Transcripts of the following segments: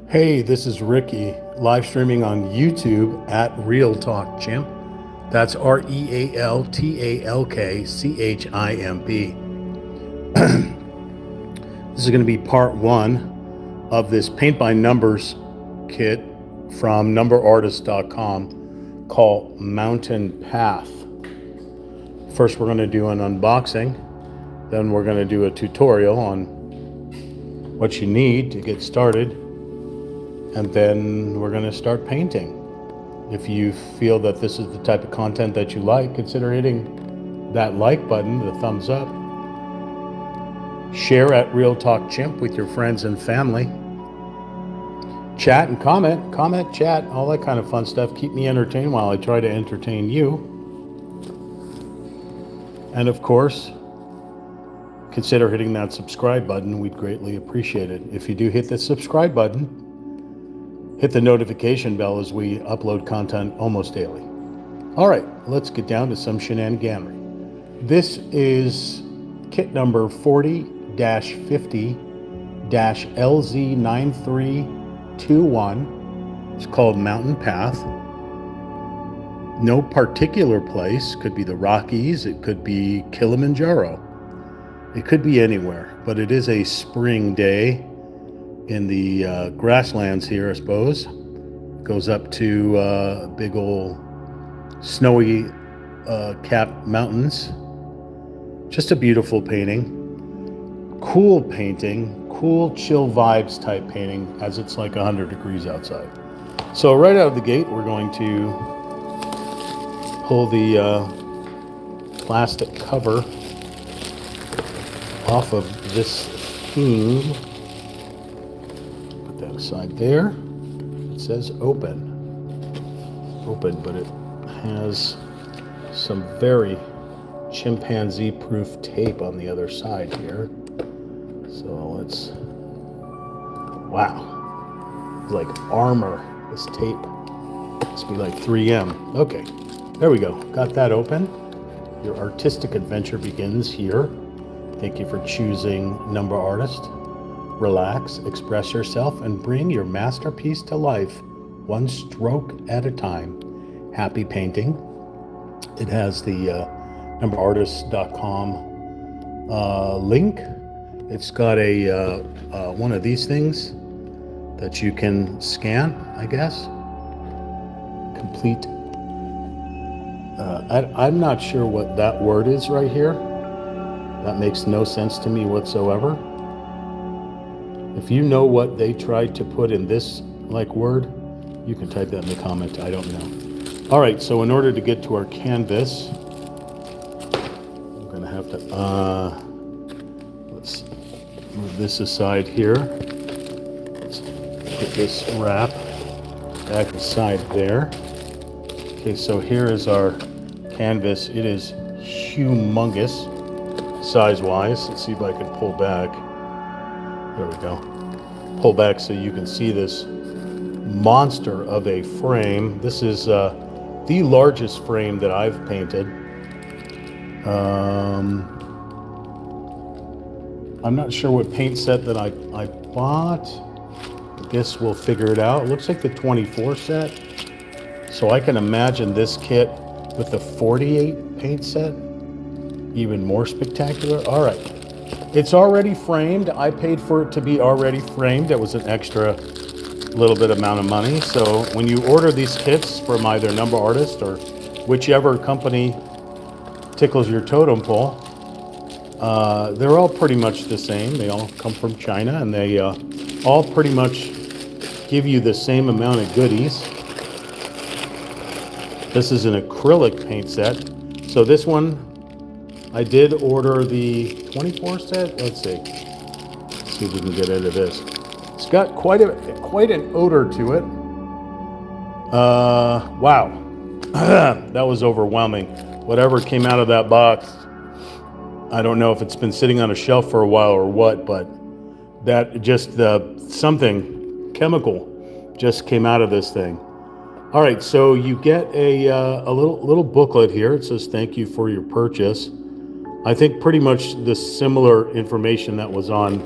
Hey, this is Ricky, live streaming on YouTube at Real Talk Chimp. That's RealTalkChimp. This is going to be part one of this paint by numbers kit from numberartist.com called Mountain Path. First, we're going to do an unboxing. Then we're going to do a tutorial on what you need to get started. And then we're going to start painting. If you feel that this is the type of content that you like, consider hitting that like button, the thumbs up. Share at Real Talk Chimp with your friends and family. Chat and comment, chat, all that kind of fun stuff. Keep me entertained while I try to entertain you. And of course, consider hitting that subscribe button. We'd greatly appreciate it. If you do hit the subscribe button, hit the notification bell as we upload content almost daily. All right, let's get down to some shenaniganery. This is kit number 40-50-LZ9321. It's called Mountain Path. No particular place. Could be the Rockies. It could be Kilimanjaro. It could be anywhere, but it is a spring day in the grasslands here, I suppose. Goes up to big old snowy capped mountains. Just a beautiful painting. Cool painting, cool chill vibes type painting as it's like 100 degrees outside. So right out of the gate, we're going to pull the plastic cover off of this thing. Side there, it says open, but it has some very chimpanzee proof tape on the other side here. So let's, wow, it's like armor, this tape. Must be like 3M. Okay, there we go, got that open. Your artistic adventure begins here. Thank you for choosing Number Artist. Relax, express yourself, and bring your masterpiece to life, one stroke at a time. Happy painting. It has the numberartist.com link. It's got a one of these things that you can scan, I guess. Complete. I'm not sure what that word is right here. That makes no sense to me whatsoever. If you know what they tried to put in this word, you can type that in the comment. I don't know. All right, so in order to get to our canvas, I'm gonna have to, let's move this aside here. Let's put this wrap back aside there. Okay, so here is our canvas. It is humongous size-wise. Let's see if I can pull back. There we go. Pull back so you can see this monster of a frame. This is the largest frame that I've painted. I'm not sure what paint set that I bought. I guess we'll figure it out. It looks like the 24 set. So I can imagine this kit with the 48 paint set. Even more spectacular. All right. It's already framed. I paid for it to be already framed. It was an extra little bit amount of money. So when you order these kits from either Number Artist or whichever company tickles your totem pole, they're all pretty much the same. They all come from China, and they all pretty much give you the same amount of goodies. This is an acrylic paint set. So this one, I did order the 24 set. Let's see if we can get into this. It's got quite an odor to it. Wow, that was overwhelming. Whatever came out of that box, I don't know if it's been sitting on a shelf for a while or what, but that just something chemical just came out of this thing. All right, so you get a little booklet here. It says thank you for your purchase. I think pretty much the similar information that was on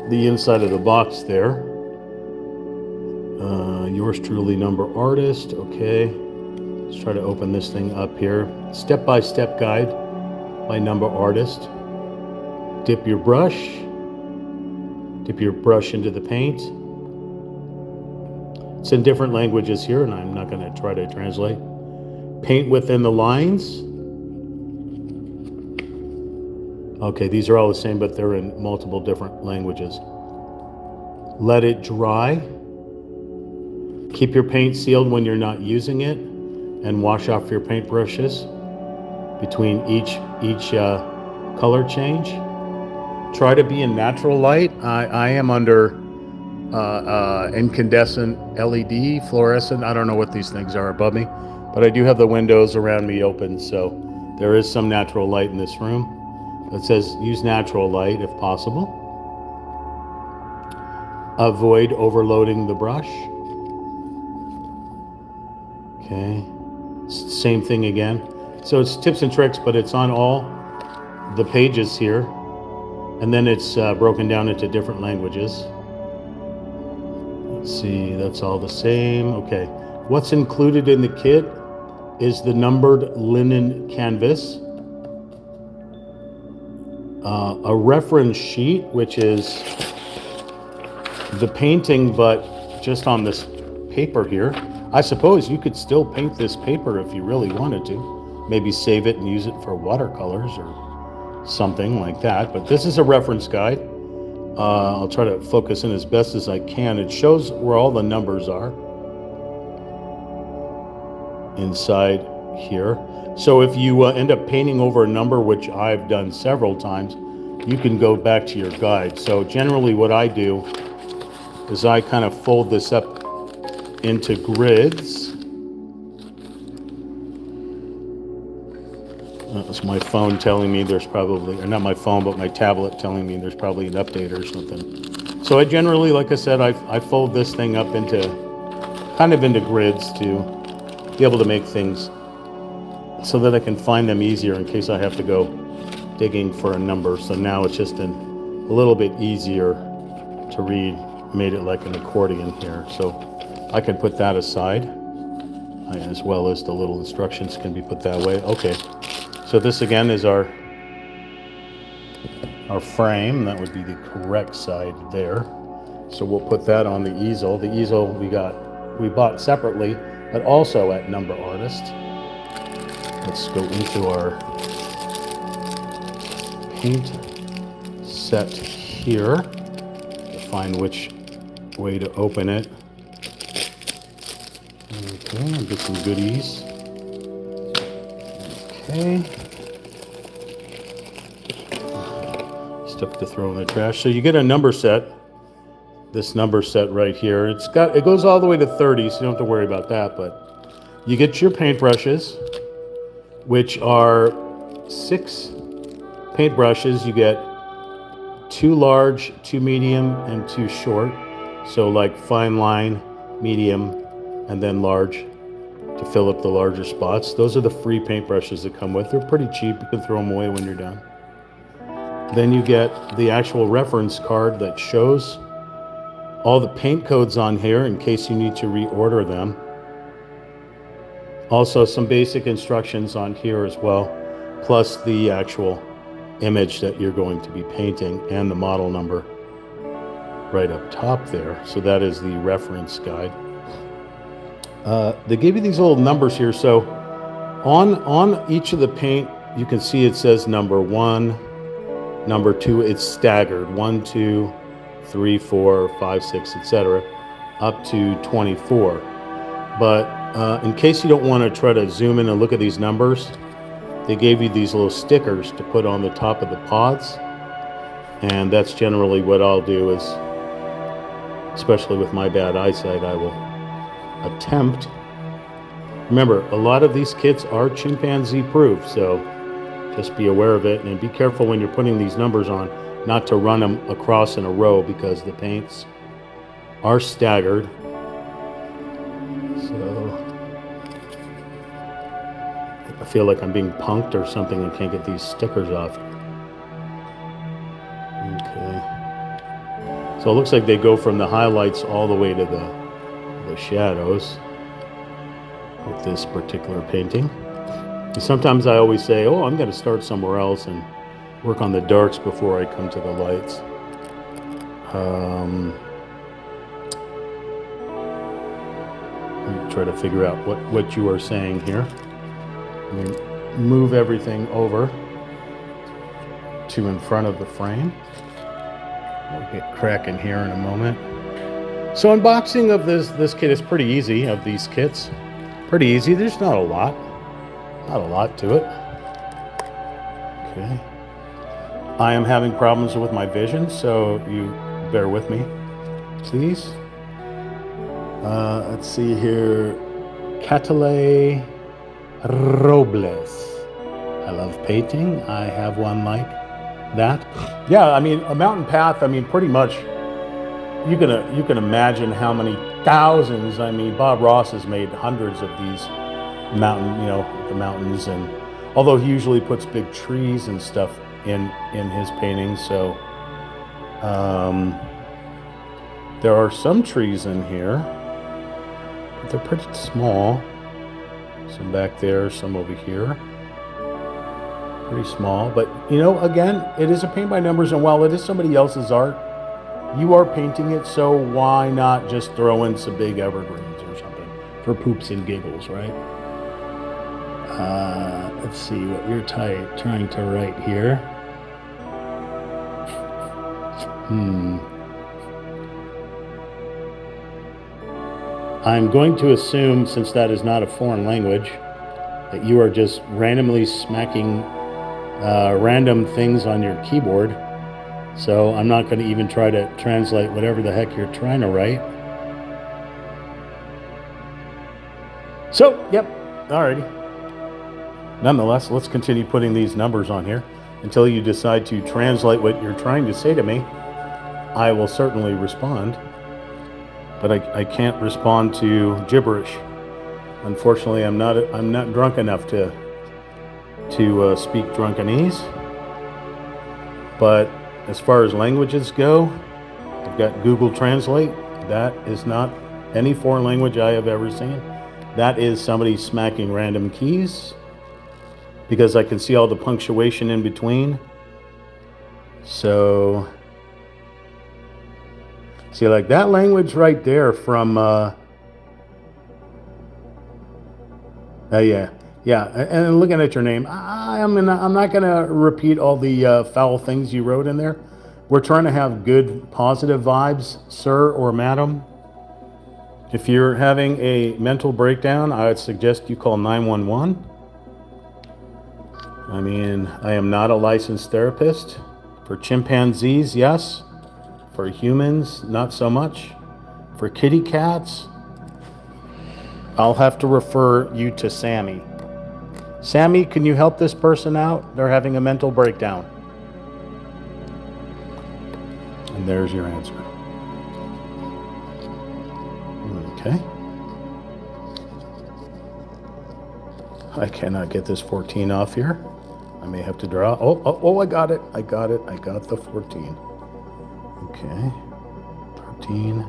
the inside of the box there. Yours truly, number artist. Okay. Let's try to open this thing up here. Step-by-step guide by number artist. Dip your brush into the paint. It's in different languages here, and I'm not going to try to translate. Paint within the lines. Okay, these are all the same, but they're in multiple different languages. Let it dry. Keep your paint sealed when you're not using it, and wash off your paintbrushes between each color change. Try to be in natural light. I am under incandescent LED, fluorescent. I don't know what these things are above me, but I do have the windows around me open, so there is some natural light in this room. It says use natural light if possible. Avoid overloading the brush. Okay, same thing again. So it's tips and tricks, but it's on all the pages here, and then it's broken down into different languages. Let's see, that's all the same. Okay, what's included in the kit is the numbered linen canvas, a reference sheet, which is the painting, but just on this paper here. I suppose you could still paint this paper if you really wanted to. Maybe save it and use it for watercolors or something like that. But this is a reference guide. I'll try to focus in as best as I can. It shows where all the numbers are inside here. So if you end up painting over a number, which I've done several times, you can go back to your guide. So generally what I do is I kind of fold this up into grids. That's my phone telling me there's probably, or not my phone, but my tablet telling me there's probably an update or something. So I generally, like I said, I fold this thing up into, kind of into grids to be able to make things so that I can find them easier in case I have to go digging for a number. So now it's just a little bit easier to read. Made it like an accordion here. So I can put that aside, as well as the little instructions can be put that way. Okay, so this again is our frame. That would be the correct side there. So we'll put that on the easel. The easel we bought separately, but also at Number Artist. Let's go into our paint set here to find which way to open it. Okay, I'll get some goodies. Okay. Stuff to throw in the trash. So you get a number set. This number set right here. It goes all the way to 30, so you don't have to worry about that, but you get your paintbrushes, which are 6 paintbrushes. You get 2 large, 2 medium, and 2 short. So like fine line, medium, and then large to fill up the larger spots. Those are the free paintbrushes that come with. They're pretty cheap. You can throw them away when you're done. Then you get the actual reference card that shows all the paint codes on here in case you need to reorder them. Also some basic instructions on here as well, plus the actual image that you're going to be painting and the model number right up top there. So that is the reference guide. They give you these little numbers here. So on each of the paint, you can see it says number 1, number 2. It's staggered 1, 2, 3, 4, 5, 6, etc., up to 24. But in case you don't want to try to zoom in and look at these numbers, they gave you these little stickers to put on the top of the pods, and that's generally what I'll do. Is especially with my bad eyesight, I will attempt. Remember, a lot of these kits are chimpanzee proof, so just be aware of it, and be careful when you're putting these numbers on not to run them across in a row, because the paints are staggered. So I feel like I'm being punked or something and can't get these stickers off. Okay. So it looks like they go from the highlights all the way to the the shadows with this particular painting. And sometimes I always say, oh, I'm going to start somewhere else and work on the darks before I come to the lights. Let me try to figure out what you are saying here. Let me move everything over to in front of the frame. We'll get cracking here in a moment. So unboxing of this kit is pretty easy, of these kits. Pretty easy. There's not a lot to it. Okay. I am having problems with my vision, so you bear with me, please. Let's see here. Catale Robles. I love painting. I have one like that. Yeah, I mean, a mountain path, I mean, pretty much, you can imagine how many thousands. I mean, Bob Ross has made hundreds of these the mountains, and although he usually puts big trees and stuff in his paintings, so there are some trees in here, but they're pretty small. Some back there, some over here. Pretty small, but again, it is a paint by numbers, and while it is somebody else's art, you are painting it, so why not just throw in some big evergreens or something for poops and giggles, right? Let's see what you're trying to write here. I'm going to assume, since that is not a foreign language, that you are just randomly smacking random things on your keyboard. So I'm not going to even try to translate whatever the heck you're trying to write. So, yep, alrighty. Nonetheless, let's continue putting these numbers on here until you decide to translate what you're trying to say to me. I will certainly respond, but I can't respond to gibberish. Unfortunately, I'm not drunk enough to speak drunkenese. But as far as languages go, I've got Google Translate. That is not any foreign language I have ever seen. That is somebody smacking random keys, because I can see all the punctuation in between. So, see, like that language right there from, yeah, and looking at your name, I'm not gonna repeat all the foul things you wrote in there. We're trying to have good, positive vibes, sir or madam. If you're having a mental breakdown, I would suggest you call 911. I mean, I am not a licensed therapist. For chimpanzees, yes. For humans, not so much. For kitty cats, I'll have to refer you to Sammy. Sammy, can you help this person out? They're having a mental breakdown. And there's your answer. Okay. I cannot get this 14 off here. I may have to draw. Oh, I got it. I got the 14. Okay. 13,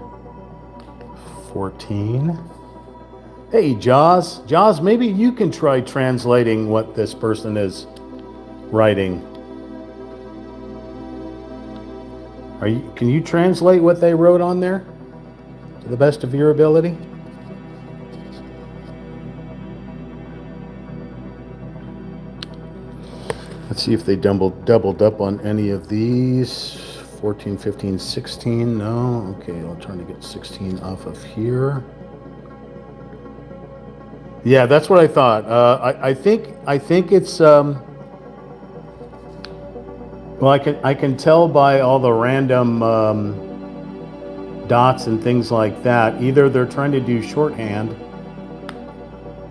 14. Hey, Jaws. Jaws, maybe you can try translating what this person is writing. Can you translate what they wrote on there to the best of your ability? Let's see if they doubled up on any of these. 14, 15, 16. No. Okay, I'm trying to get 16 off of here. Yeah, that's what I thought. I think it's well, I can tell by all the random dots and things like that. Either they're trying to do shorthand,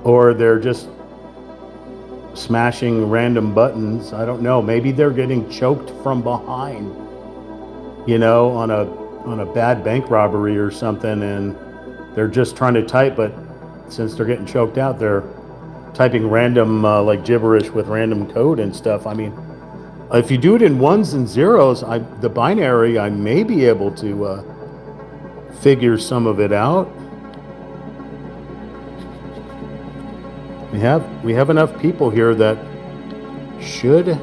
or they're just smashing random buttons. I don't know. Maybe they're getting choked from behind, on a bad bank robbery or something, and they're just trying to type, but since they're getting choked out, they're typing random like gibberish with random code and stuff. I mean, if you do it in ones and zeros, the binary, I may be able to figure some of it out. We have enough people here that should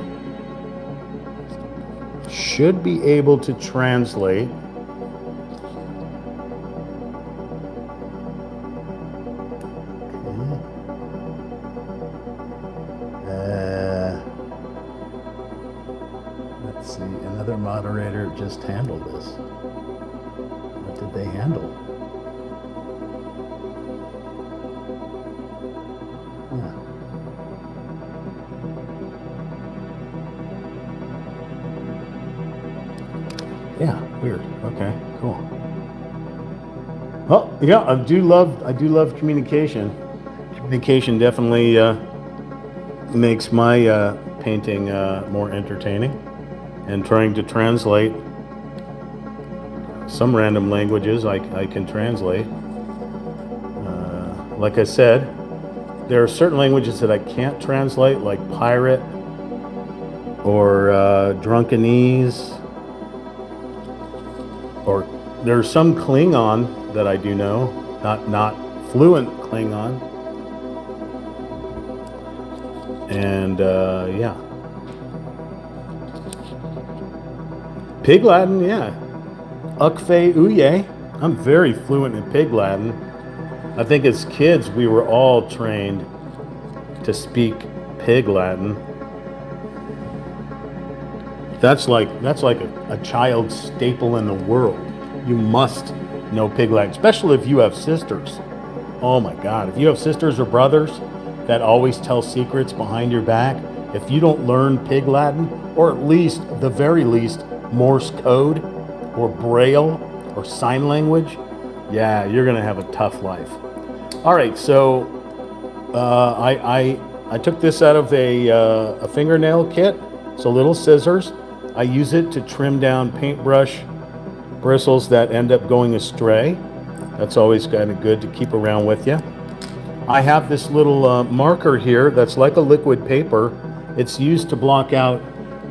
be able to translate. Let's see, another moderator just handled this. What did they handle? Yeah, weird. Okay, cool. Well, yeah, I do love communication. Communication definitely makes my painting more entertaining. And trying to translate some random languages I can translate. Like I said, there are certain languages that I can't translate, like pirate or drunkenese, or there's some Klingon that I do know, not fluent Klingon, and yeah. Pig Latin, yeah. Ukfe uye. I'm very fluent in Pig Latin. I think as kids we were all trained to speak Pig Latin. That's like a child's staple in the world. You must know Pig Latin, especially if you have sisters. Oh my God, if you have sisters or brothers that always tell secrets behind your back, if you don't learn Pig Latin, or at least, the very least, Morse code or Braille or sign language, yeah, you're gonna have a tough life. All right, so I took this out of a fingernail kit. So little scissors. I use it to trim down paintbrush bristles that end up going astray. That's always kind of good to keep around with you. I have this little marker here that's like a liquid paper. It's used to block out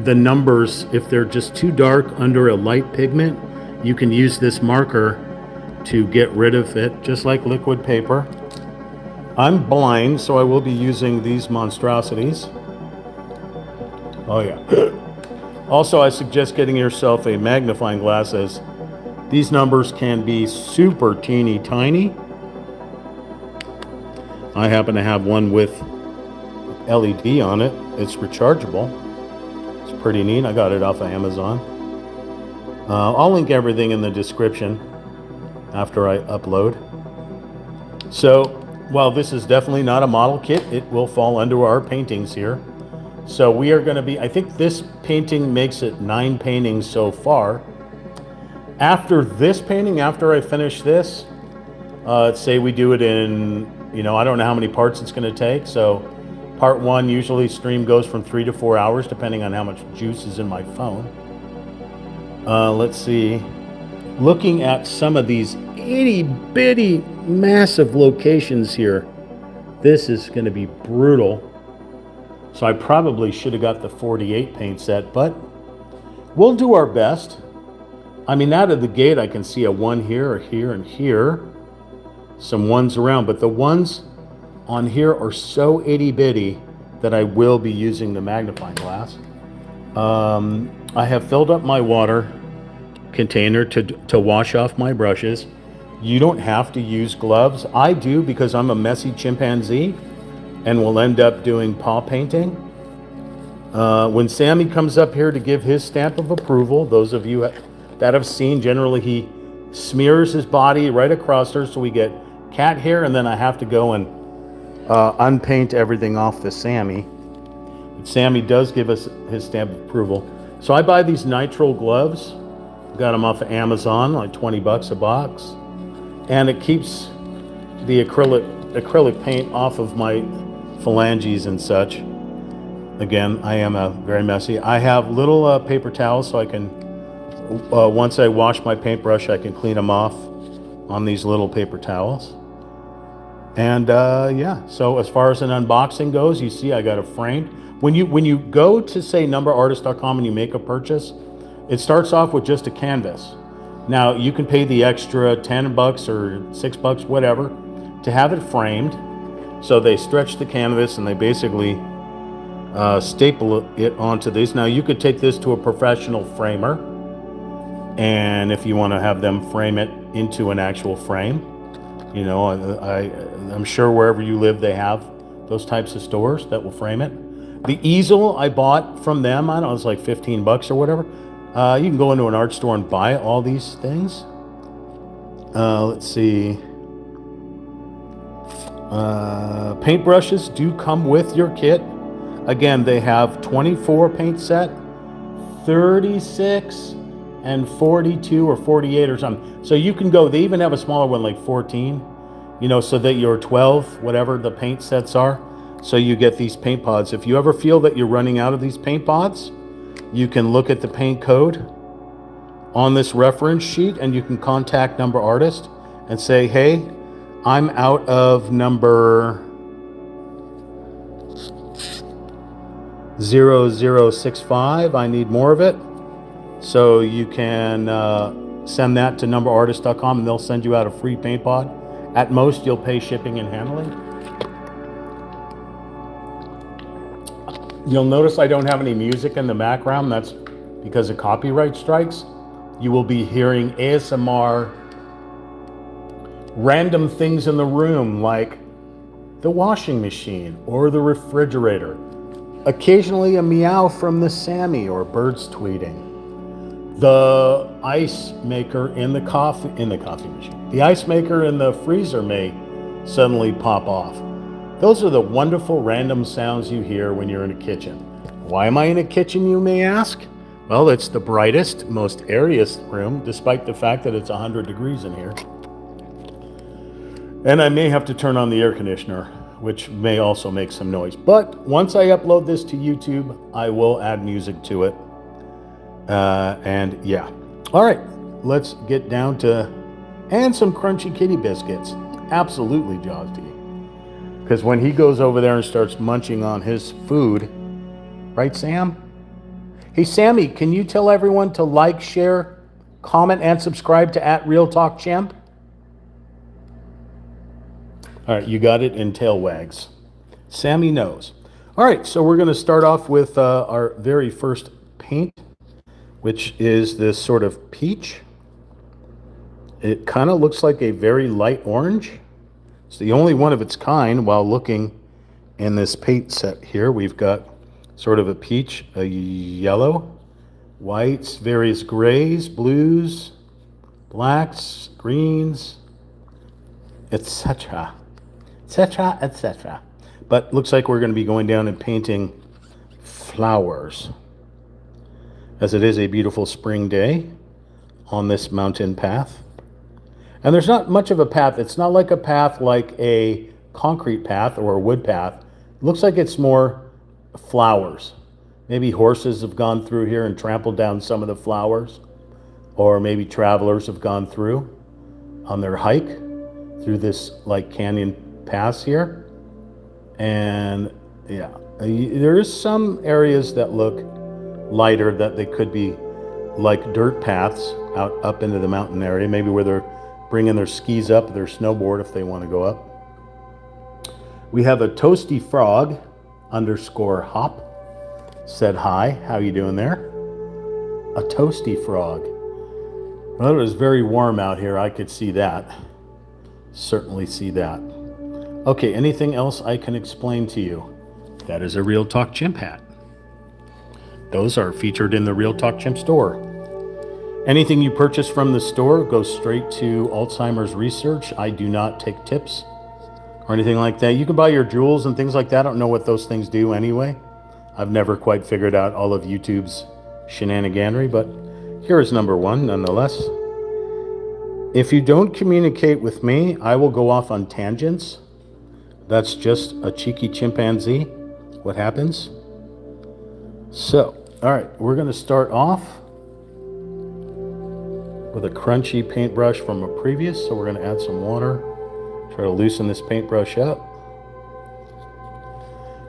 the numbers if they're just too dark under a light pigment. You can use this marker to get rid of it, just like liquid paper. I'm blind, so I will be using these monstrosities. Oh yeah. Also, I suggest getting yourself a magnifying glass, as these numbers can be super teeny tiny. I happen to have one with LED on it. It's rechargeable. It's pretty neat. I got it off of Amazon. I'll link everything in the description after I upload. So, while this is definitely not a model kit, it will fall under our paintings here. So we are going to be, I think this painting makes it 9 paintings so far. After this painting, after I finish this, let's say we do it in, I don't know how many parts it's going to take. So part 1, usually stream goes from 3 to 4 hours, depending on how much juice is in my phone. Let's see. Looking at some of these itty bitty massive locations here, this is going to be brutal. So I probably should have got the 48 paint set, but we'll do our best. I mean, out of the gate, I can see a 1 here, or here, and here. Some 1s around, but the ones on here are so itty bitty that I will be using the magnifying glass. I have filled up my water container to wash off my brushes. You don't have to use gloves. I do, because I'm a messy chimpanzee and will end up doing paw painting. When Sammy comes up here to give his stamp of approval, those of you that have seen, generally he smears his body right across her, so we get cat hair, and then I have to go and unpaint everything off the Sammy. But Sammy does give us his stamp of approval. So I buy these nitrile gloves. Got them off of Amazon, like 20 bucks a box. And it keeps the acrylic paint off of my phalanges and such. Again, I am very messy. I have little paper towels, so I can, once I wash my paintbrush, I can clean them off on these little paper towels. And yeah, so as far as an unboxing goes, you see I got a frame. When you go to, say, numberartist.com and you make a purchase, it starts off with just a canvas. Now, you can pay the extra 10 bucks or 6 bucks, whatever, to have it framed. So they stretch the canvas and they basically staple it onto these. Now you could take this to a professional framer, and if you want to have them frame it into an actual frame, you know, I'm sure wherever you live they have those types of stores that will frame it. The easel I bought from them, I don't know, it's like 15 bucks or whatever. You can go into an art store and buy all these things. Let's see. Paintbrushes do come with your kit. Again, they have 24 paint set, 36, and 42 or 48 or something. So you can go, they even have a smaller one like 14, you know, so that you're 12, whatever the paint sets are. So you get these paint pods. If you ever feel that you're running out of these paint pods, you can look at the paint code on this reference sheet and you can contact number artist and say, hey, I'm out of number 0065. I need more of it. So you can send that to numberartist.com and they'll send you out a free paint pod. At most, you'll pay shipping and handling. You'll notice I don't have any music in the background. That's because of copyright strikes. You will be hearing ASMR, random things in the room like the washing machine or the refrigerator. Occasionally a meow from the Sammy or birds tweeting. The ice maker in the coffee machine. The ice maker in the freezer may suddenly pop off. Those are the wonderful random sounds you hear when you're in a kitchen. Why am I in a kitchen, you may ask? Well, it's the brightest, most airiest room, despite the fact that it's 100 degrees in here. And I may have to turn on the air conditioner, which may also make some noise. But once I upload this to YouTube, I will add music to it. And yeah. All right, let's get down to, and some crunchy kitty biscuits. Absolutely Jawsy. Because when he goes over there and starts munching on his food, right, Sam? Hey, Sammy, can you tell everyone to like, share, comment, and subscribe to @RealTalkChamp? All right, you got it in tail wags. Sammy knows. All right, so we're going to start off with our very first paint, which is this sort of peach. It kind of looks like a very light orange. It's the only one of its kind. While looking in this paint set here, we've got sort of a peach, a yellow, whites, various grays, blues, blacks, greens, etc., etc., etc. But looks like we're going to be going down and painting flowers, as it is a beautiful spring day on this mountain path. And there's not much of a path. It's not like a path like a concrete path or a wood path. It looks like it's more flowers. Maybe horses have gone through here and trampled down some of the flowers, or maybe travelers have gone through on their hike through this like canyon pass here. And yeah, there is some areas that look lighter, that they could be like dirt paths out up into the mountain area, maybe where they're bringing their skis up, their snowboard if they want to go up. We have a toasty frog _hop said hi. How you doing there? A toasty frog. Well, it was very warm out here. I could see that. Certainly see that. Okay, anything else I can explain to you? That is a Real Talk Chimp hat. Those are featured in the Real Talk Chimp store. Anything you purchase from the store goes straight to Alzheimer's research. I do not take tips or anything like that. You can buy your jewels and things like that. I don't know what those things do anyway. I've never quite figured out all of YouTube's shenaniganery, but here is number one nonetheless. If you don't communicate with me, I will go off on tangents. That's just a cheeky chimpanzee. What happens? So, all right, we're going to start off with a crunchy paintbrush from a previous. So we're going to add some water, try to loosen this paintbrush up,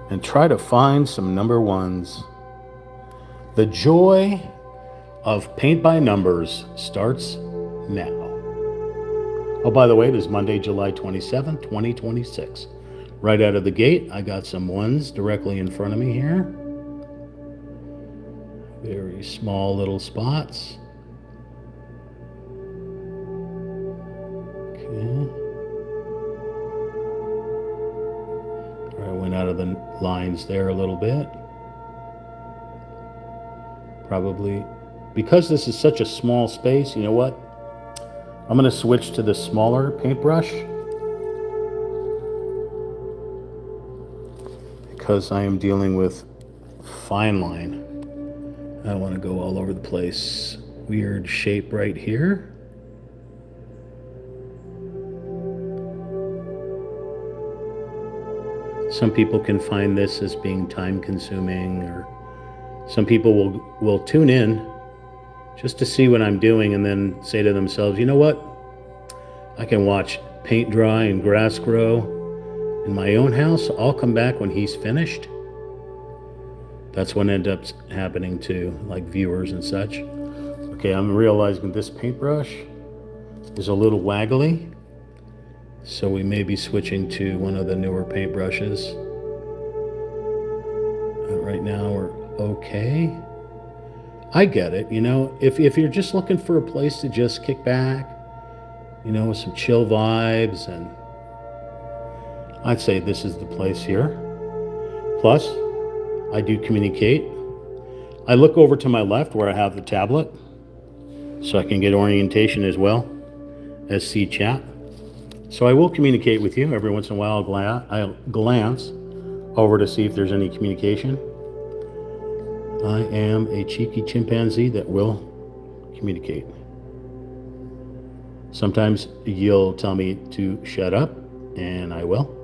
and try to find some number ones. The joy of paint by numbers starts now. Oh, by the way, it is Monday, July 27th, 2026. right out of the gate, I got some ones directly in front of me here. Very small little spots. Okay. I went out of the lines there a little bit. Probably because this is such a small space, you know what? I'm going to switch to the smaller paintbrush because I am dealing with fine line. I don't want to go all over the place. Weird shape right here. Some people can find this as being time consuming, or some people will tune in just to see what I'm doing and then say to themselves, you know what? I can watch paint dry and grass grow in my own house. I'll come back when he's finished. That's what ends up happening to like viewers and such. Okay, I'm realizing this paintbrush is a little waggly, so we may be switching to one of the newer paintbrushes. Right now we're okay. I get it, you know, if you're just looking for a place to just kick back, you know, with some chill vibes, and I'd say this is the place here. Plus, I do communicate. I look over to my left where I have the tablet, so I can get orientation as well as see chat. So I will communicate with you every once in a while. I'll glance over to see if there's any communication. I am a cheeky chimpanzee that will communicate. Sometimes you'll tell me to shut up, and I will.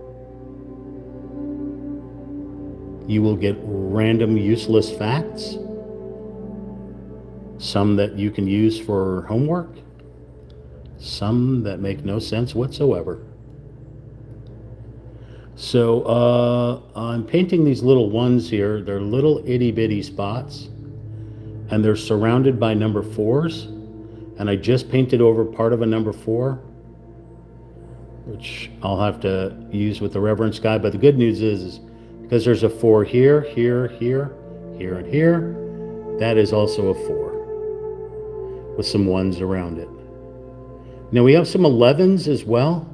You will get random useless facts, some that you can use for homework, some that make no sense whatsoever. So I'm painting these little ones here. They're little itty bitty spots, and they're surrounded by number 4s. And I just painted over part of a number 4, which I'll have to use with the reverence guide. But the good news is because there's a 4 here, here, here, here, and here, that is also a 4 with some 1s around it. Now we have some 11s as well.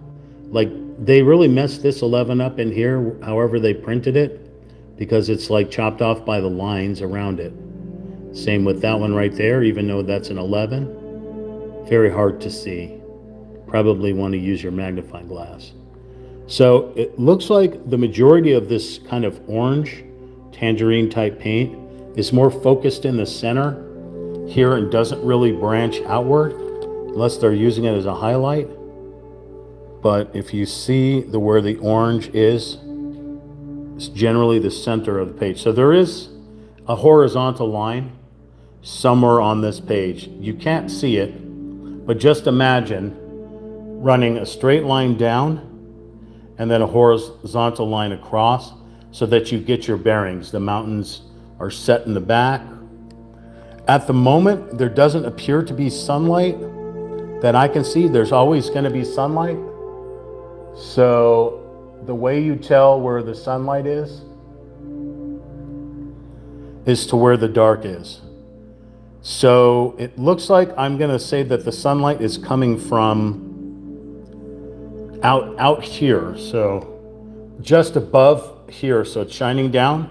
Like, they really messed this 11 up in here, however they printed it, because it's like chopped off by the lines around it. Same with that one right there, even though that's an 11. Very hard to see. Probably want to use your magnifying glass. So it looks like the majority of this kind of orange, tangerine type paint is more focused in the center here and doesn't really branch outward unless they're using it as a highlight. But if you see where the orange is, it's generally the center of the page. So there is a horizontal line somewhere on this page. You can't see it, but just imagine running a straight line down and then a horizontal line across so that you get your bearings. The mountains are set in the back. At the moment, there doesn't appear to be sunlight that I can see. There's always going to be sunlight. So the way you tell where the sunlight is to where the dark is. So it looks like I'm going to say that the sunlight is coming from out here. So just above here. So it's shining down,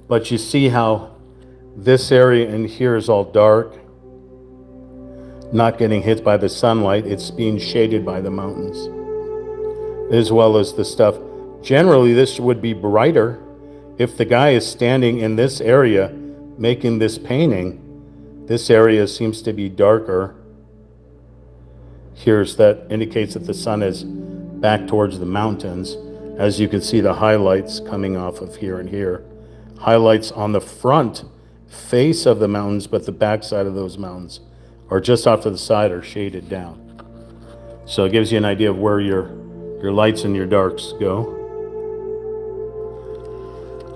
but you see how this area in here is all dark, not getting hit by the sunlight. It's being shaded by the mountains, as well as the stuff. Generally, this would be brighter if the guy is standing in this area making this painting. This area seems to be darker. Here's that indicates that the sun is back towards the mountains. As you can see, the highlights coming off of here and here. Highlights on the front face of the mountains, but the back side of those mountains are just off to the side or shaded down. So it gives you an idea of where your lights and your darks go.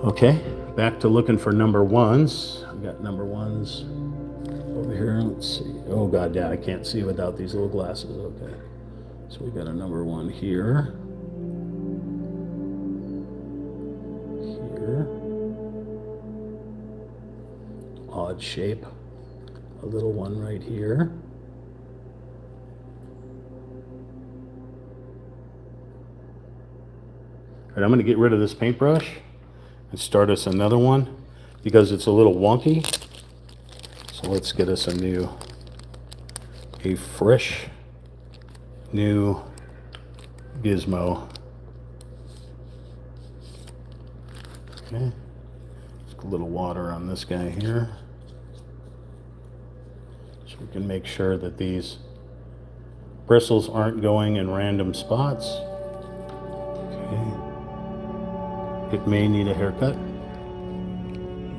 Okay, back to looking for number 1s. I've got number 1s over here. Let's see. Oh God, yeah, I can't see without these little glasses. Okay, so we got a number 1 here. here. Odd shape. A little one right here. All right, I'm going to get rid of this paintbrush and start us another one because it's a little wonky. So let's get us a fresh, new gizmo. Okay, just a little water on this guy here. So we can make sure that these bristles aren't going in random spots. Okay. It may need a haircut.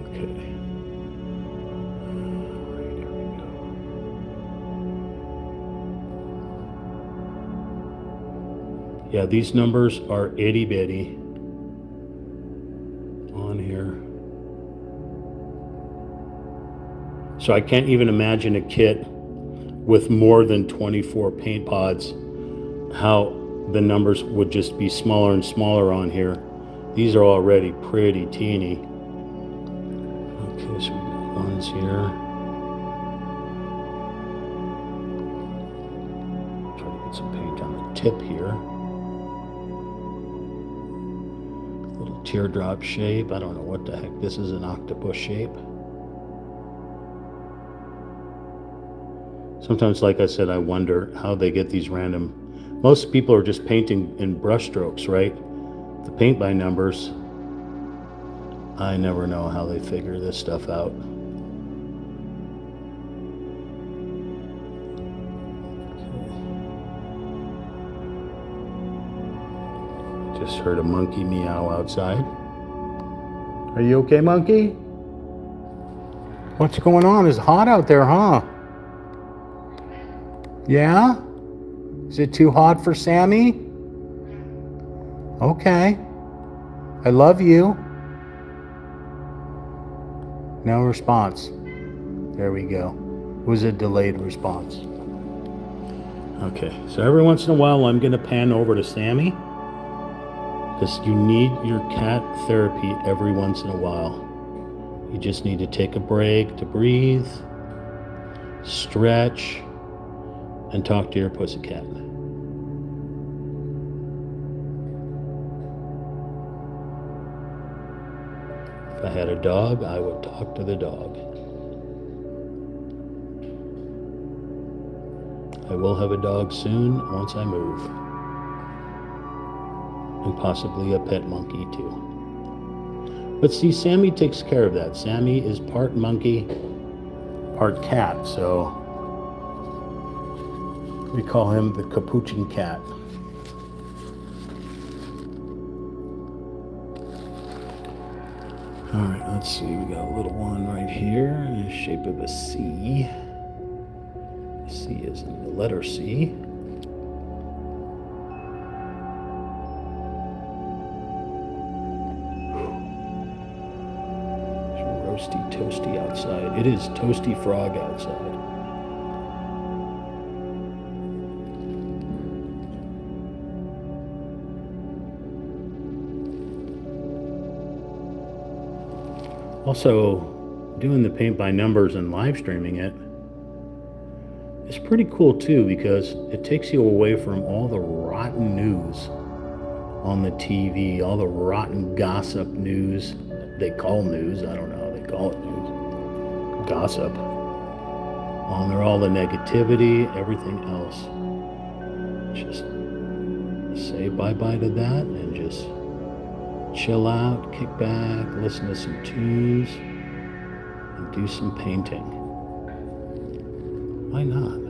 Okay. Yeah, these numbers are itty bitty on here. So I can't even imagine a kit with more than 24 paint pods, how the numbers would just be smaller and smaller on here. These are already pretty teeny. Okay, so we got ones here. Try to get some paint on the tip here. Little teardrop shape. I don't know what the heck this is, an octopus shape. Sometimes, like I said, I wonder how they get these random. Most people are just painting in brush strokes, right? The paint by numbers, I never know how they figure this stuff out. Okay. Just heard a monkey meow outside. Are you okay, monkey? What's going on? It's hot out there, huh? Yeah? Is it too hot for Sammy? Okay. I love you. No response. There we go. It was a delayed response. Okay, so every once in a while I'm going to pan over to Sammy, because you need your cat therapy every once in a while. You just need to take a break to breathe, stretch, and talk to your pussycat. If I had a dog, I would talk to the dog. I will have a dog soon once I move. And possibly a pet monkey too. But see, Sammy takes care of that. Sammy is part monkey, part cat, so we call him the capuchin cat. All right, let's see. We got a little one right here in the shape of a C. C is in the letter C. It's roasty, toasty outside. It is toasty frog outside. Also, doing the paint by numbers and live streaming it is pretty cool too, because it takes you away from all the rotten news on the TV, all the rotten gossip news they call news. I don't know how they call it news. Gossip. On there, all the negativity, everything else. Just say bye-bye to that and just chill out, kick back, listen to some tunes, and do some painting. Why not?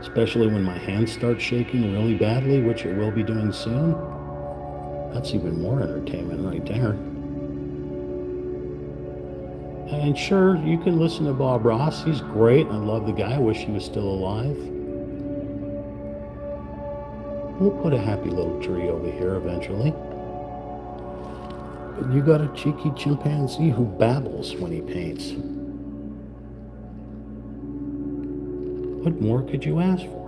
Especially when my hands start shaking really badly, which it will be doing soon. That's even more entertainment right there. And sure, you can listen to Bob Ross. He's great. I love the guy. I wish he was still alive. We'll put a happy little tree over here eventually. But you got a cheeky chimpanzee who babbles when he paints. What more could you ask for?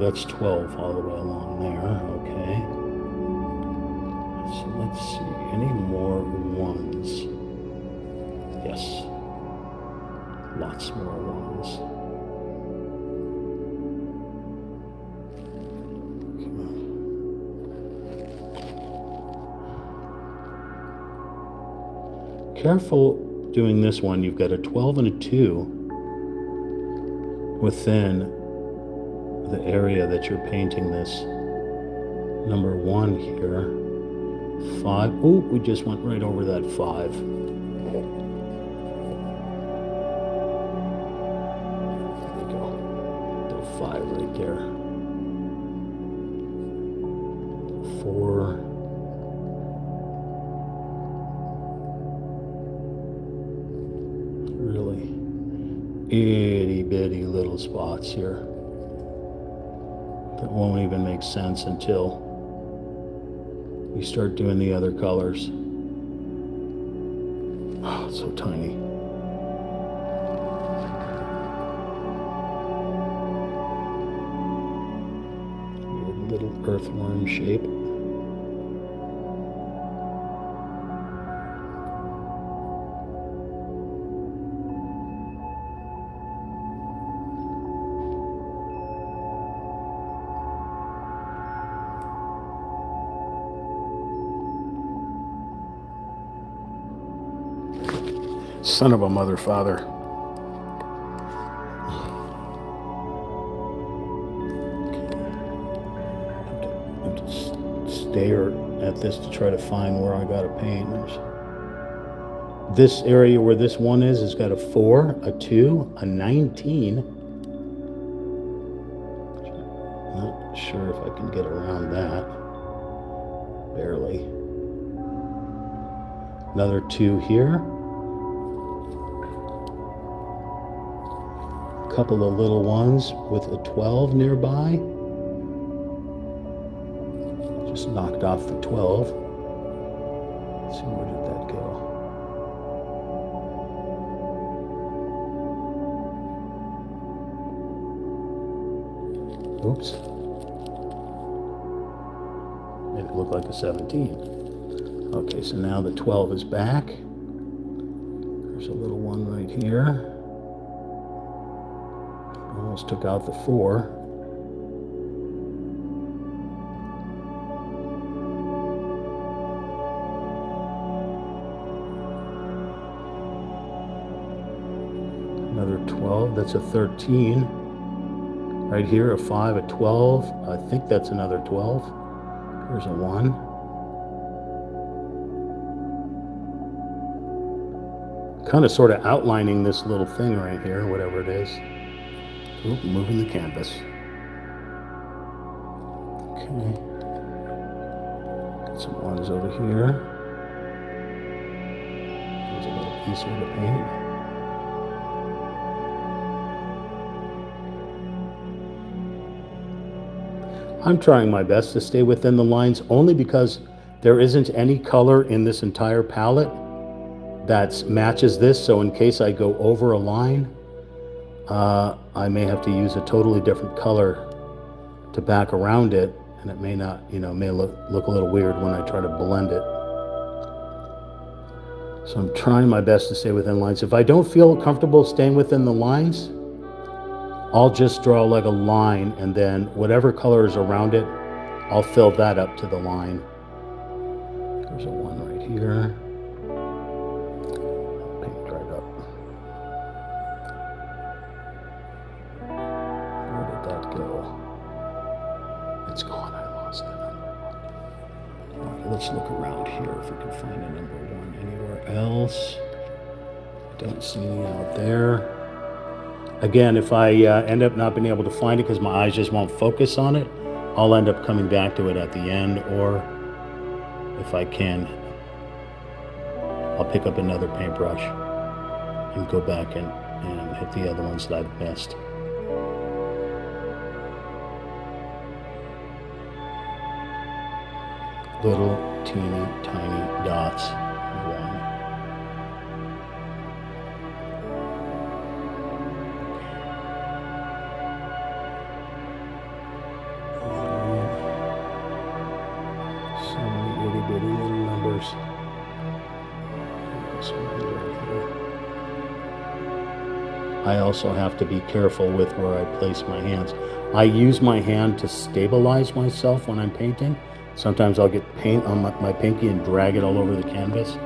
that's 12 all the way along there. Okay. So let's see. Any more ones? Yes. Lots more ones. Careful doing this one. You've got a 12 and a 2 within the area that you're painting this. Number 1 here. 5. Oh, we just went right over that 5. There we go. The 5 right there. 4. Really itty bitty little spots here that won't even make sense until you start doing the other colors. Oh, it's so tiny. Weird little earthworm shape. Son of a mother, father. I have to stare at this to try to find where I got to paint. This area where this one is has got a 4, a 2, a 19. Not sure if I can get around that. Barely. Another 2 here. Couple of little ones with a 12 nearby. Just knocked off the 12. Let's see, where did that go? Oops. Made it look like a 17. Okay, so now the 12 is back. There's a little one right here. Almost took out the 4. Another 12, that's a 13. Right here, a 5, a 12. I think that's another 12. Here's a 1. Kind of sort of outlining this little thing right here, whatever it is. Oop, moving the canvas. Okay. Got some ones over here. There's a little easier to paint. I'm trying my best to stay within the lines only because there isn't any color in this entire palette that matches this. So in case I go over a line, I may have to use a totally different color to back around it, and it may not, may look a little weird when I try to blend it. So I'm trying my best to stay within lines. If I don't feel comfortable staying within the lines, I'll just draw like a line, and then whatever color is around it, I'll fill that up to the line. There's a 1 right here. Paint right up. Where did that go? It's gone. I lost the number 1. All right, let's look around here if we can find a number 1 anywhere else. Don't see any out there. Again, if I end up not being able to find it because my eyes just won't focus on it, I'll end up coming back to it at the end, or if I can, I'll pick up another paintbrush and go back and hit the other ones that I've missed. Little teeny tiny dots. 1. numbers. I also have to be careful with where I place my hands. I use my hand to stabilize myself when I'm painting. Sometimes I'll get paint on my pinky and drag it all over the canvas,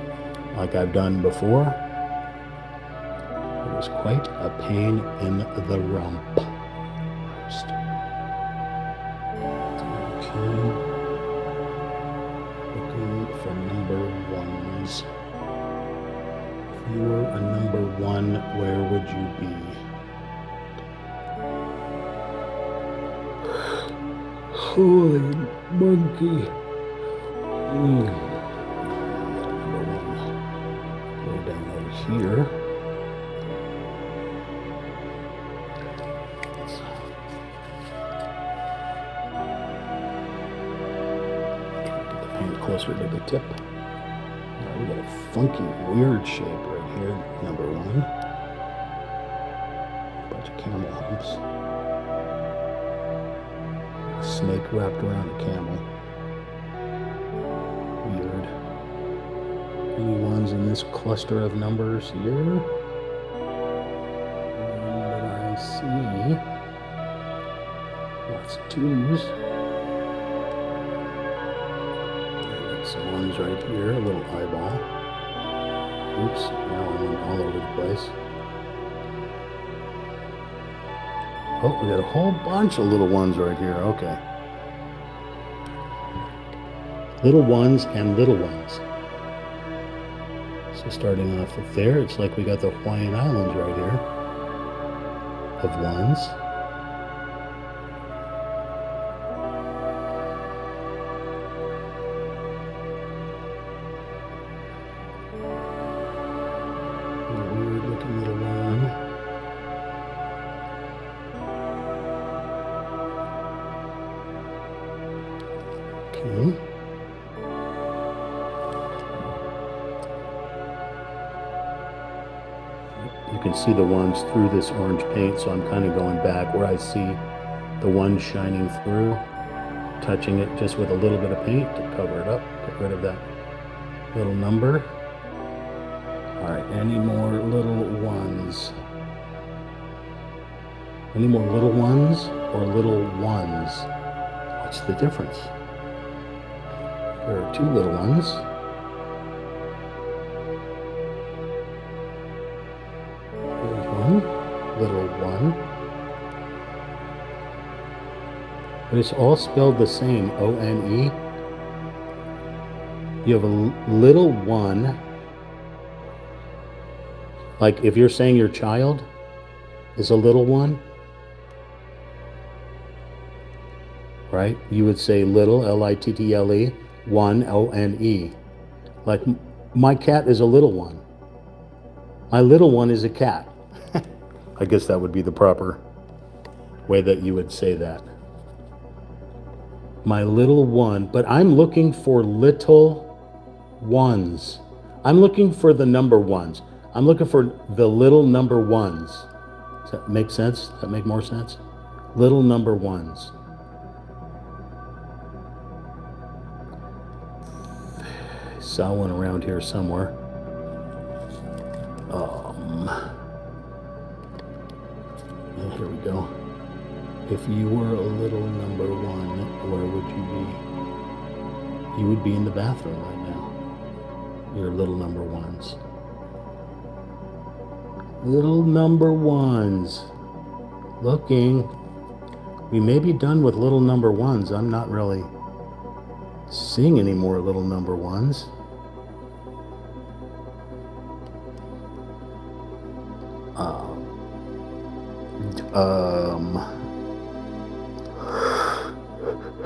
like I've done before. It was quite a pain in the rump. First. Okay. Looking for number ones. If you were a number one, where would you be? Holy monkey. Go down over here. Closer to the tip. Now we got a funky, weird shape right here. Number one. A bunch of camel humps. A snake wrapped around a camel. Weird. Any ones in this cluster of numbers here? None that I see. Lots of twos. Some ones right here, a little eyeball. Oops, now I'm all over the place. Oh, we got a whole bunch of little ones right here, okay. Little ones and little ones. So starting off with there, it's like we got the Hawaiian Islands right here of ones. You can see the ones through this orange paint, so I'm kind of going back where I see the ones shining through, touching it just with a little bit of paint to cover it up, get rid of that little number. All right, any more little ones? Any more little ones or little ones? What's the difference? There are two little ones. There's one, little one. But it's all spelled the same, O-N-E. You have a little one. Like if you're saying your child is a little one, right? You would say little, L-I-T-T-L-E, one, O-N-E. Like my cat is a little one. My little one is a cat. I guess that would be the proper way that you would say that. My little one, but I'm looking for little ones. I'm looking for the number ones. I'm looking for the little number ones. Does that make sense? Does that make more sense? Little number ones. Saw one around here somewhere. And here we go. If you were a little number one, where would you be? You would be in the bathroom right now. Your little number ones. Little number ones. Looking. We may be done with little number ones. I'm not really seeing any more little number ones.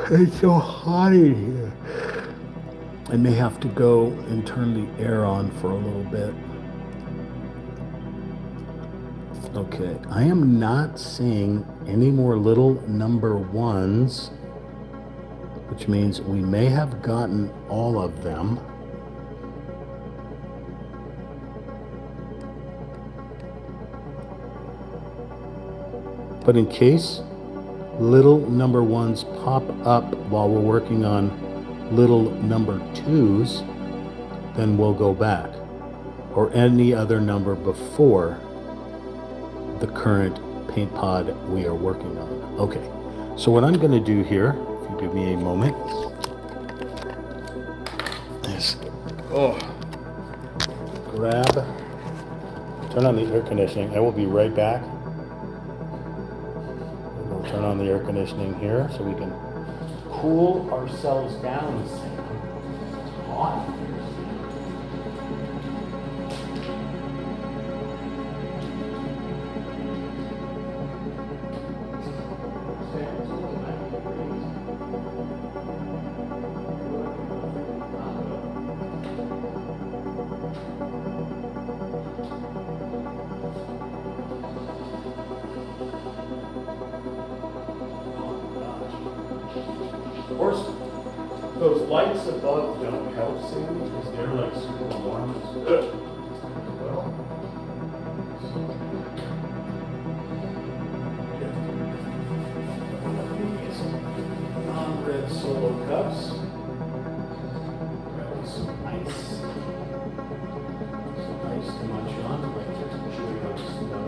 It's so hot in here. I may have to go and turn the air on for a little bit. Okay, I am not seeing any more little number ones, which means we may have gotten all of them. But in case little number ones pop up while we're working on little number twos, then we'll go back, or any other number before the current paint pod we are working on. Okay, so what I'm going to do here, if you give me a moment, is grab, turn on the air conditioning. I will be right back. We'll turn on the air conditioning here so we can cool ourselves down. It's hot. Of course, those lights above don't help, Sam, because they're like super warm. Well, these non-red solo cups. Grab some ice. Some ice to munch on, like to show you how to snow.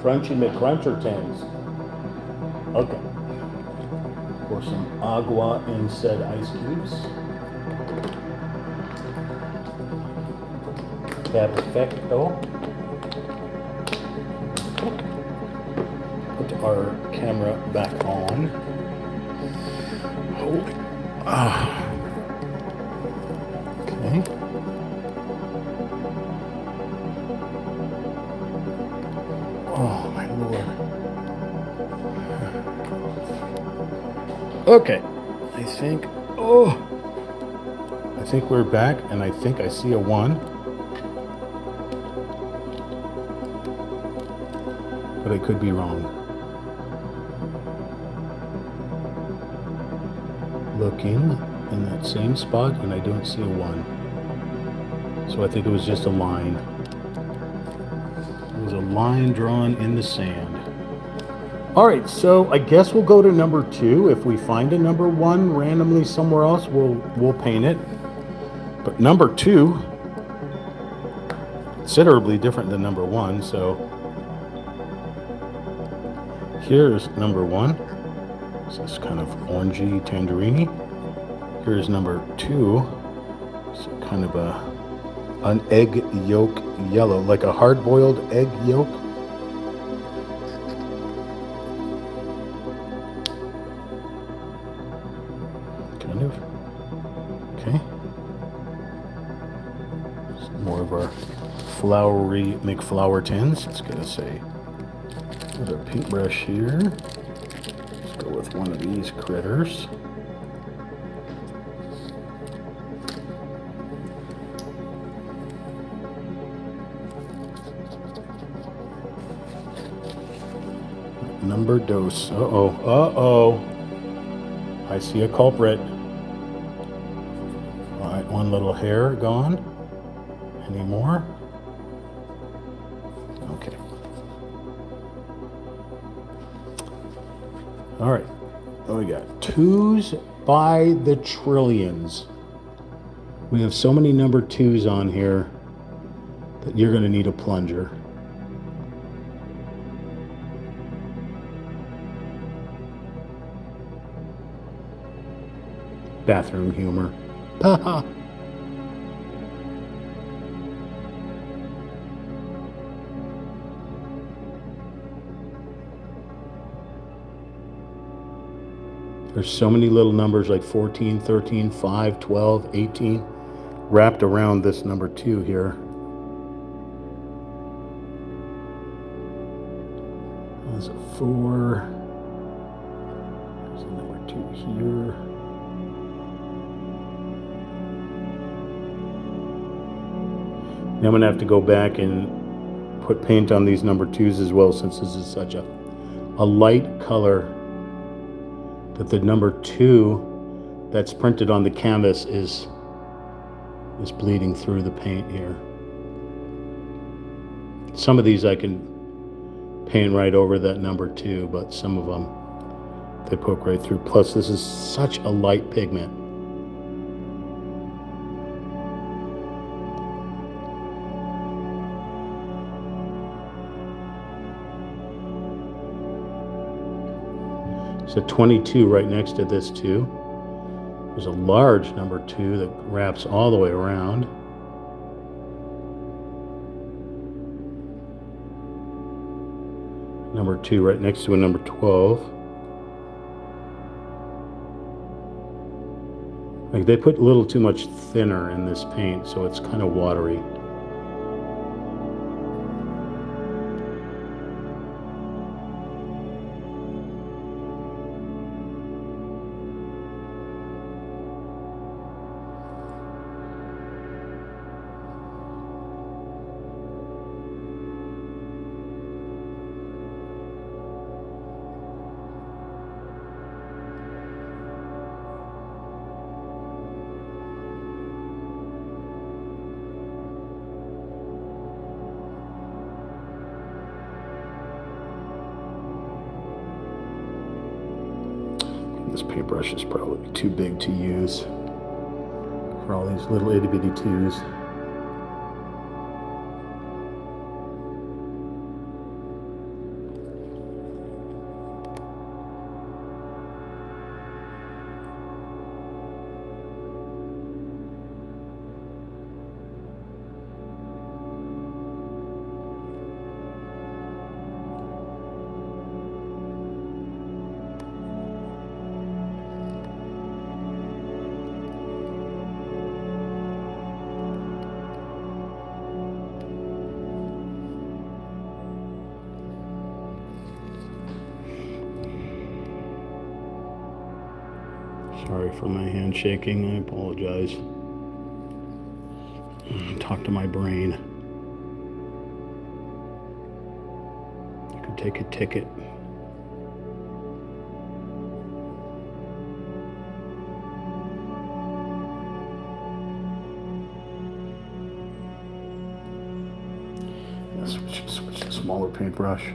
Crunchy McCruncher tins. Okay. Pour some agua in said ice cubes. Perfecto. Put our camera back on. Hold it. Okay. Oh my Lord. Okay. I think we're back, and I think I see a 1. But I could be wrong. Looking in that same spot, and I don't see a 1. So I think it was just a line. It was a line drawn in the sand. All right, so I guess we'll go to number 2. If we find a number 1 randomly somewhere else, we'll paint it. But number 2, considerably different than number 1. So here's number 1. This is kind of orangey, tangerine-y. Here's number 2. It's kind of an egg yolk yellow, like a hard-boiled egg yolk. Kind of. Okay. Some more of our flowery McFlower tins. It's gonna say, there's our paintbrush here. Let's go with one of these critters. Number dos. Uh-oh. I see a culprit. All right, one little hair gone. Any more? Okay. All right. What we got? 2s by the trillions. We have so many number 2s on here that you're going to need a plunger. Bathroom humor. There's so many little numbers like 14, 13, 5, 12, 18 wrapped around this number 2 here. There's a 4. There's a number 2 here. Now I'm going to have to go back and put paint on these number 2s as well, since this is such a light color that the number 2 that's printed on the canvas is bleeding through the paint here. Some of these I can paint right over that number 2, but some of them they poke right through. Plus this is such a light pigment. There's a 22 right next to this too. There's a large number 2 that wraps all the way around. Number 2 right next to a number 12. Like, they put a little too much thinner in this paint, so it's kind of watery. This paintbrush is probably too big to use for all these little itty bitty 2s. Sorry for my hand shaking, I apologize. Talk to my brain. I could take a ticket. Let's switch to a smaller paintbrush.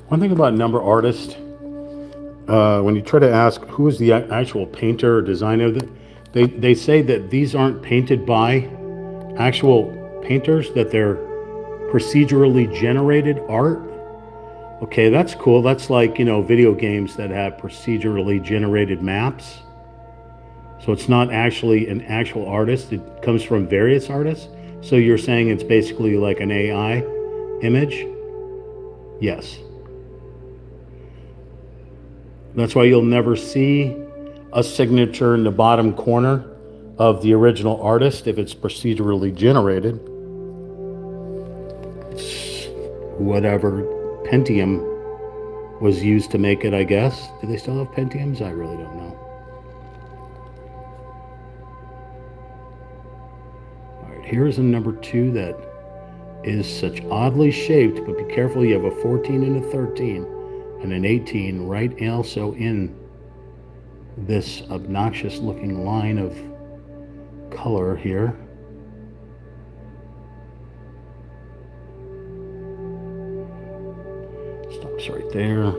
One thing about number artist, when you try to ask who is the actual painter or designer, they say that these aren't painted by actual painters, that they're procedurally generated art. Okay, that's cool. That's like, video games that have procedurally generated maps. So it's not actually an actual artist. It comes from various artists. So you're saying it's basically like an AI image? Yes. That's why you'll never see a signature in the bottom corner of the original artist if it's procedurally generated. It's whatever Pentium was used to make it, I guess. Do they still have Pentiums? I really don't know. All right, here's a number 2 that is such oddly shaped, but be careful, you have a 14 and a 13. And an 18 right also in this obnoxious looking line of color here. Stops right there.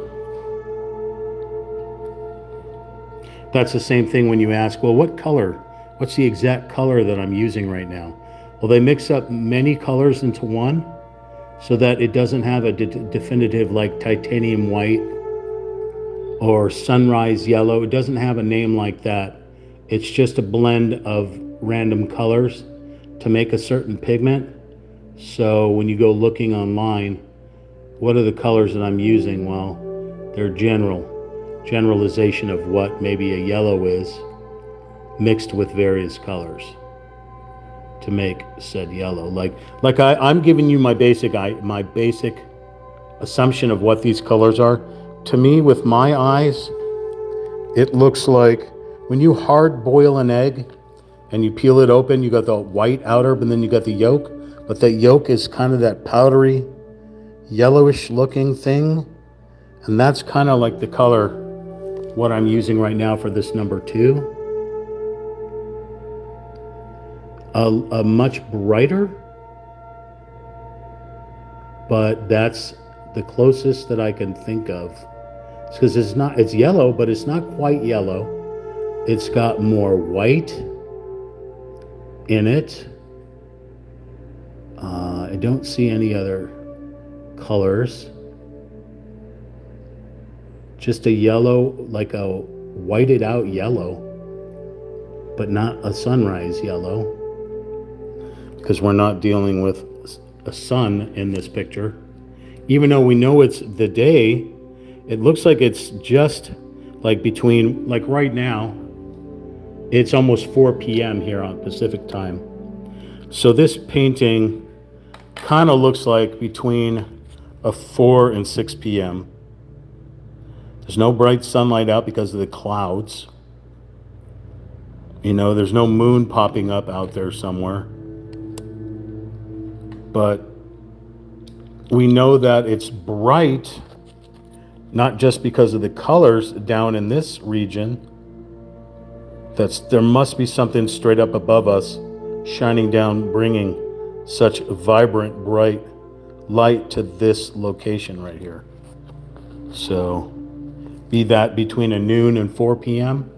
That's the same thing when you ask, well, what color? What's the exact color that I'm using right now? Well, they mix up many colors into one so that it doesn't have a definitive like titanium white or sunrise yellow. It doesn't have a name like that. It's just a blend of random colors to make a certain pigment. So when you go looking online, what are the colors that I'm using? Well, they're generalization of what maybe a yellow is mixed with various colors to make said yellow. Like I'm giving you my basic assumption of what these colors are. To me, with my eyes, it looks like when you hard boil an egg and you peel it open, you got the white outer, but then you got the yolk. But that yolk is kind of that powdery, yellowish looking thing. And that's kind of like the color, what I'm using right now for this number 2. A much brighter, but that's the closest that I can think of. It's because it's yellow, but it's not quite yellow. It's got more white in it. I don't see any other colors. Just a yellow, like a whited out yellow, but not a sunrise yellow, because we're not dealing with a sun in this picture. Even though we know it's the day, it looks like it's just like between, like right now, it's almost 4 p.m. here on Pacific time. So this painting kind of looks like between a 4 and 6 p.m. There's no bright sunlight out because of the clouds. You know, there's no moon popping up out there somewhere. But we know that it's bright, not just because of the colors down in this region. There must be something straight up above us shining down, bringing such vibrant, bright light to this location right here. So, be that between a noon and 4 p.m.,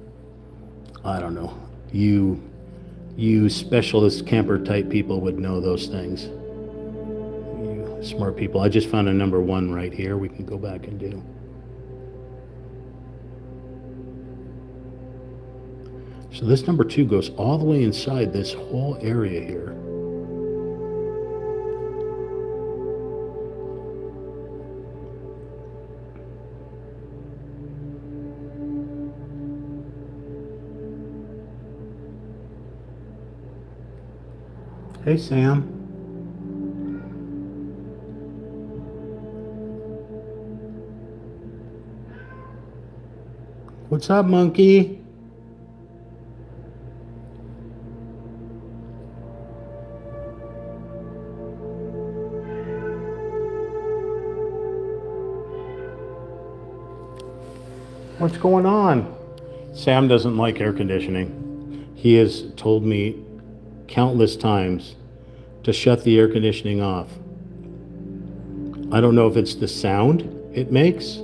I don't know. You specialist camper type people would know those things. You smart people. I just found a number 1 right here we can go back and do. So this number 2 goes all the way inside this whole area here. Hey, Sam. What's up, monkey? What's going on? Sam doesn't like air conditioning. He has told me countless times to shut the air conditioning off. I don't know if it's the sound it makes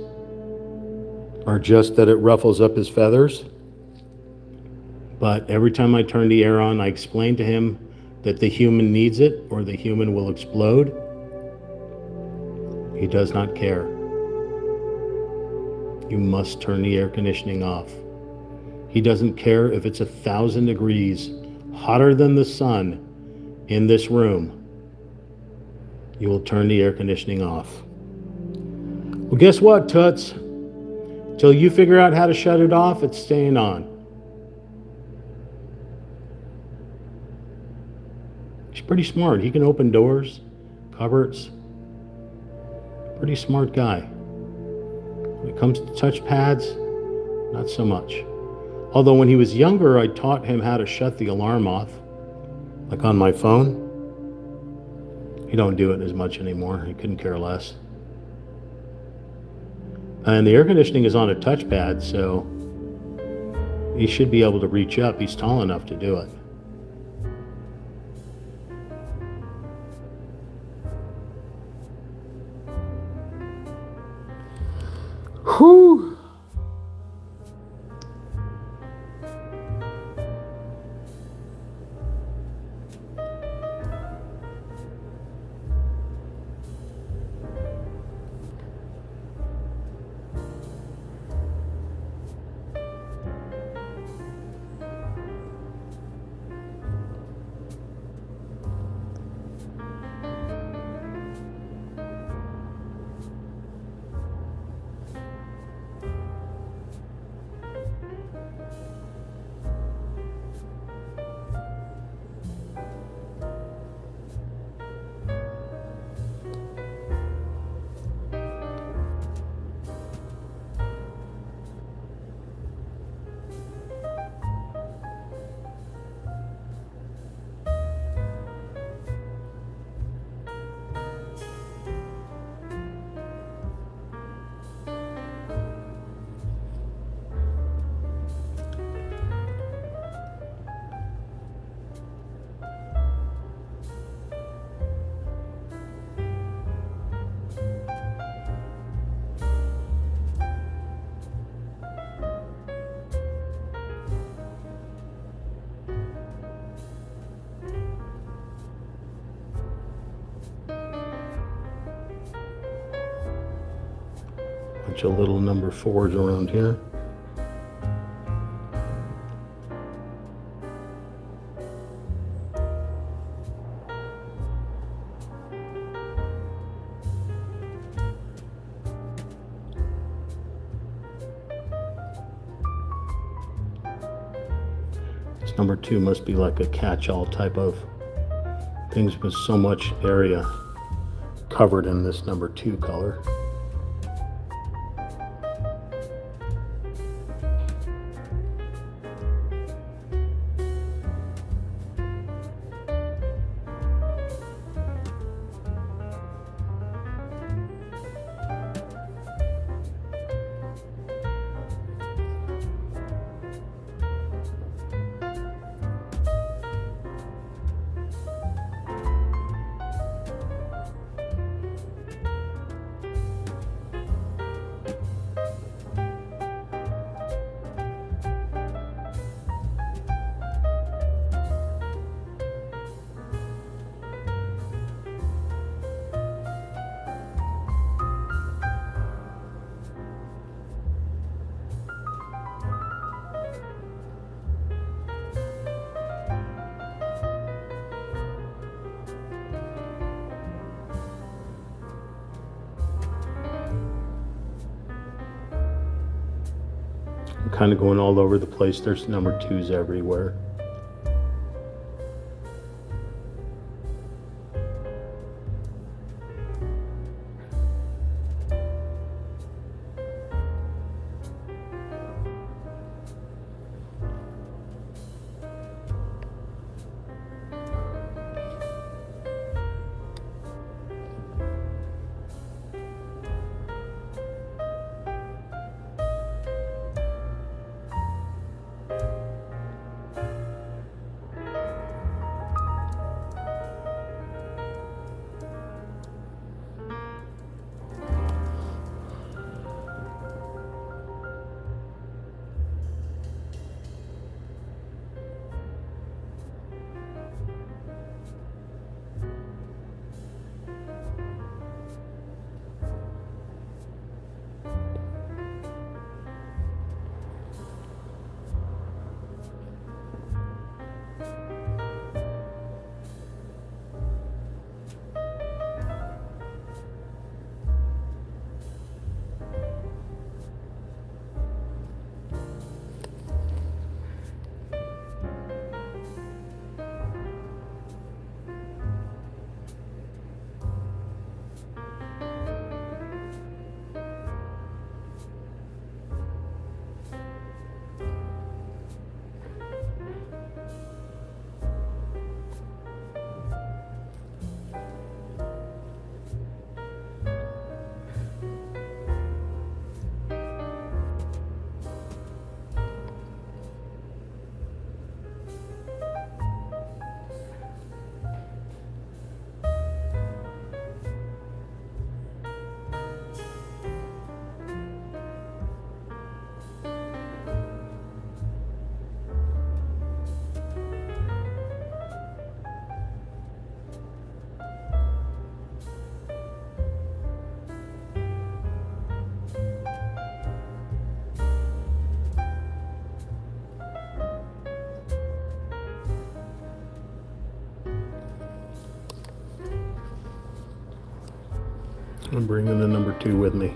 or just that it ruffles up his feathers. But every time I turn the air on, I explain to him that the human needs it or the human will explode. He does not care. You must turn the air conditioning off. He doesn't care if it's 1,000 degrees hotter than the sun in this room. You will turn the air conditioning off. Well, guess what, Toots? Till you figure out how to shut it off, it's staying on. He's pretty smart. He can open doors, cupboards. Pretty smart guy. When it comes to touch pads, not so much. Although when he was younger, I taught him how to shut the alarm off, like on my phone. He don't do it as much anymore. He couldn't care less. And the air conditioning is on a touchpad, so he should be able to reach up. He's tall enough to do it. Whew. bunch of little number 4s around here. This number 2 must be like a catch-all type of things with so much area covered in this number 2 color. I'm kind of going all over the place. There's number 2s everywhere. I'm bringing the number 2 with me.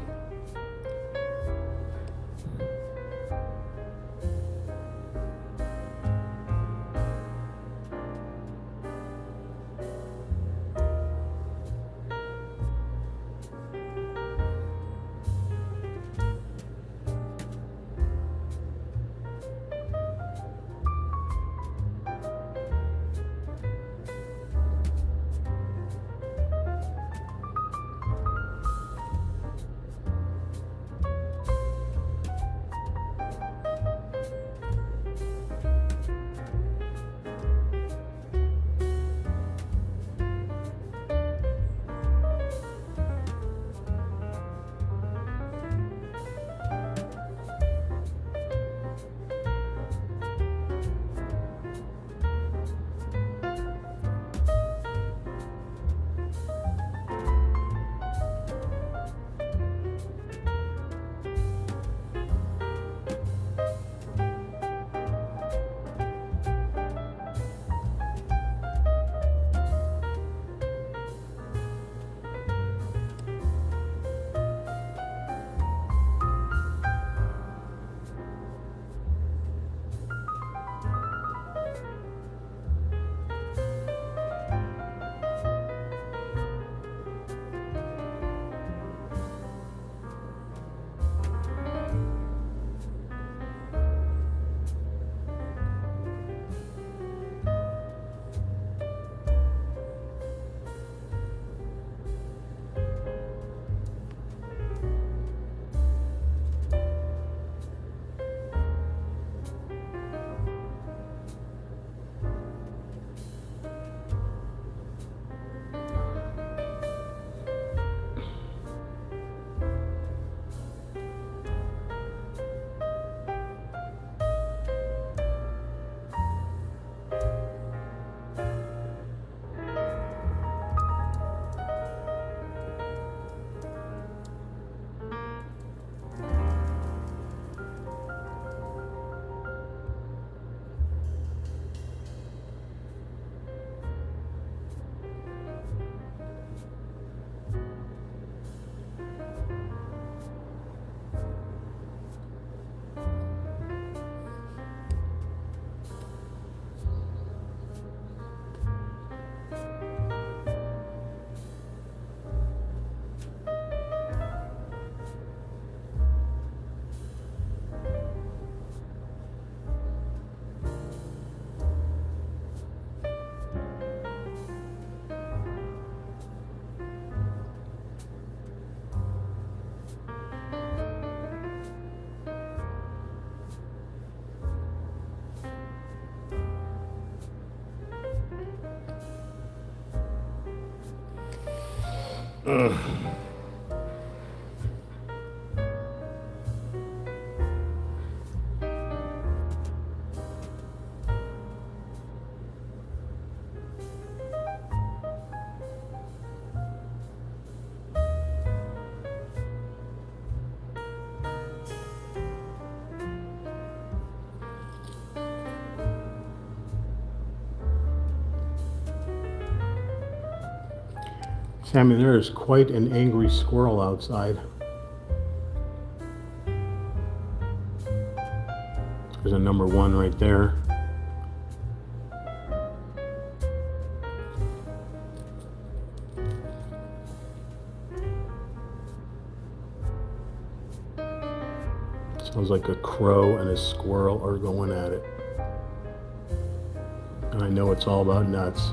Sammy, there is quite an angry squirrel outside. There's a number 1 right there. Sounds like a crow and a squirrel are going at it. And I know it's all about nuts.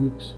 Oops.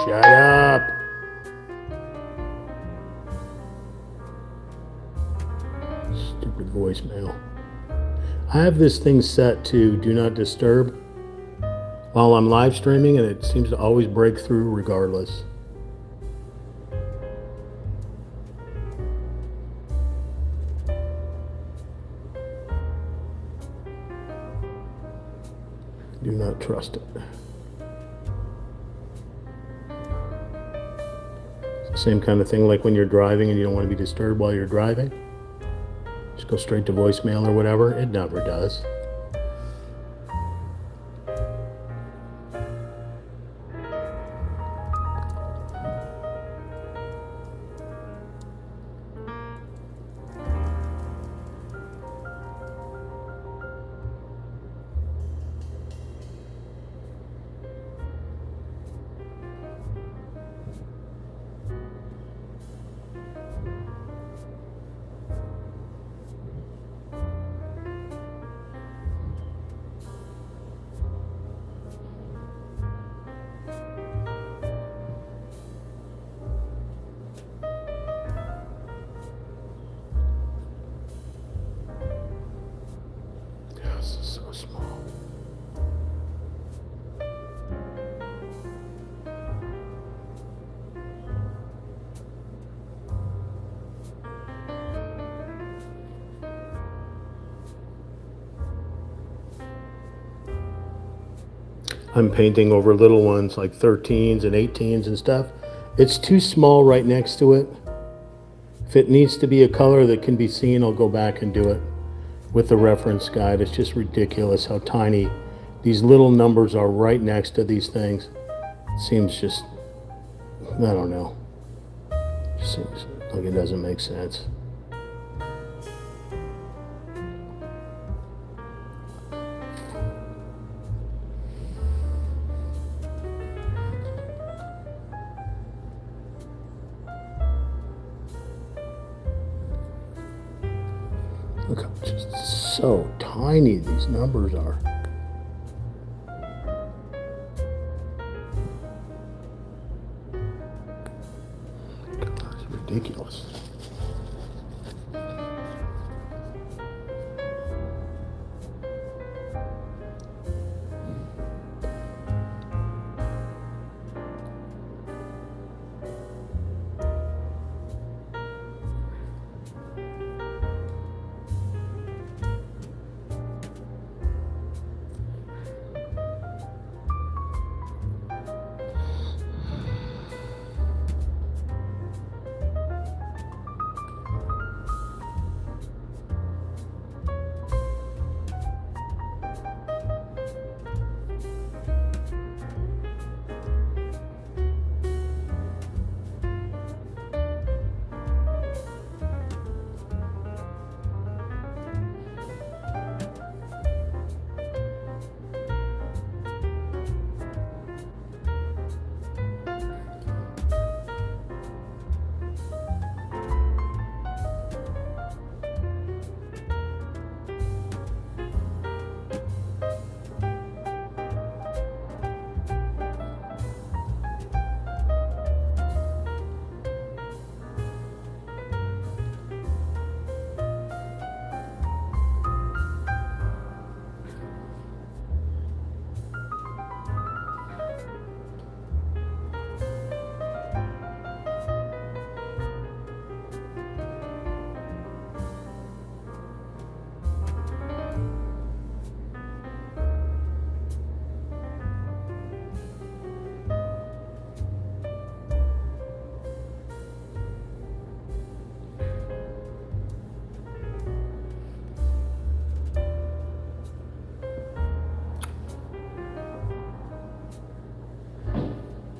Shut up. Stupid voicemail. I have this thing set to do not disturb while I'm live streaming, and it seems to always break through regardless. Do not trust it. It's the same kind of thing like when you're driving and you don't want to be disturbed while you're driving. Just go straight to voicemail or whatever. It never does. This is so small. I'm painting over little ones like 13s and 18s and stuff. It's too small right next to it. If it needs to be a color that can be seen, I'll go back and do it with the reference guide. It's just ridiculous how tiny these little numbers are right next to these things. It seems just, I don't know. It seems like it doesn't make sense. Look how just so tiny these numbers are. God, it's ridiculous.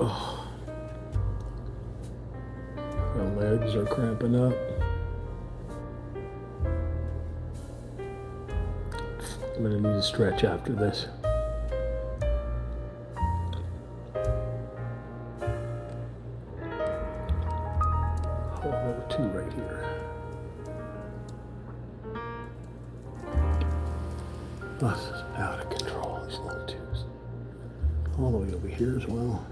Oh. My legs are cramping up. I'm gonna need to stretch after this. Oh, number 2 right here. This is out of control, these little 2s. all the way over here as well.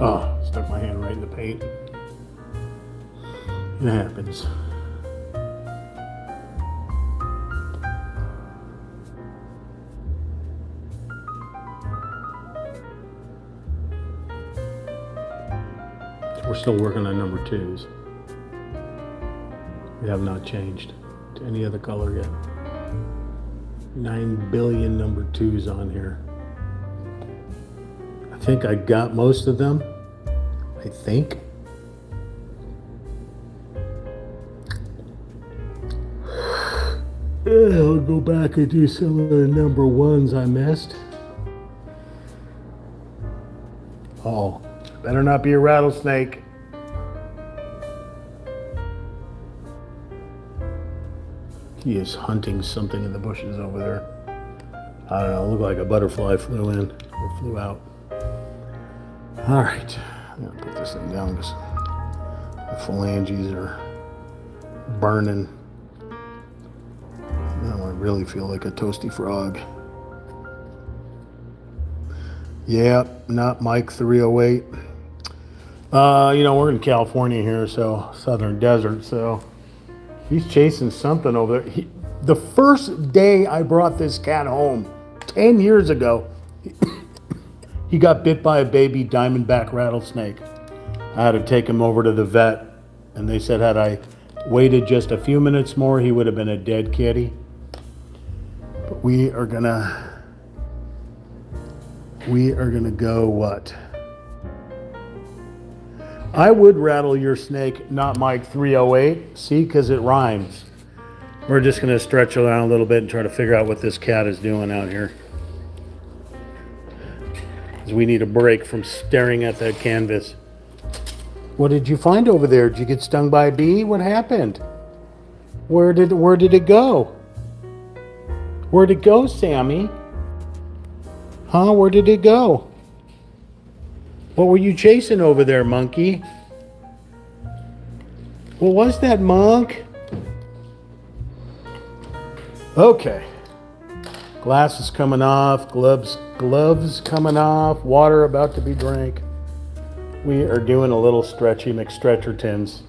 Oh, stuck my hand right in the paint. It happens. We're still working on number twos. We have not changed to any other color yet. 9 billion number twos on here. I think I got most of them. I think. I'll go back and do some of the number ones I missed. Oh, better not be a rattlesnake. He is hunting something in the bushes over there. I don't know, it looked like a butterfly flew in or flew out. All right, I'm gonna put this thing down because the phalanges are burning. Now I really feel like a toasty frog. Yeah, not Mike 308. We're in California here, so southern desert, so he's chasing something over there. The first day I brought this cat home, 10 years ago, he got bit by a baby diamondback rattlesnake. I had to take him over to the vet, and they said had I waited just a few minutes more, he would have been a dead kitty. But we are gonna go what? I would rattle your snake, not Mike 308. See, because it rhymes. We're just gonna stretch around a little bit and try to figure out what this cat is doing out here. We need a break from staring at that canvas. What did you find over there? Did you get stung by a bee? What happened? Where did it go? Where'd it go, Sammy? Huh? Where did it go? What were you chasing over there, monkey? What was that, monk? Okay. Glasses coming off, gloves coming off, water about to be drank. We are doing a little stretchy McStretchertons.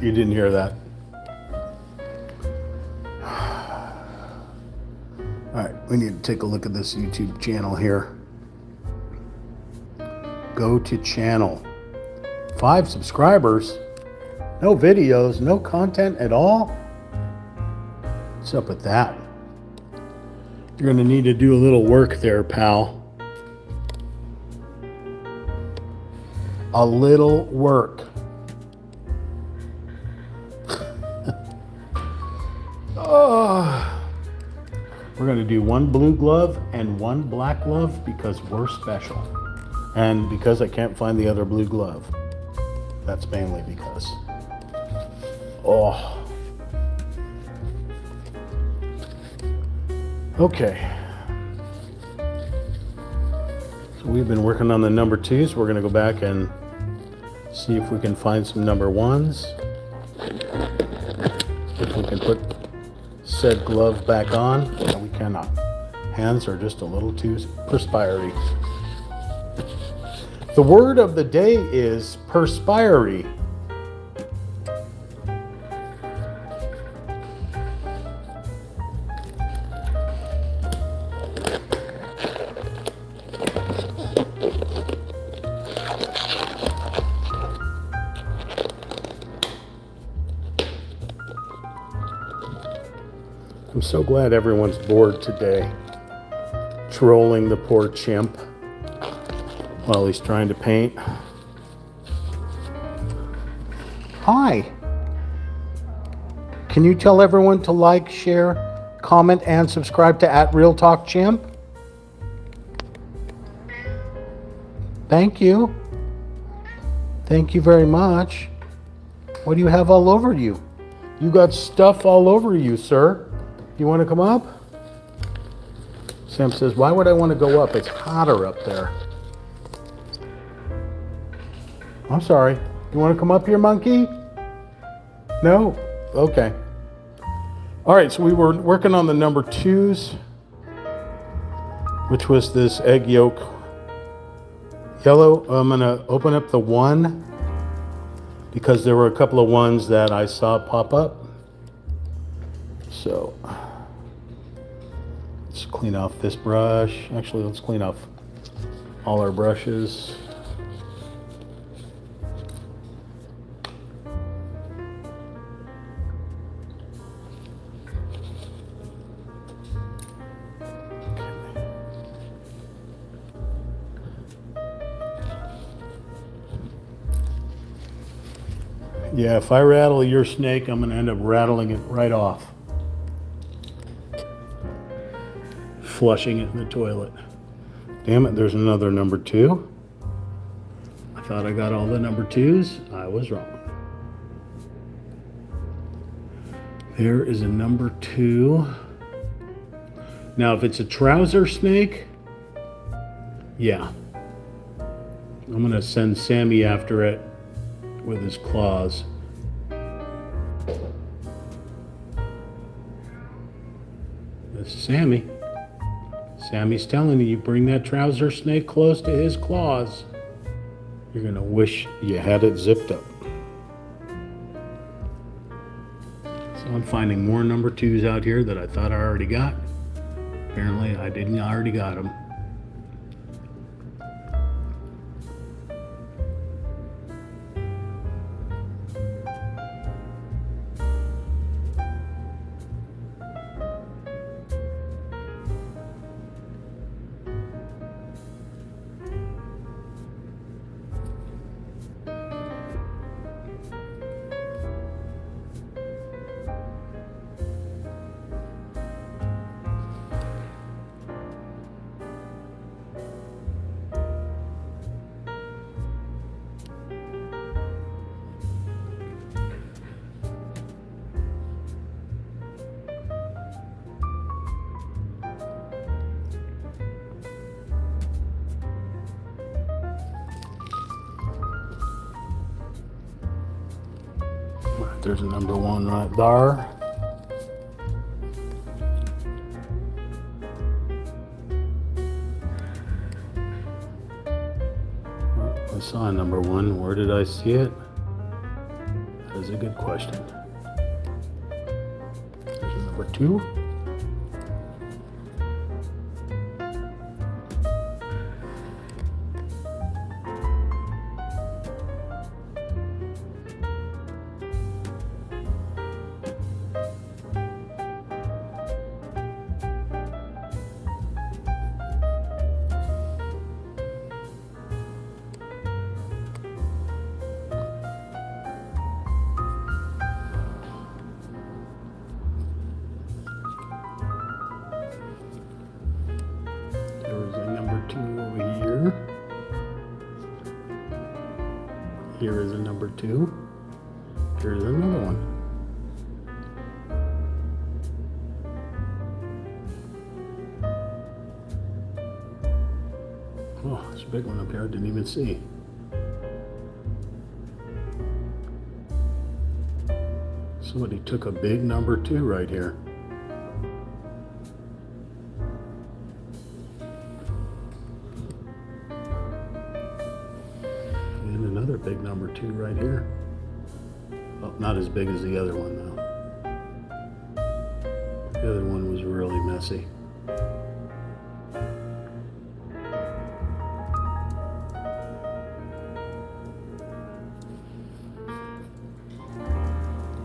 You didn't hear that. All right, we need to take a look at this YouTube channel here. Go to channel. 5 subscribers. No videos, no content at all. What's up with that? You're gonna need to do a little work there, pal. A little work. Oh. We're gonna do 1 blue glove and 1 black glove because we're special. And because I can't find the other blue glove. That's mainly because. Oh. Okay. So we've been working on the number 2s. We're gonna go back and see if we can find some number 1s. If we can put said glove back on. No, we cannot. Hands are just a little too perspiry. The word of the day is perspiry. I'm so glad everyone's bored today, trolling the poor chimp while he's trying to paint. Hi. Can you tell everyone to like, share, comment, and subscribe to @RealTalkChimp? Thank you. Thank you very much. What do you have all over you? You got stuff all over you, sir. You want to come up? Sam says, why would I want to go up? It's hotter up there. I'm sorry. You want to come up here, monkey? No? Okay. All right, so we were working on the number 2s, which was this egg yolk yellow. I'm going to open up the 1 because there were a couple of ones that I saw pop up. So let's clean off this brush. Actually, let's clean off all our brushes. Yeah, if I rattle your snake, I'm going to end up rattling it right off. Flushing it in the toilet. Damn it, there's another number 2. I thought I got all the number 2s. I was wrong. There is a number 2. Now, if it's a trouser snake, yeah. I'm going to send Sammy after it with his claws. That's Sammy. Sammy's telling you, bring that trouser snake close to his claws. You're gonna wish you had it zipped up. So I'm finding more number 2s out here that I thought I already got. Apparently I didn't already got them. There's a number 1 right there. I saw a number 1. Where did I see it? That is a good question. There's a number 2. Here is a number 2. Here's another one. Oh, there's a big one up here I didn't even see. Somebody took a big number 2 right here. Another big number 2 right here. Well, not as big as the other one though. The other one was really messy.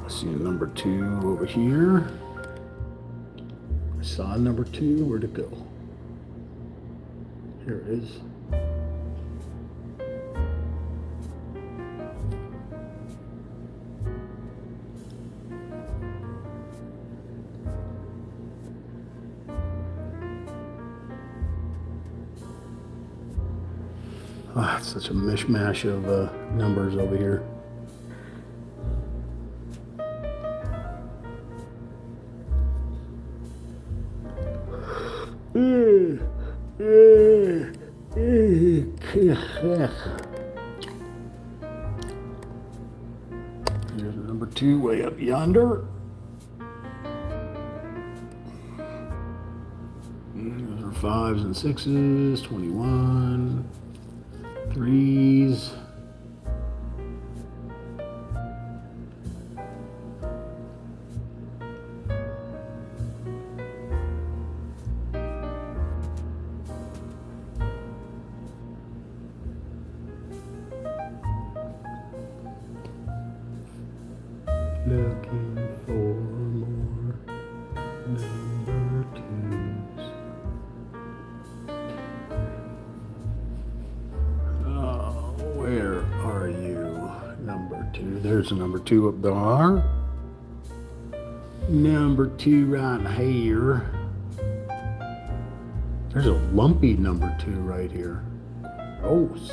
I see a number 2 over here. I saw a number 2. Where'd it go? Here it is. Oh, it's such a mishmash of numbers over here. Here's number 2 way up yonder. Those are 5s and 6s, 21. 3s. Looking for more number 2s. Where are you? Number 2. There's a number 2 up there. Number 2 right here. There's a lumpy number 2 right here. Gross.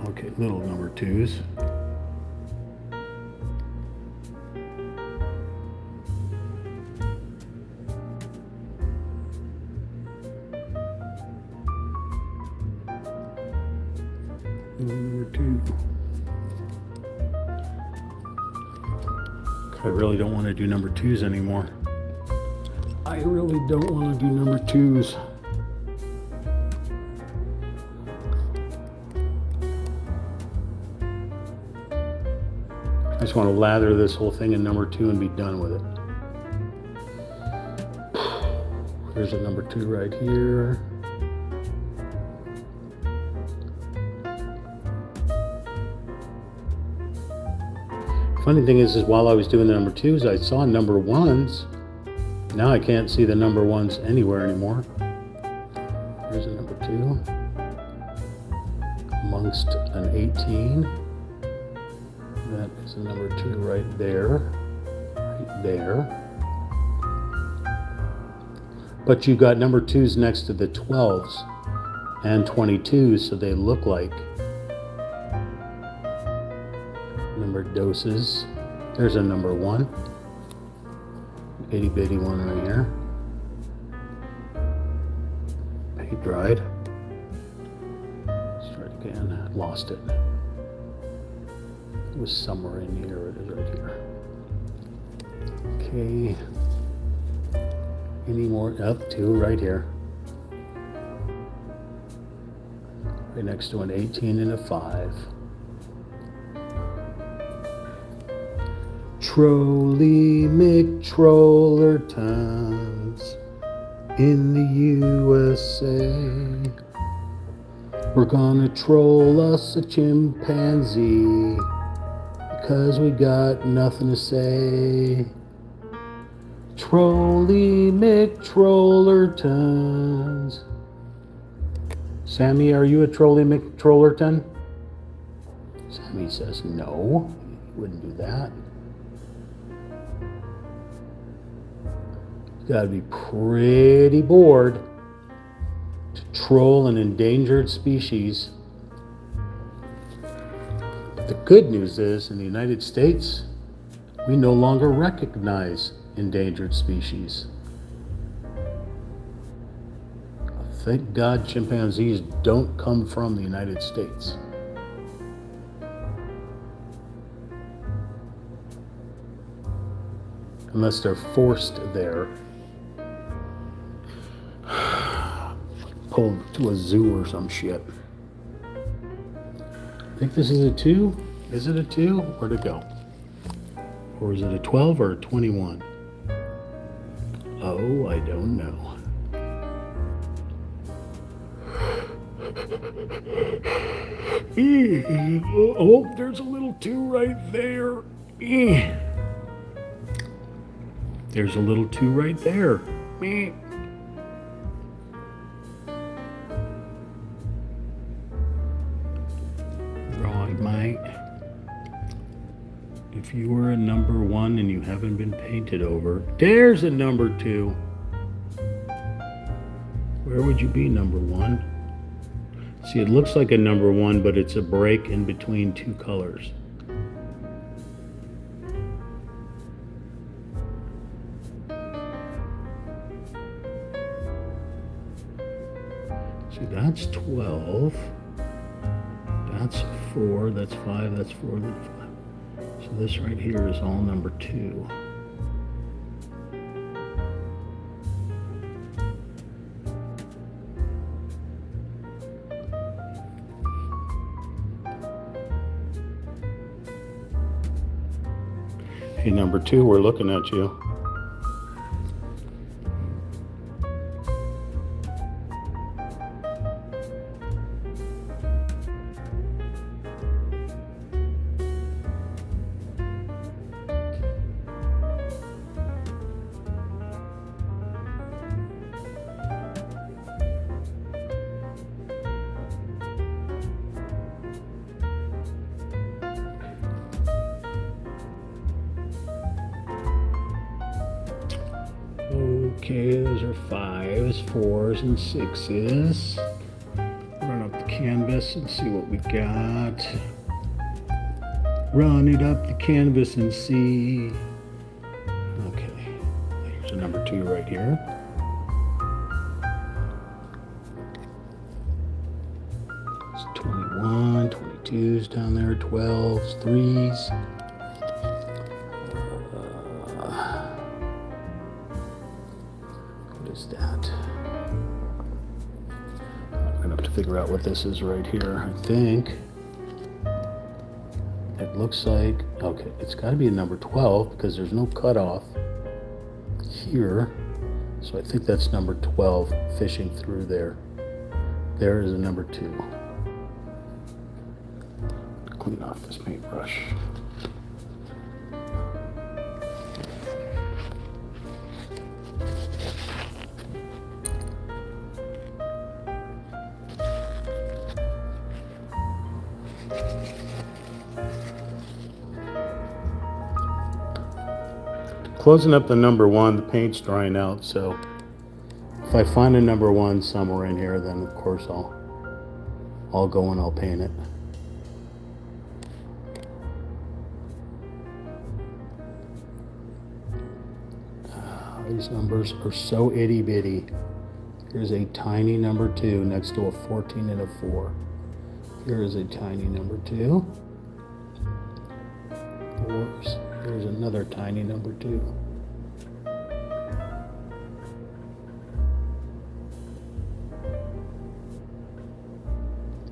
Okay, little number 2s. Number 2. I really don't want to do number 2s anymore. I really don't want to do number 2s. I just want to lather this whole thing in number 2 and be done with it. There's a number 2 right here. Funny thing is while I was doing the number 2s, I saw number 1s. Now I can't see the number 1s anywhere anymore. Here's a number 2. Amongst an 18. That is a number 2 right there. Right there. But you got number 2s next to the 12s and 22s, so they look like different doses. There's a number 1. Itty bitty one right here. Paint dried. Let's try it again. Lost it. It was somewhere in here. It is right here. Okay. Any more? Up 2 right here. Right next to an 18 and a 5. Trolley McTrollertons in the USA. We're gonna troll us a chimpanzee because we got nothing to say. Trolley McTrollertons. Sammy, are you a Trolley McTrollerton? Sammy says no, he wouldn't do that. You gotta be pretty bored to troll an endangered species. But the good news is, in the United States, we no longer recognize endangered species. Thank God chimpanzees don't come from the United States. Unless they're forced there. Pulled to a zoo or some shit. I think this is a 2. Is it a 2? Where'd it go? Or is it a 12 or a 21? Oh, I don't know. Oh, there's a little 2 right there. There's a little 2 right there. Right, mate. If you were a number 1 and you haven't been painted over, there's a number 2. Where would you be, number 1? See, it looks like a number 1, but it's a break in between 2 colors. See, that's 12. That's 4. That's 5. That's 4. That's 5. So this right here is all number 2. Hey, number 2, we're looking at you. Okay, those are 5s, 4s, and 6s. Run up the canvas and see what we got. Run it up the canvas and see. Okay, here's a number 2 right here. It's 21, 22s down there, 12s, 3s. That. I'm gonna have to figure out what this is right here. I think it looks like, okay, it's got to be a number 12 because there's no cutoff here. So I think that's number 12 fishing through there. There is a number 2. Clean off this paintbrush. Closing up the number 1, the paint's drying out, so if I find a number 1 somewhere in here, then of course I'll go and I'll paint it. These numbers are so itty bitty. Here's a tiny number 2 next to a 14 and a 4. Here is a tiny number 2. 4s. Here's another tiny number 2.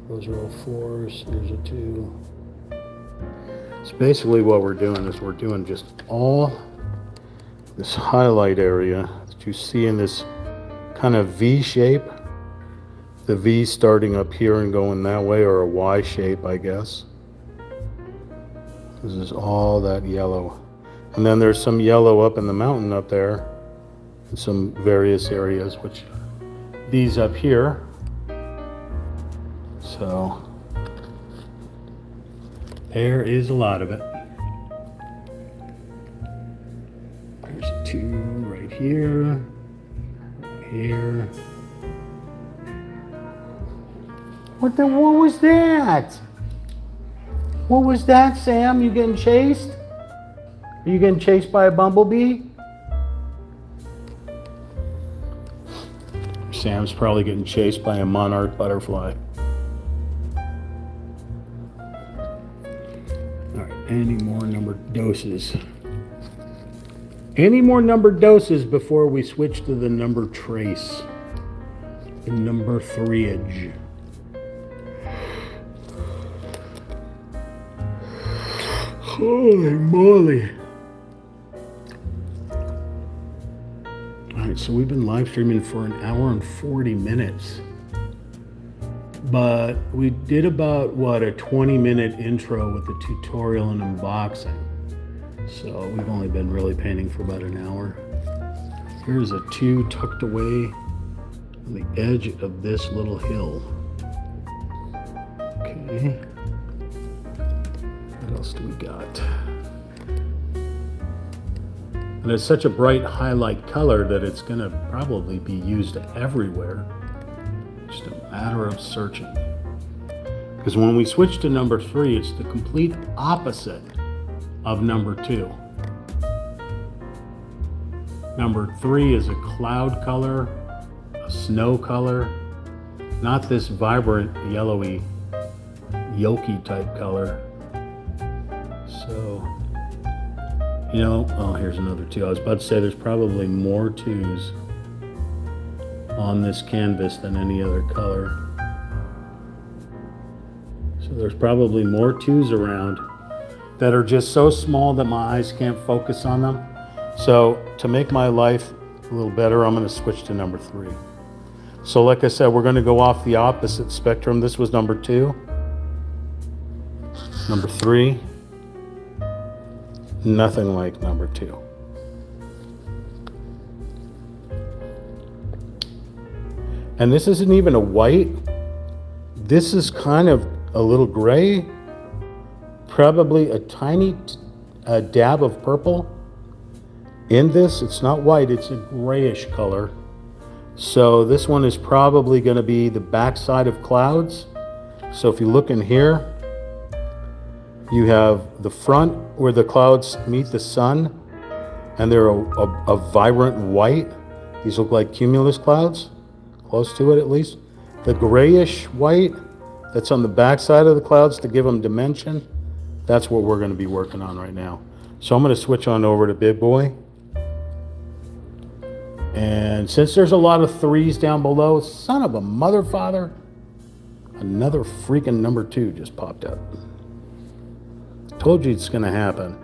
Those are all 4s. Here's a 2. So basically what we're doing is we're doing just all this highlight area that you see in this kind of V shape. The V starting up here and going that way, or a Y shape, I guess. This is all that yellow. And then there's some yellow up in the mountain up there, in some various areas, which these up here. So there is a lot of it. There's a 2 right here, right here. What was that? What was that, Sam? You getting chased? Are you getting chased by a bumblebee? Sam's probably getting chased by a monarch butterfly. Any more numbered doses? Any more numbered doses before we switch to the number trace? The number 3-age. Holy moly. Alright, so we've been live streaming for an hour and 40 minutes. But we did about, a 20-minute intro with the tutorial and unboxing. So we've only been really painting for about an hour. Here's a 2 tucked away on the edge of this little hill. Okay. What else do we got? And it's such a bright highlight color that it's going to probably be used everywhere. Just a matter of searching. Because when we switch to number 3, it's the complete opposite of number 2. Number 3 is a cloud color, a snow color, not this vibrant yellowy, yolky type color. So, oh, here's another 2. I was about to say there's probably more 2s on this canvas than any other color. So there's probably more 2s around that are just so small that my eyes can't focus on them. So to make my life a little better, I'm going to switch to number 3. So like I said, we're going to go off the opposite spectrum. This was number 2. Number 3, nothing like number 2. And this isn't even a white. This is kind of a little gray, probably a tiny dab of purple in this. It's not white, it's a grayish color. So this one is probably going to be the backside of clouds. So if you look in here, you have the front where the clouds meet the sun, and they're a vibrant white. These look like cumulus clouds, close to it at least. The grayish white that's on the backside of the clouds to give them dimension, that's what we're going to be working on right now. So I'm going to switch on over to Big Boy. And since there's a lot of 3s down below, son of a mother father, another freaking number 2 just popped up. Told you it's going to happen.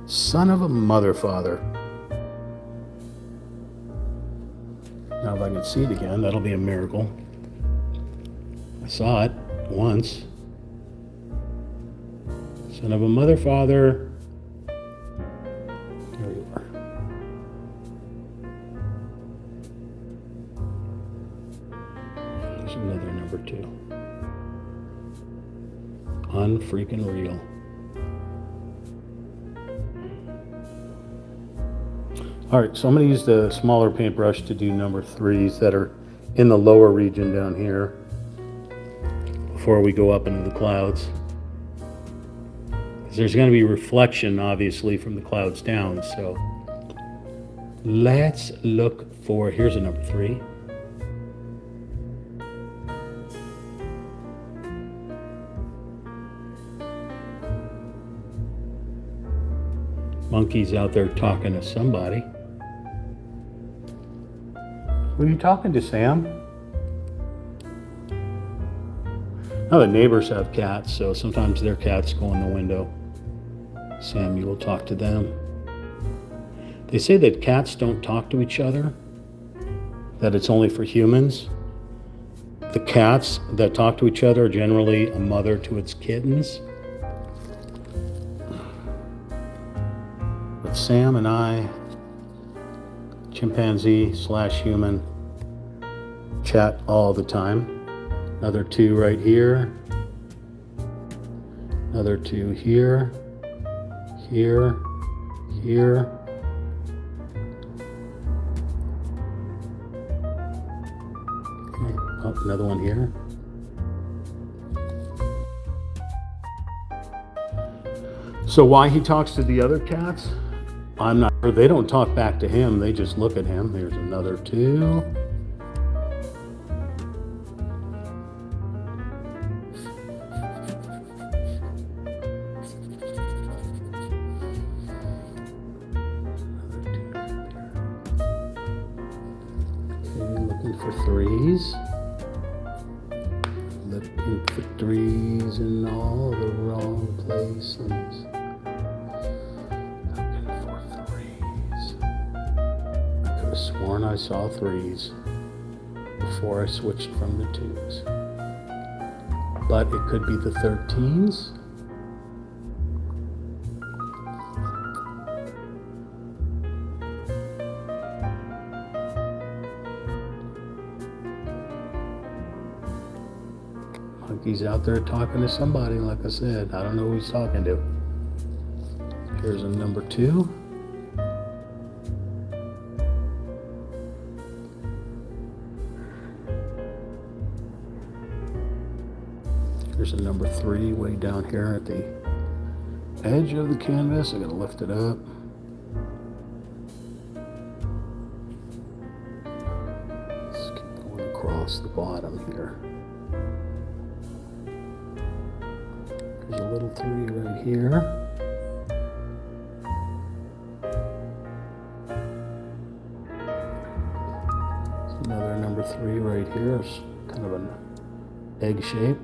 Son of a mother father. Now if I can see it again, that'll be a miracle. I saw it once. Son of a mother father. There you are. There's another number 2. Unfreaking real. All right, so I'm going to use the smaller paintbrush to do number 3s that are in the lower region down here before we go up into the clouds. There's going to be reflection, obviously, from the clouds down. So let's look for, here's a number 3. Monkey's out there talking to somebody. Who are you talking to, Sam? Oh, the neighbors have cats, so sometimes their cats go in the window. Sam, you will talk to them. They say that cats don't talk to each other, that it's only for humans. The cats that talk to each other are generally a mother to its kittens. But Sam and I, chimpanzee/human, chat all the time. Another 2 right here. Another 2 here. Here. Here. Okay. Oh, another one here. So why he talks to the other cats? I'm not sure. They don't talk back to him. They just look at him. Here's another 2. Looking for 3s. Looking for 3s in all the wrong places. Looking for 3s. I could have sworn I saw 3s before I switched from the 2s. But it could be the 13s. He's out there talking to somebody, like I said. I don't know who he's talking to. Here's a number 2. Here's a number 3 way down here at the edge of the canvas. I'm going to lift it up. Let's keep going across the bottom here. There's a little 3 right here. There's another number 3 right here. It's kind of an egg shape.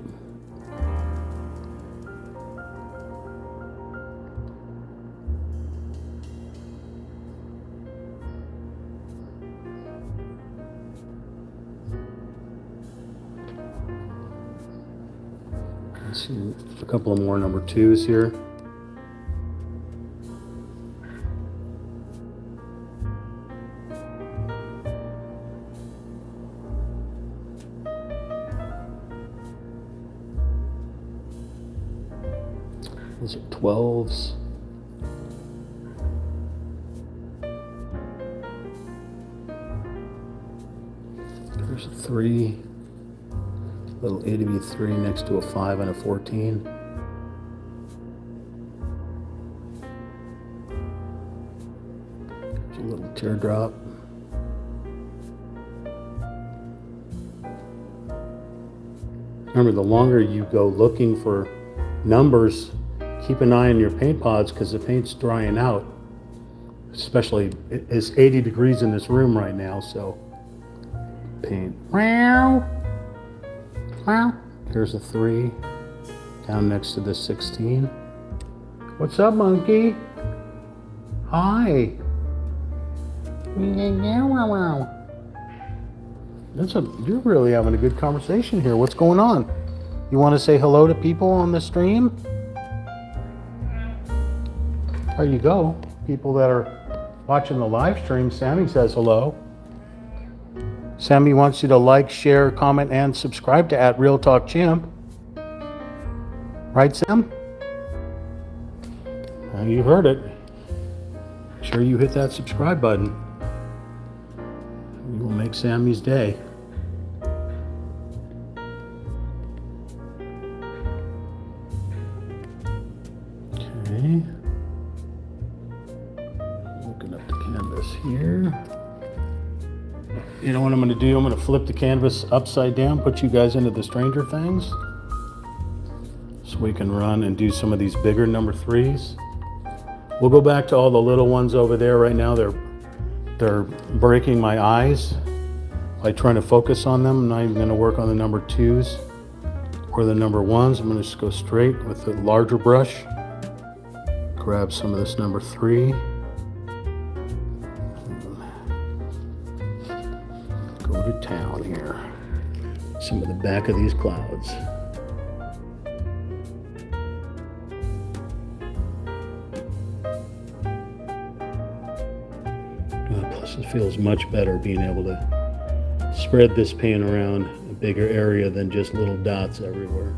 See a couple of more number 2s here. Those are 12s. There's a 3. Little itty bitty 3 next to a 5 and a 14. There's a little teardrop. Remember, the longer you go looking for numbers, keep an eye on your paint pods because the paint's drying out. Especially, it's 80 degrees in this room right now, so paint. Wow. Wow. Here's a 3 down next to the 16. What's up, monkey? Hi. You're really having a good conversation here. What's going on? You want to say hello to people on the stream? There you go. People that are watching the live stream, Sammy says hello. Sammy wants you to like, share, comment, and subscribe to @RealTalkChimp. Right, Sam? Well, you heard it. Make sure you hit that subscribe button. You will make Sammy's day. Okay. You know what I'm going to do? I'm going to flip the canvas upside down, put you guys into the Stranger Things, so we can run and do some of these bigger number 3s. We'll go back to all the little ones over there. Right now they're breaking my eyes by trying to focus on them. I'm not even going to work on the number 2s or the number 1s. I'm going to just go straight with the larger brush. Grab some of this number 3. Go to town here. Some of the back of these clouds. Plus it feels much better being able to spread this paint around a bigger area than just little dots everywhere.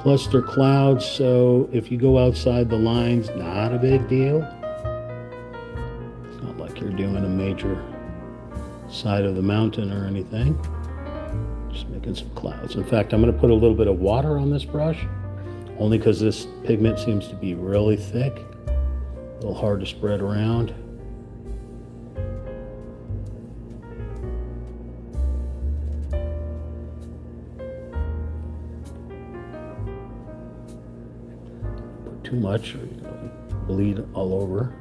Plus they're clouds, so if you go outside the lines, not a big deal. It's not like you're doing a major side of the mountain or anything. Just making some clouds. In fact, I'm going to put a little bit of water on this brush, only because this pigment seems to be really thick, a little hard to spread around. Too much, or you'll bleed all over.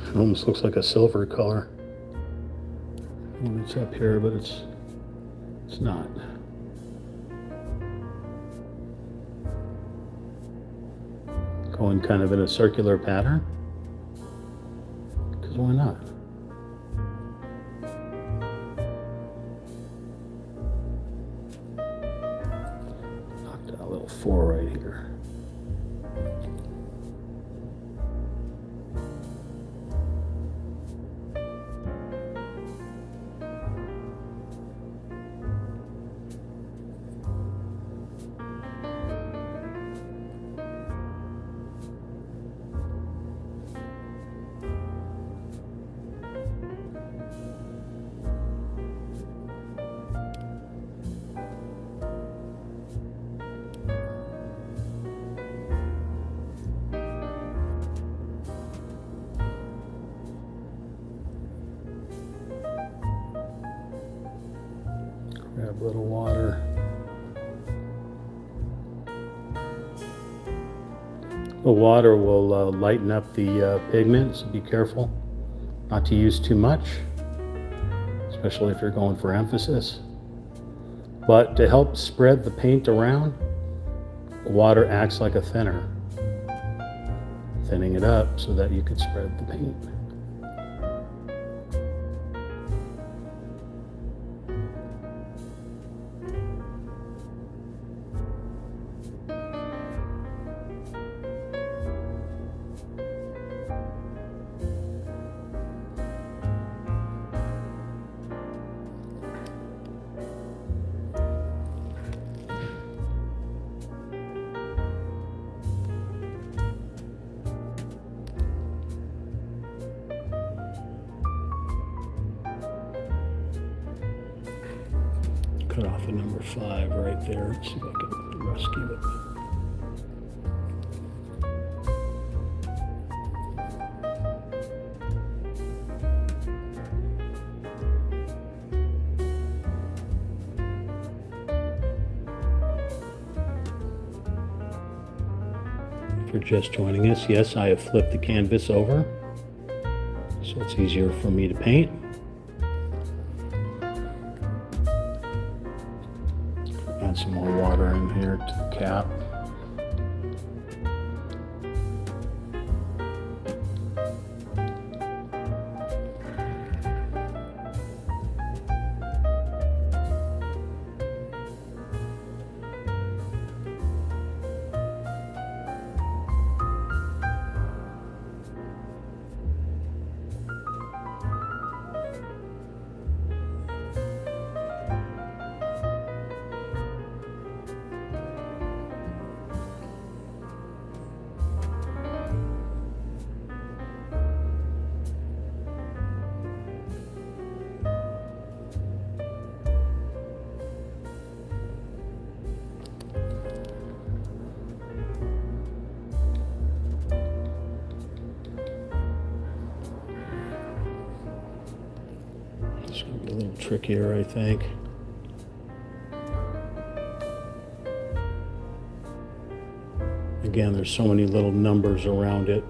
It almost looks like a silver color when it's up here, but it's not. Going kind of in a circular pattern, because why not? Knocked out a little 4 right here. Grab a little water. The water will lighten up the pigment, so be careful not to use too much, especially if you're going for emphasis. But to help spread the paint around, water acts like a thinner, thinning it up so that you can spread the paint. Cut off a number 5 right there. Let's see if I can rescue it. If you're just joining us, yes, I have flipped the canvas over, so it's easier for me to paint. Add some more water in here to the cap. A little trickier, I think. Again, there's so many little numbers around it.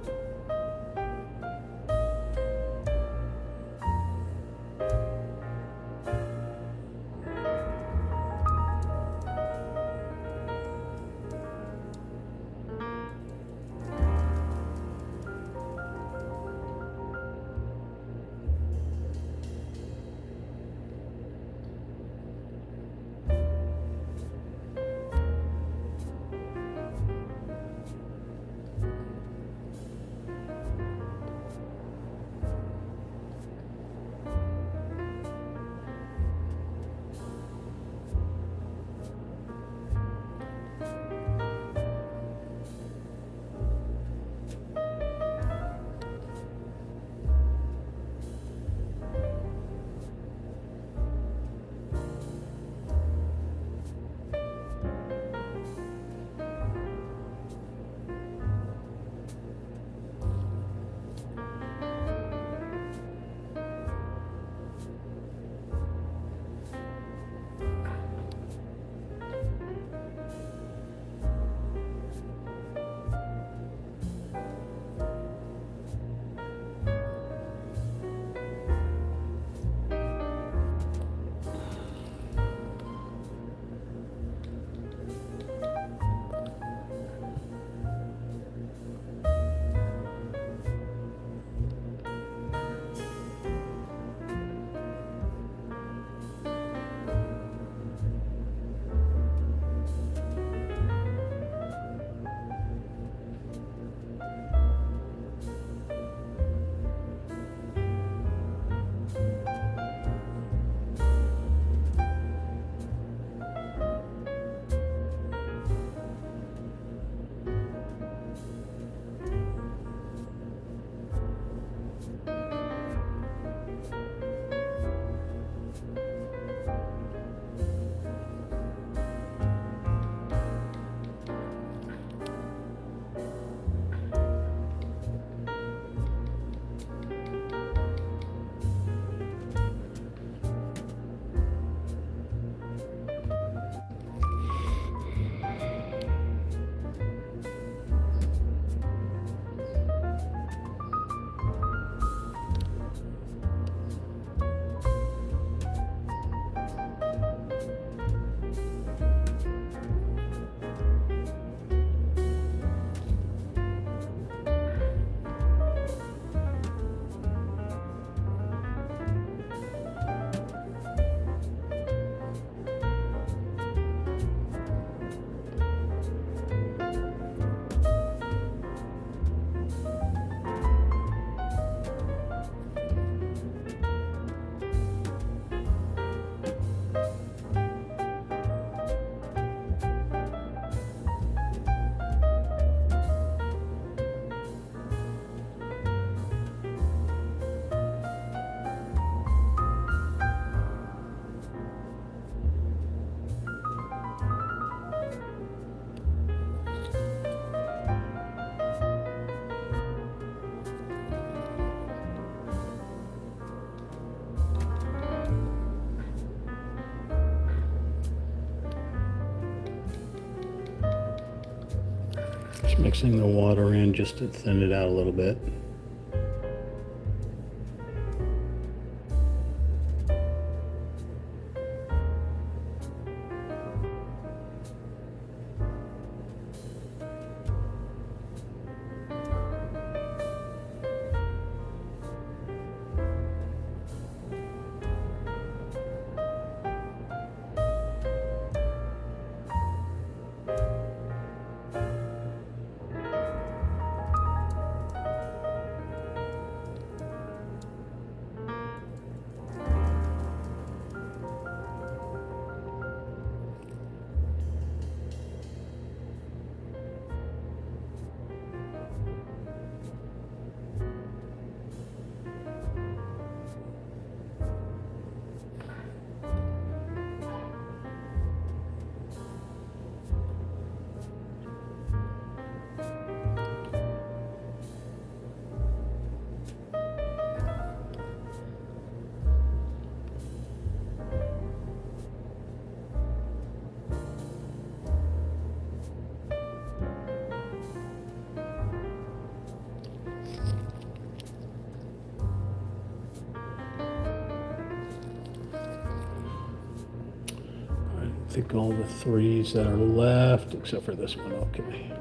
Just mixing the water in just to thin it out a little bit. think all the 3s that are left, except for this one, okay.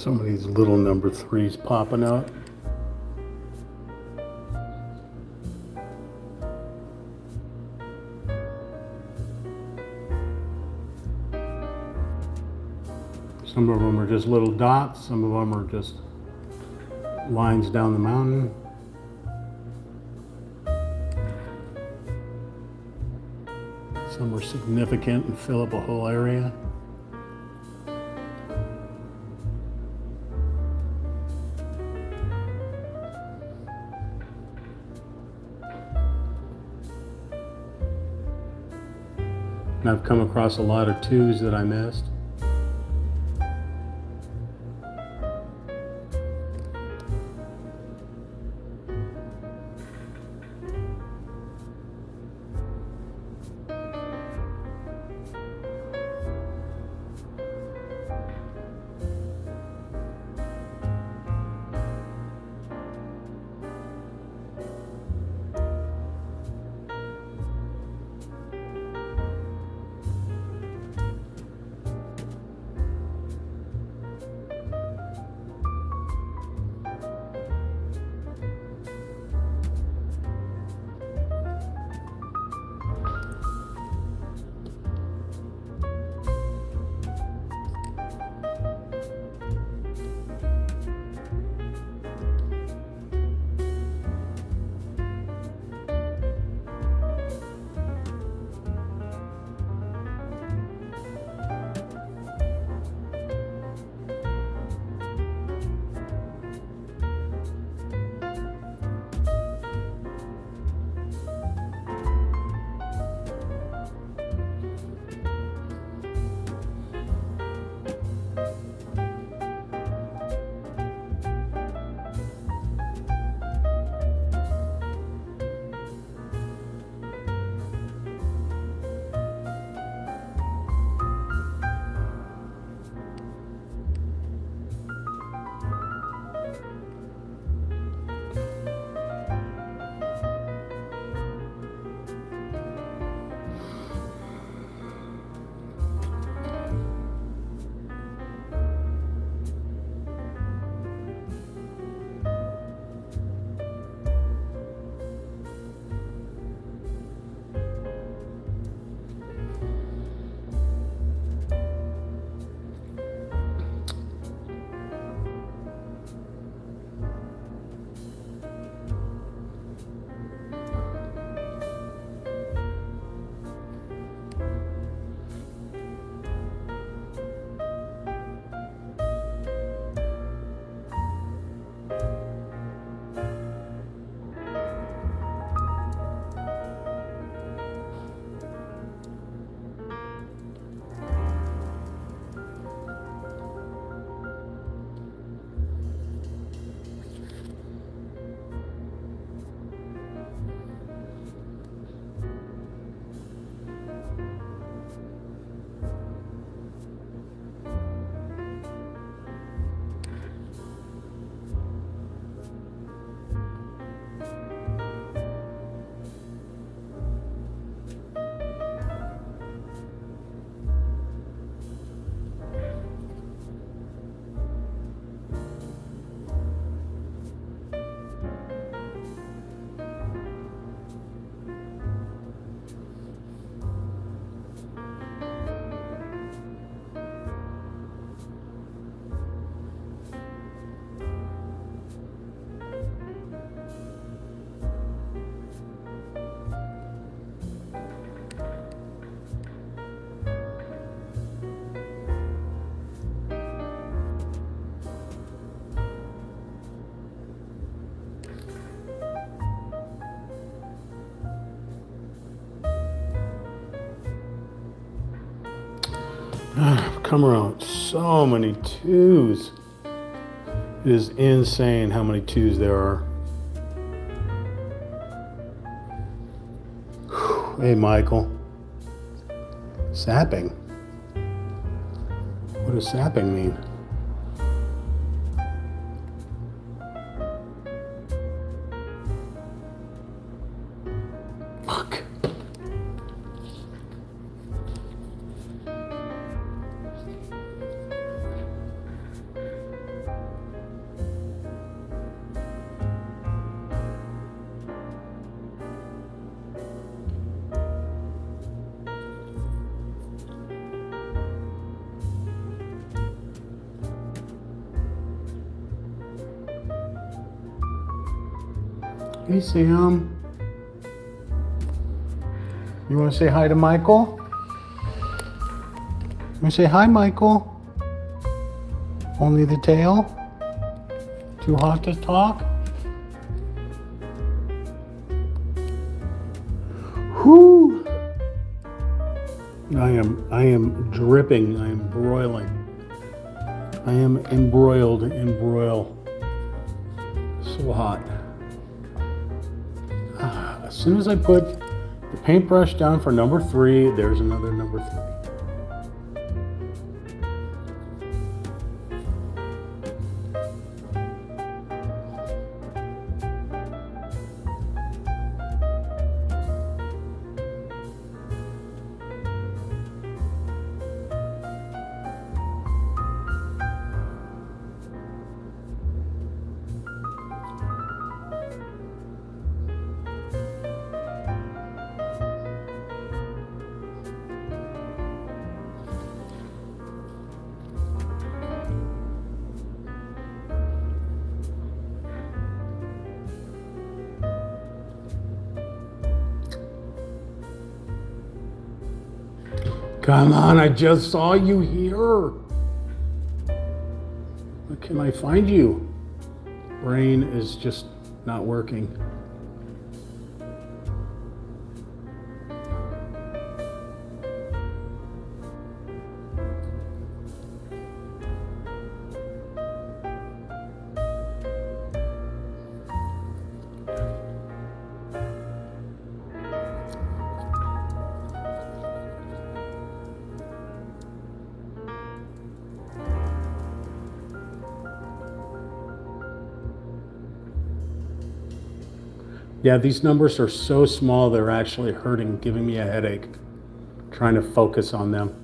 Some of these little number 3s popping out. Some of them are just little dots, some of them are just lines down the mountain. Some are significant and fill up a whole area. And I've come across a lot of 2s that I missed. Come around so many 2s. It is insane how many 2s there are. Whew. Hey, Michael. Sapping? What does sapping mean? Fuck. Hey, Sam. You want to say hi to Michael? You want to say hi, Michael? Only the tail? Too hot to talk? Whoo! I am dripping. I am broiling. I am embroiled in broil. So hot. As soon as I put the paintbrush down for number 3, there's another number 3. Come on, I just saw you here. Where can I find you? Brain is just not working. Yeah, these numbers are so small, they're actually hurting, giving me a headache, trying to focus on them.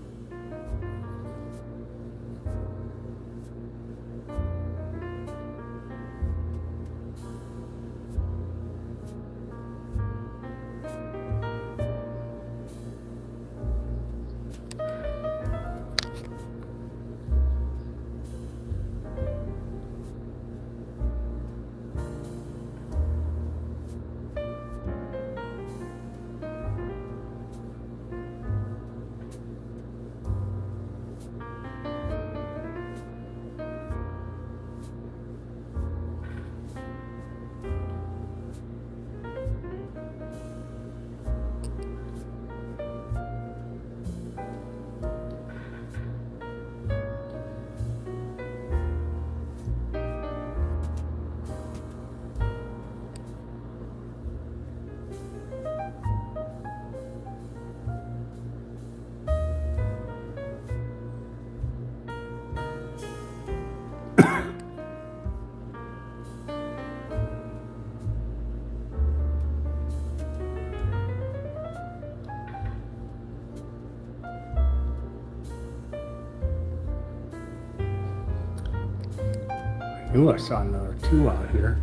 I knew I saw another 2 out here.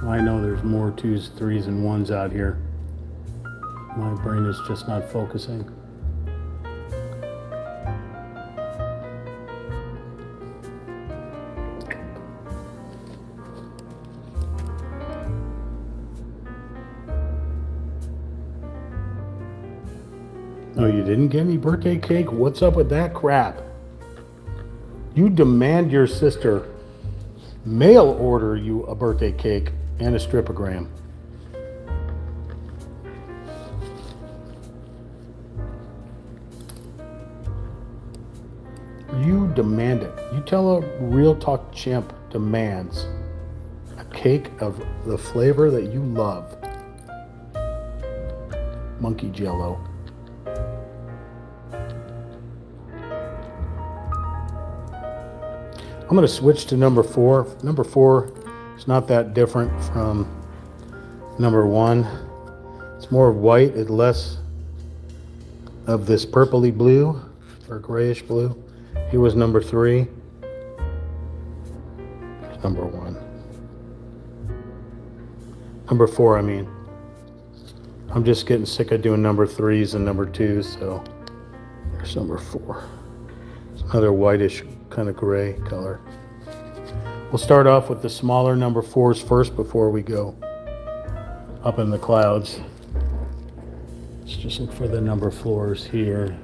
I know there's more 2s, 3s, and 1s out here. My brain is just not focusing. Oh, you didn't get any birthday cake? What's up with that crap? You demand your sister mail order you a birthday cake and a stripogram. You demand it. You tell a Real Talk Chimp demands a cake of the flavor that you love. Monkey Jello. I'm going to switch to number 4. Number 4 is not that different from number 1. It's more white and less of this purpley blue or grayish blue. Here was number 3. Here's number 1. Number 4, I mean. I'm just getting sick of doing number 3s and number 2s, so there's number 4. It's another whitish kind of gray color. We'll start off with the smaller number 4s first before we go up in the clouds. Let's just look for the number 4s here.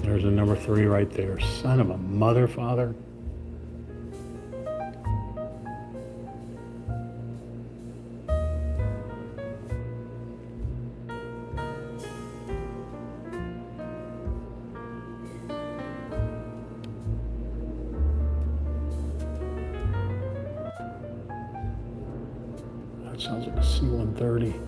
There's a number 3 right there. Son of a mother, father. That sounds like a C-130.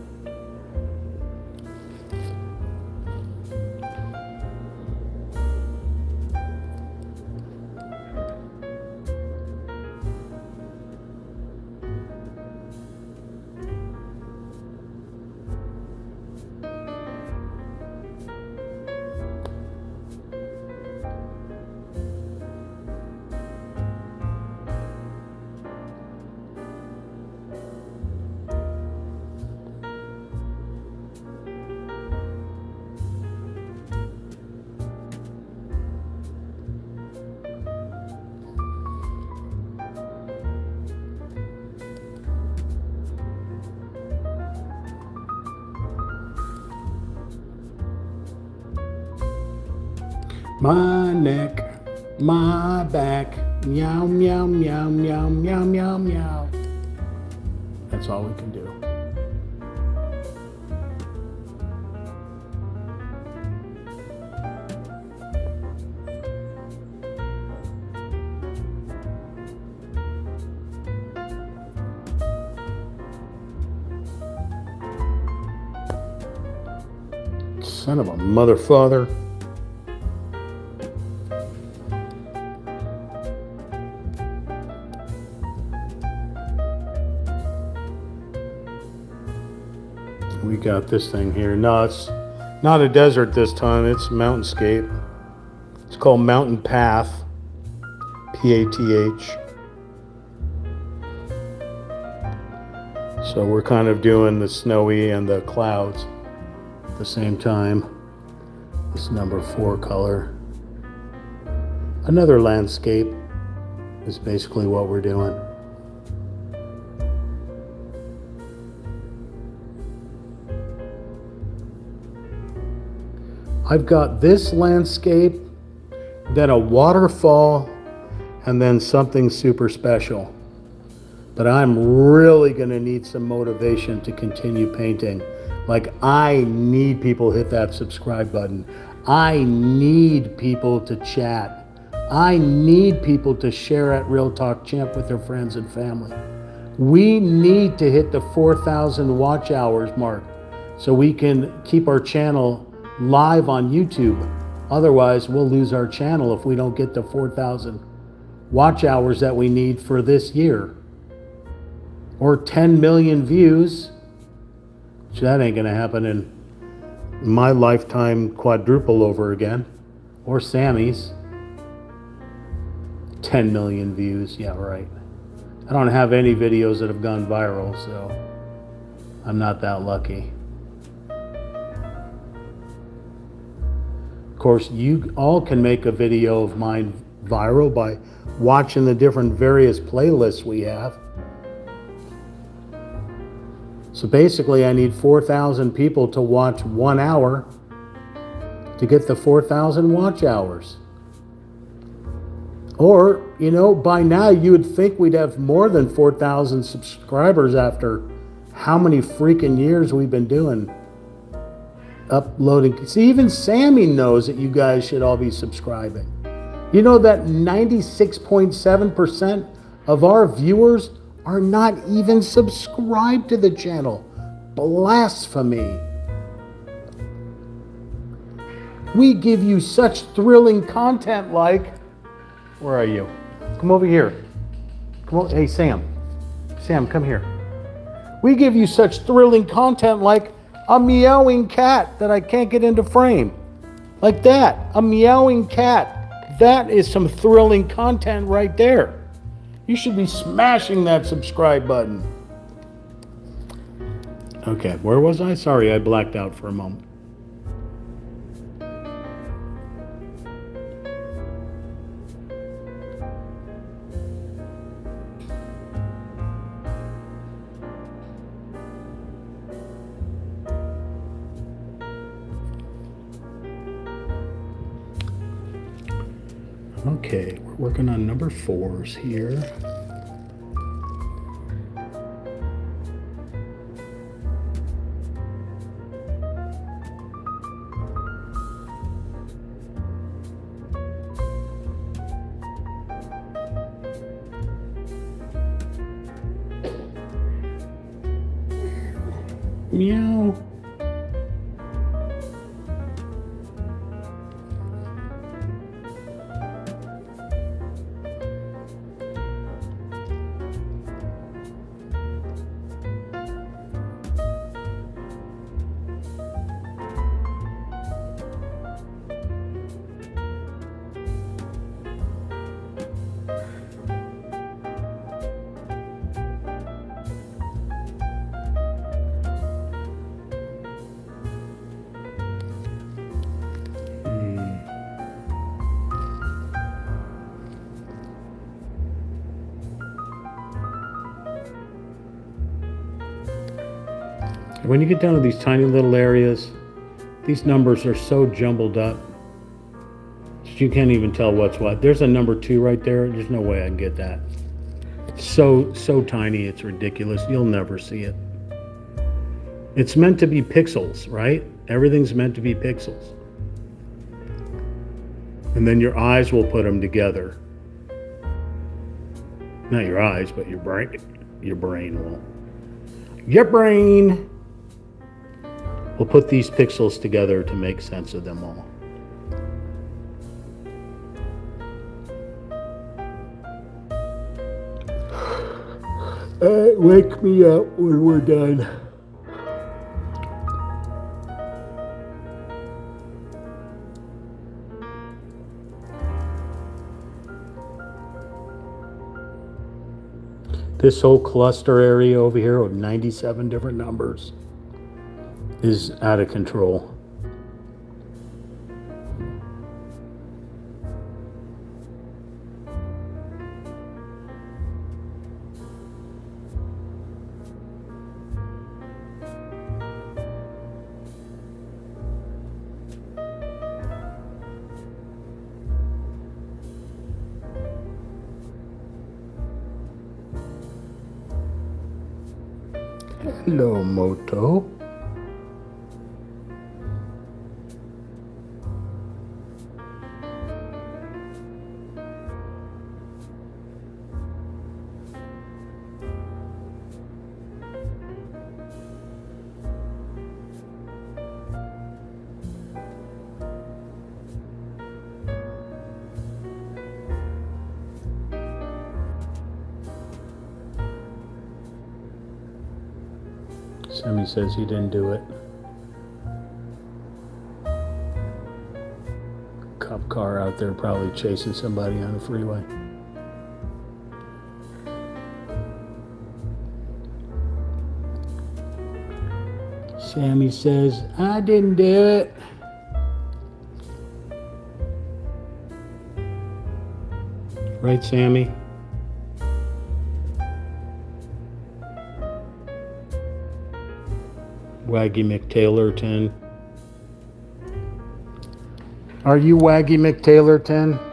My neck, my back, meow, meow, meow, meow, meow, meow, meow. That's all we can do. Son of a mother father. We got this thing here. No, it's not a desert this time. It's mountainscape. It's called Mountain Path. P-A-T-H. So we're kind of doing the snowy and the clouds at the same time. This number 4 color. Another landscape is basically what we're doing. I've got this landscape, then a waterfall, and then something super special. But I'm really gonna need some motivation to continue painting. Like, I need people to hit that subscribe button. I need people to chat. I need people to share at Real Talk Champ with their friends and family. We need to hit the 4,000 watch hours mark so we can keep our channel live on YouTube. Otherwise, we'll lose our channel if we don't get the 4,000 watch hours that we need for this year. Or 10 million views. So that ain't gonna happen in my lifetime quadruple over again. Or Sammy's. 10 million views, yeah, right. I don't have any videos that have gone viral, so I'm not that lucky. Of course, you all can make a video of mine viral by watching the different various playlists we have. So basically, I need 4,000 people to watch 1 hour to get the 4,000 watch hours. Or, you know, by now you would think we'd have more than 4,000 subscribers after how many freaking years we've been doing uploading. See, even Sammy knows that you guys should all be subscribing. You know that 96.7% of our viewers are not even subscribed to the channel. Blasphemy. We give you such thrilling content like, where are you? Come over here. Come on. Hey, Sam. Sam, come here. We give you such thrilling content like a meowing cat that I can't get into frame. Like that. A meowing cat. That is some thrilling content right there. You should be smashing that subscribe button. Okay, where was I? Sorry, I blacked out for a moment. Okay, we're working on number 4s here. Meow. When you get down to these tiny little areas, these numbers are so jumbled up that you can't even tell what's what. There's a number 2 right there. There's no way I can get that. So tiny, it's ridiculous. You'll never see it. It's meant to be pixels, right? Everything's meant to be pixels. And then your eyes will put them together. Not your eyes, but your brain. Your brain will. Your brain will put these pixels together to make sense of them all. Wake me up when we're done. This whole cluster area over here of 97 different numbers is out of control. Hello, Moto. Sammy says he didn't do it. Cop car out there probably chasing somebody on the freeway. Sammy says, I didn't do it. Right, Sammy? Waggy McTaylorton. Are you Waggy McTaylorton?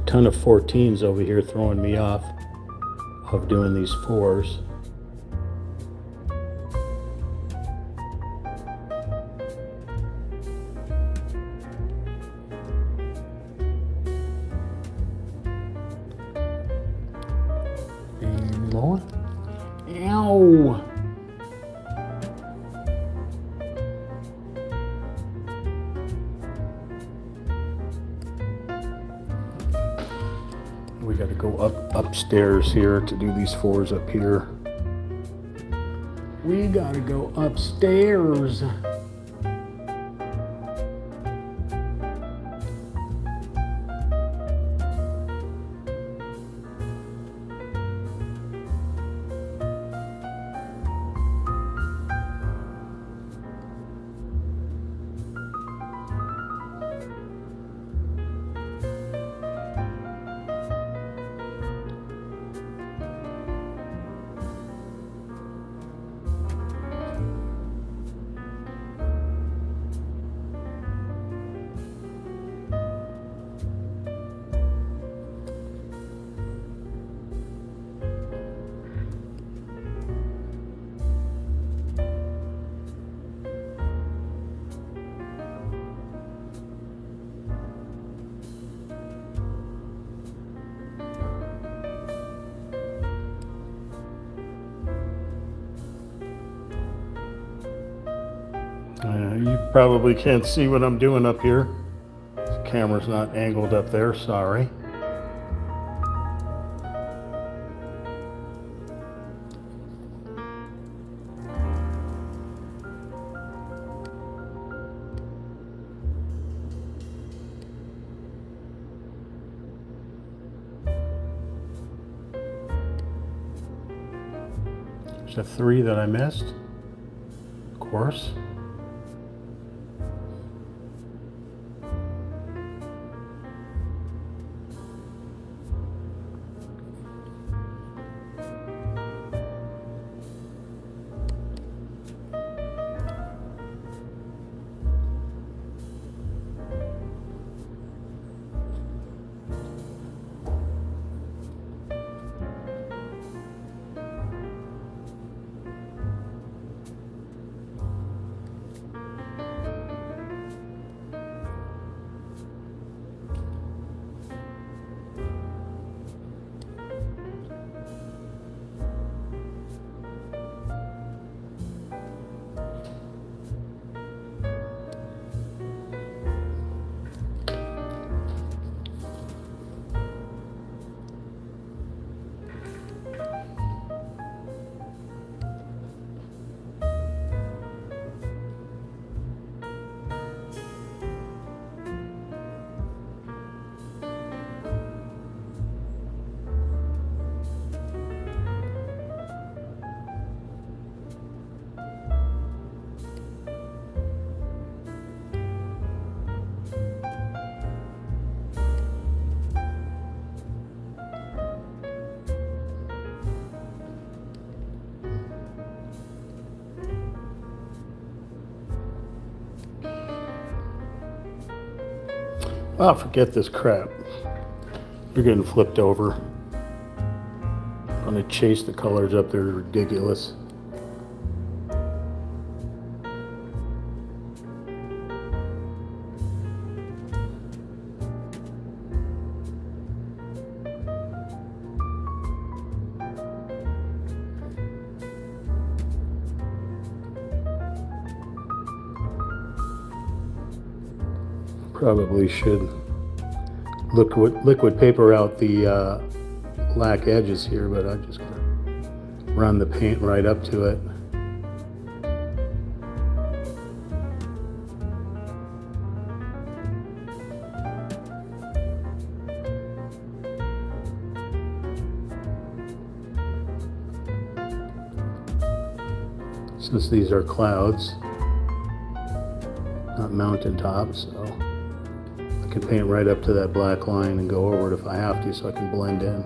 Ton of 14s over here throwing me off of doing these 4s. And more. Ow! We got to go upstairs here to do these 4s up here. We got to go upstairs. You probably can't see what I'm doing up here. The camera's not angled up there, sorry. There's a 3 that I missed, of course. Oh, forget this crap. You're getting flipped over. I'm gonna chase the colors up there, ridiculous. Probably should liquid paper out the black edges here, but I'm just gonna run the paint right up to it. Since these are clouds, not mountaintops, so I can paint right up to that black line and go over it if I have to, so I can blend in.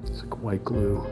It's like white glue.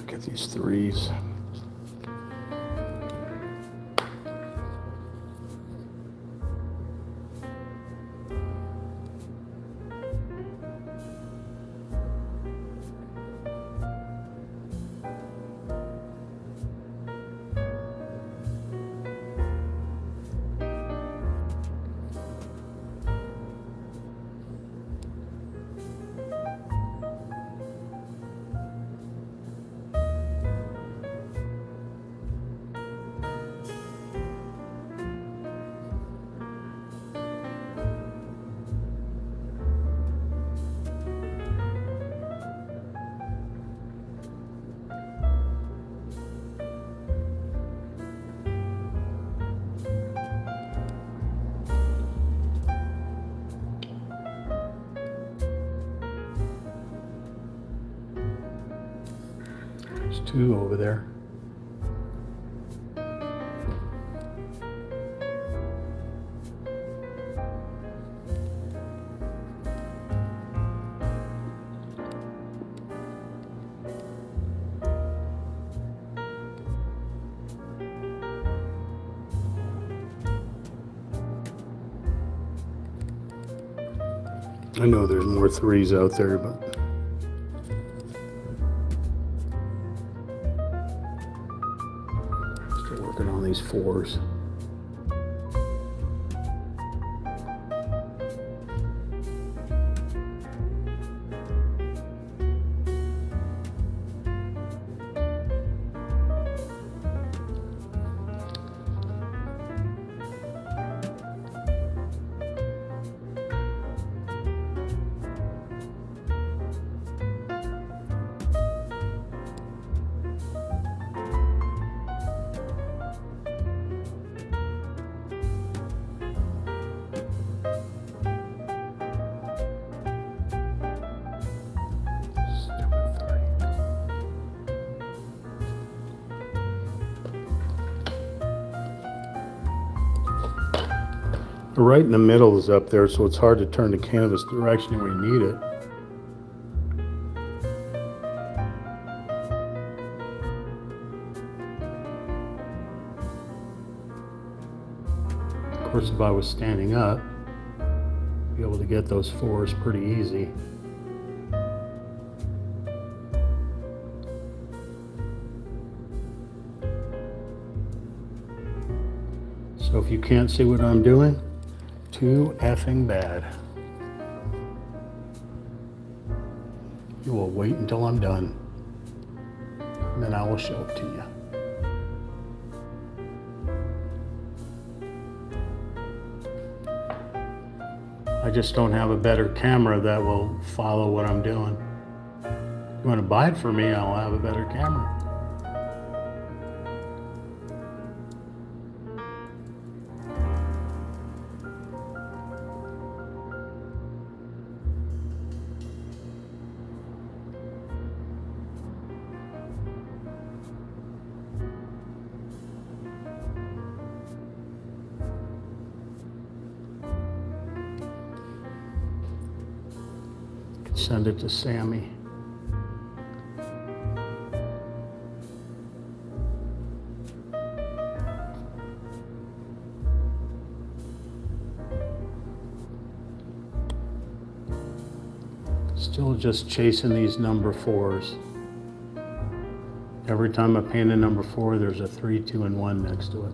Get these threes. There's two over there. I know there's more threes out there, but still working on these fours. Right in the middle is up there, so it's hard to turn the canvas direction when you need it. Of course, if I was standing up, I'd be able to get those fours pretty easy. So if you can't see what I'm doing, too effing bad. You will wait until I'm done, and then I will show it to you. I just don't have a better camera that will follow what I'm doing. If you want to buy it for me, I'll have a better camera. Send it to Sammy. Still just chasing these number 4s. Every time I paint a number 4, there's a 3, 2, and 1 next to it.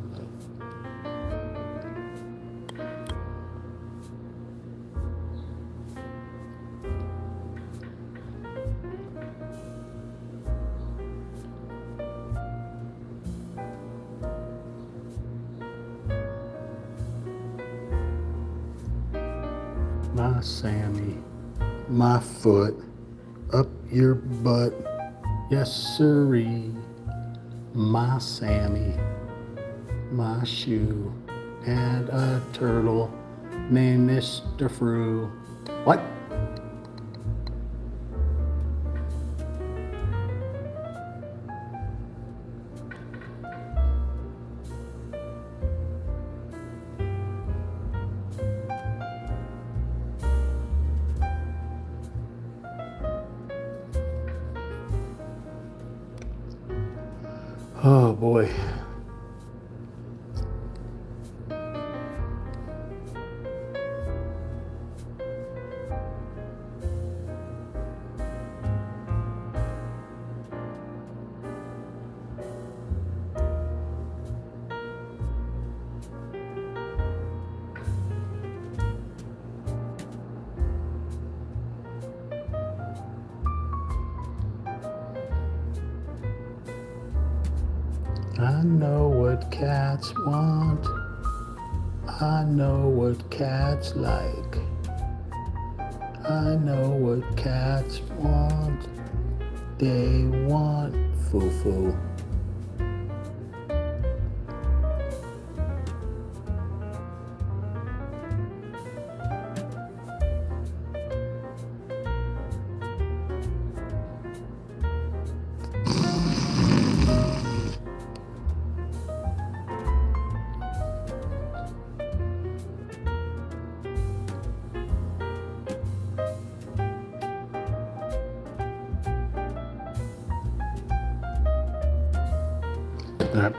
My Sammy, my foot up your butt, yes sirree. My Sammy, my shoe, and a turtle named Mr. Frew. What? Oh boy. I know what cats want. I know what cats like. I know what cats want. They want foo-foo.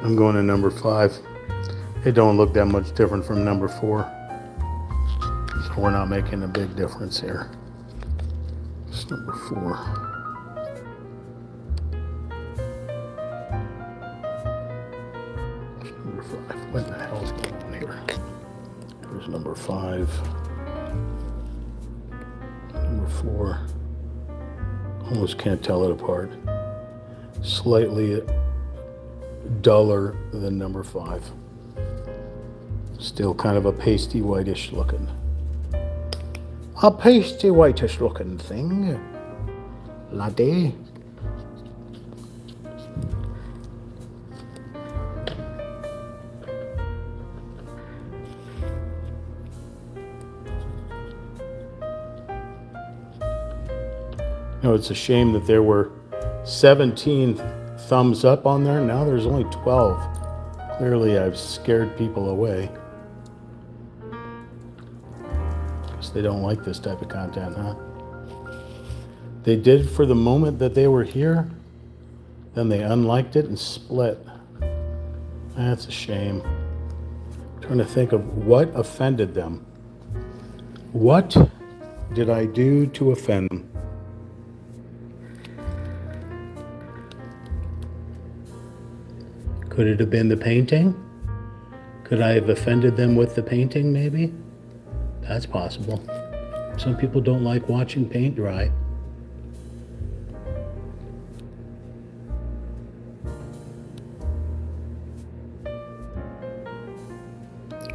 I'm going to number 5. It don't look that much different from number 4. So we're not making a big difference here. It's number 4. It's number 5. What the hell is going on here? Here's number 5. Number 4. Almost can't tell it apart. Slightly duller than number 5. Still kind of a pasty whitish looking. A pasty whitish looking thing. Laddie. No, it's a shame that there were 17 thumbs up on there. Now there's only 12. Clearly I've scared people away. Guess they don't like this type of content, huh? They did for the moment that they were here, then they unliked it and split. That's a shame. Trying to think of what offended them. What did I do to offend them? Could it have been the painting? Could I have offended them with the painting, maybe? That's possible. Some people don't like watching paint dry.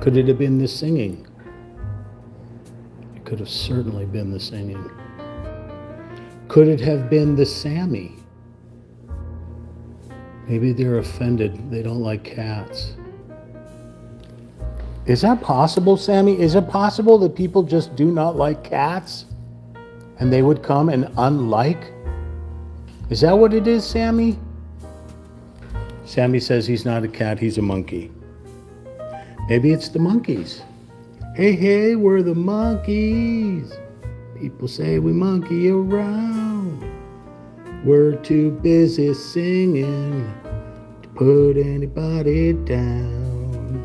Could it have been the singing? It could have certainly been the singing. Could it have been the Sammy? Maybe they're offended. They don't like cats. Is that possible, Sammy? Is it possible that people just do not like cats? And they would come and unlike? Is that what it is, Sammy? Sammy says he's not a cat, he's a monkey. Maybe it's the monkeys. Hey, hey, we're the monkeys. People say we monkey around. We're too busy singing to put anybody down.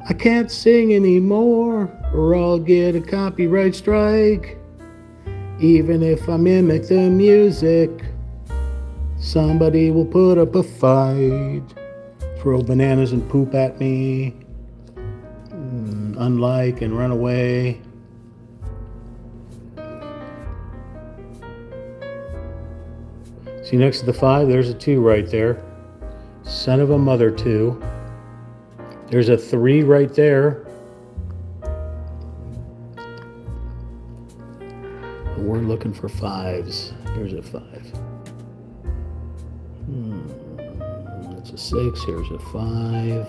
I can't sing anymore or I'll get a copyright strike. Even if I mimic the music, somebody will put up a fight. Throw bananas and poop at me, unlike and run away. See, next to the 5, there's a 2 right there. Son of a mother 2. There's a 3 right there. We're looking for 5s. Here's a 5. That's a 6. Here's a 5.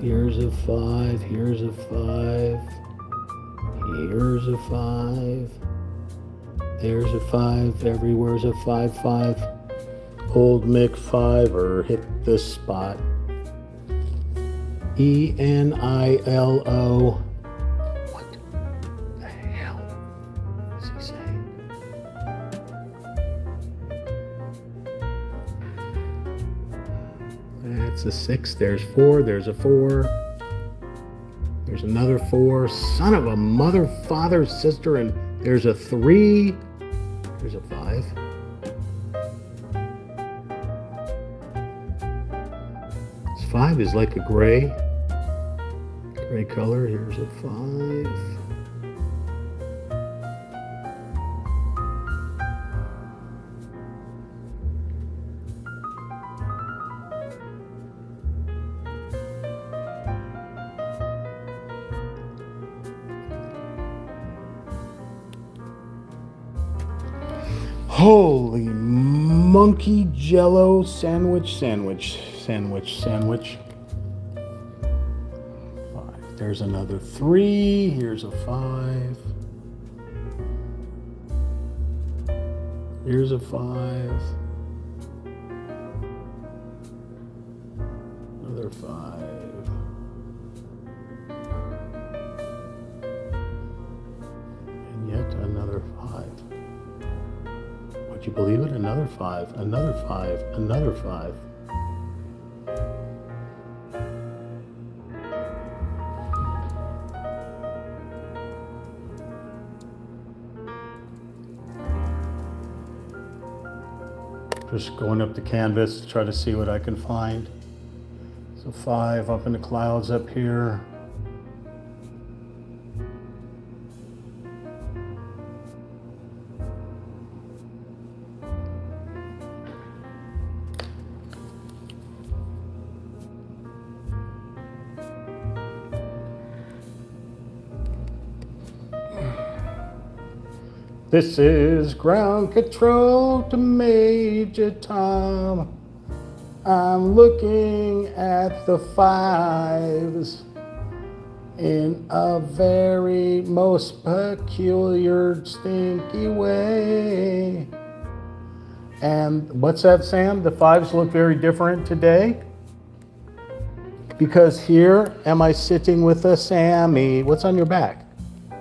Here's a 5. Here's a 5. Here's a 5. There's a 5. Everywhere's a 5, 5. Old Mick 5 or hit this spot. ENILO. What the hell is he saying? That's a 6. There's 4. There's a 4. There's another 4. Son of a mother, father, sister, and there's a 3. There's a 5. This 5 is like a gray color. Here's a 5. Holy monkey jello sandwich. 5. There's another 3. Here's a 5. Here's a 5. Another 5. And yet another 5. Would you believe it? Another 5, another 5, another 5. Just going up the canvas to try to see what I can find. So 5 up in the clouds up here. This is ground control to Major Tom. I'm looking at the 5s in a very most peculiar, stinky way. And what's that, Sam? The 5s look very different today? Because here am I sitting with a Sammy. What's on your back?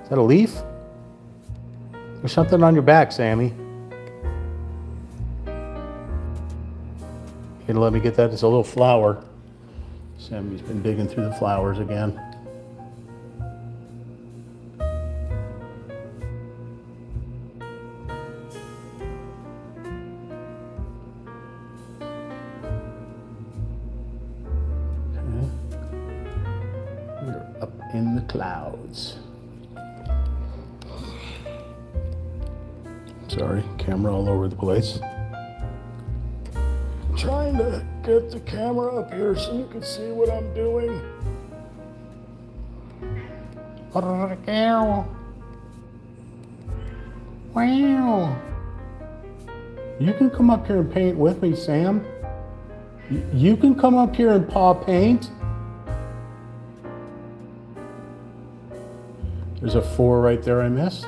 Is that a leaf? There's something on your back, Sammy. You gonna let me get that? It's a little flower. Sammy's been digging through the flowers again. Okay. We're up in the clouds. Sorry, camera all over the place. Trying to get the camera up here so you can see what I'm doing. Wow. You can come up here and paint with me, Sam. You can come up here and paw paint. There's a 4 right there I missed.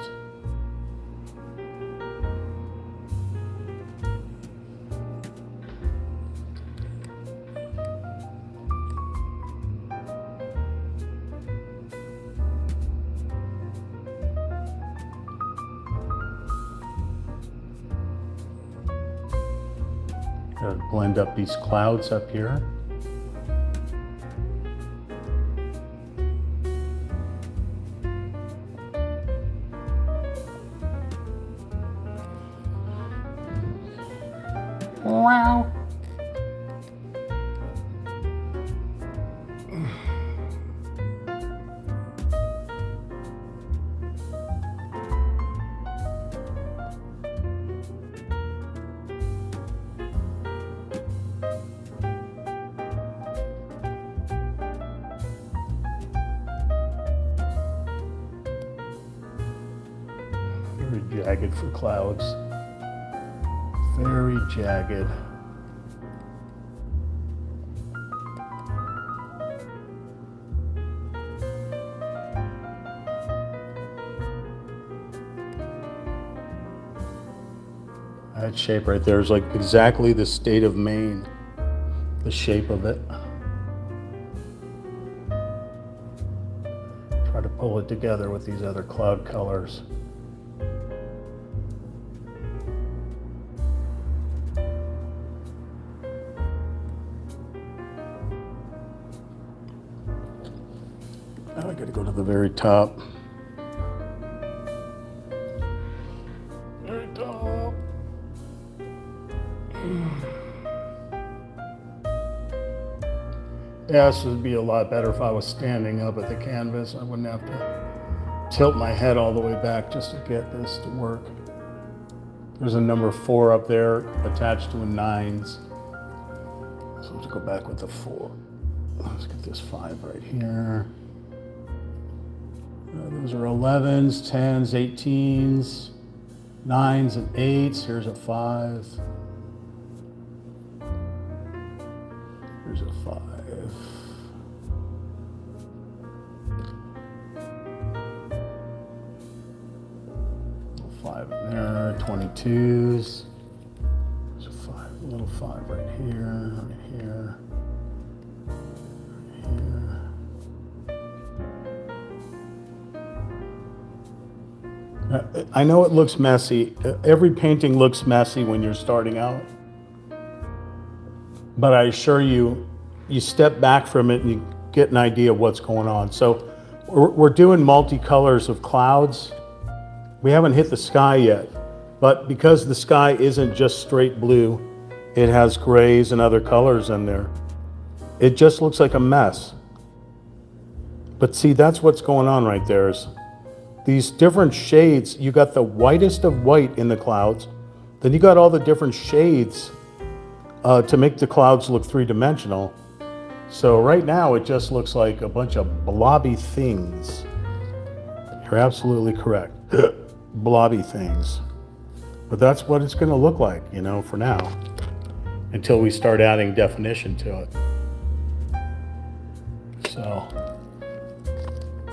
Gotta blend up these clouds up here. Wow. Very jagged for clouds. Very jagged. That shape right there is like exactly the state of Maine, the shape of it. Try to pull it together with these other cloud colors. Now I gotta go to the very top. Very top. Yeah, this would be a lot better if I was standing up at the canvas. I wouldn't have to tilt my head all the way back just to get this to work. There's a number 4 up there attached to a 9s. So let's go back with the 4. Let's get this 5 right here. Those are 11s, 10s, 18s, 9s, and 8s. Here's a 5. Here's a 5. Little 5 in there, 22s. There's a 5, a little 5 right here, right here. I know it looks messy. Every painting looks messy when you're starting out. But I assure you, you step back from it and you get an idea of what's going on. So we're doing multicolors of clouds. We haven't hit the sky yet. But because the sky isn't just straight blue, it has grays and other colors in there. It just looks like a mess. But see, that's what's going on right there is these different shades. You got the whitest of white in the clouds. Then you got all the different shades to make the clouds look three-dimensional. So right now it just looks like a bunch of blobby things. You're absolutely correct. Blobby things. But that's what it's going to look like, you know, for now, until we start adding definition to it. So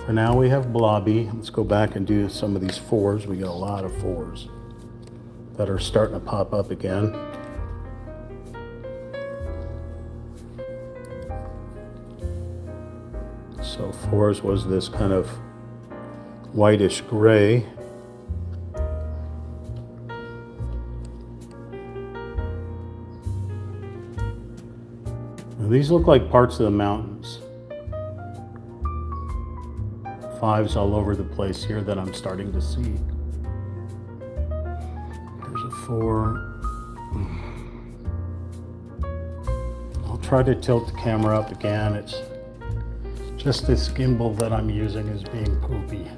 for now we have blobby. Let's go back and do some of these 4s. We got a lot of 4s that are starting to pop up again. So 4s was this kind of whitish gray. Now, these look like parts of the mountains. Fives all over the place here that I'm starting to see. There's a 4. I'll try to tilt the camera up again. It's just this gimbal that I'm using is being poopy.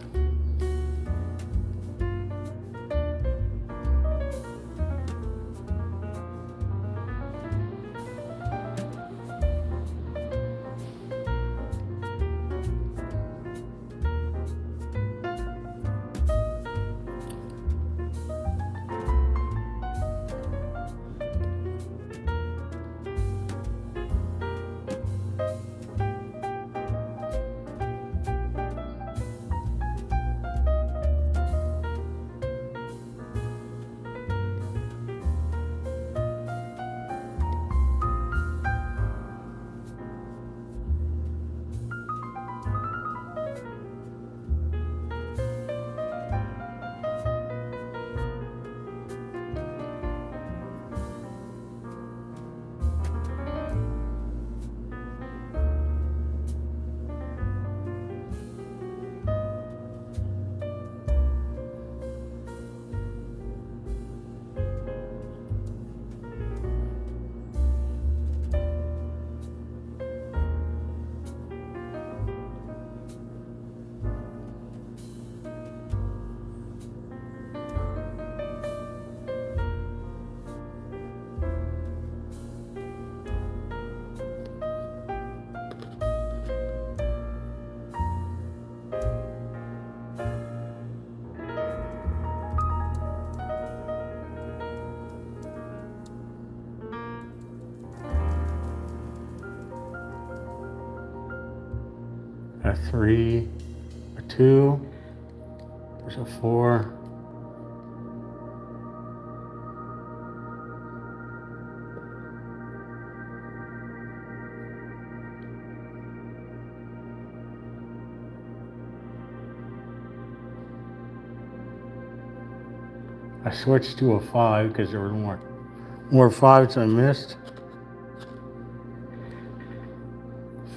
A 3, a 2, there's a 4. I switched to a 5 because there were more 5s I missed.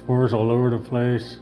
4s all over the place.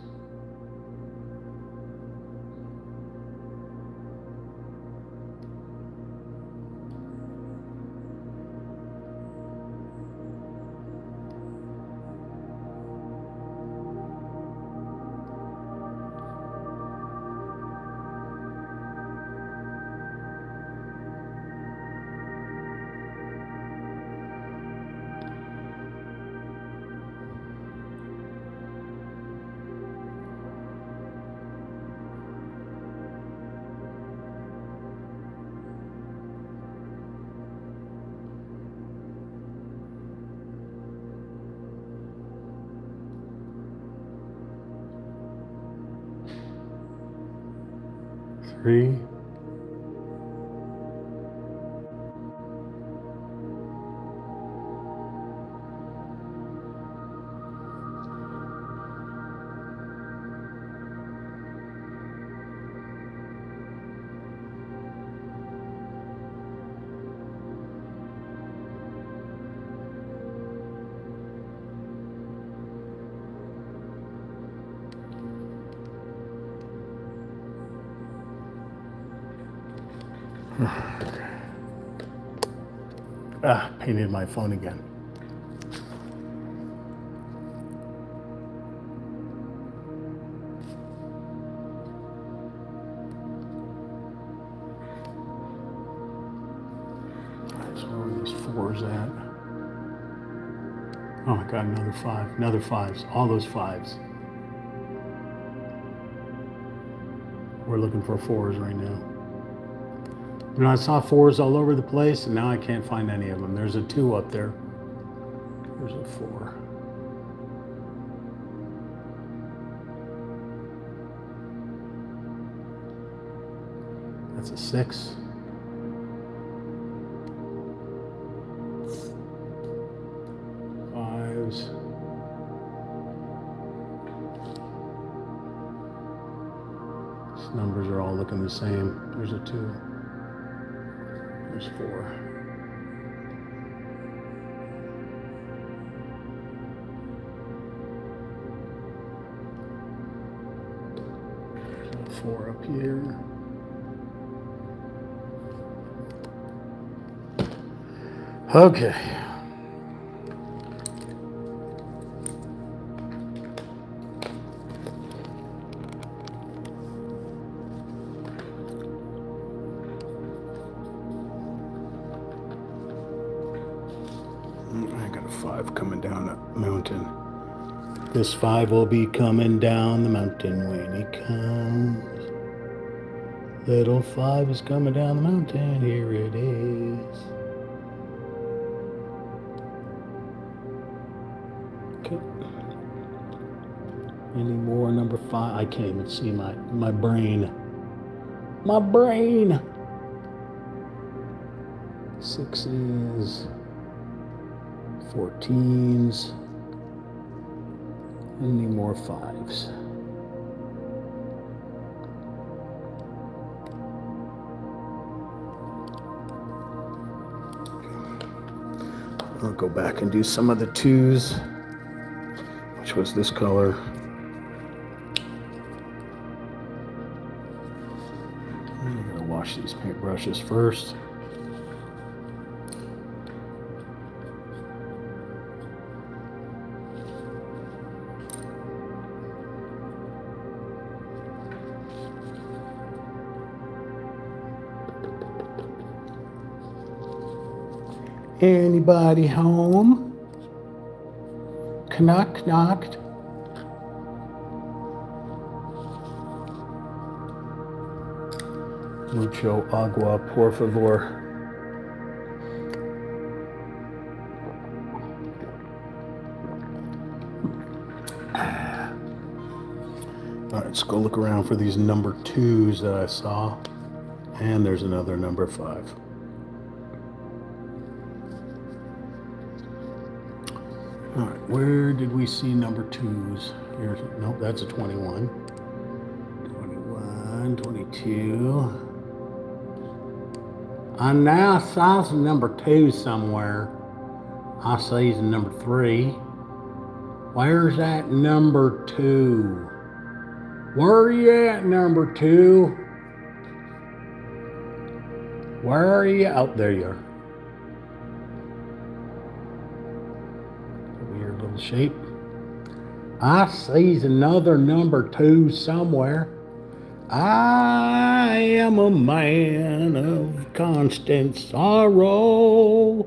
Three. Painted my phone again. Alright, so where are these 4s at? Oh, I got another 5. Another 5s. All those 5s. We're looking for 4s right now. You know, I saw 4s all over the place, and now I can't find any of them. There's a 2 up there. There's a 4. That's a 6. Fives. These numbers are all looking the same. There's a 2. There's 4. 4 up here. Okay. I got a 5 coming down the mountain. This 5 will be coming down the mountain when he comes. Little 5 is coming down the mountain. Here it is. Okay. Any more number 5? I can't even see my brain. My brain. 6s, 14s. Any more 5s? I'll go back and do some of the 2s, which was this color. I'm gonna wash these paintbrushes first. Anybody home? Knock, knocked. Mucho agua, por favor. All right, let's go look around for these number 2s that I saw. And there's another number 5. All right, where did we see number 2s? Here's, nope, that's a 21. 21, 22. I now saw some number 2 somewhere. I see the number 3. Where's that number 2? Where are you at, number 2? Where are you? Oh, there you are. Weird little shape. I see another number 2 somewhere. I am a man of constant sorrow,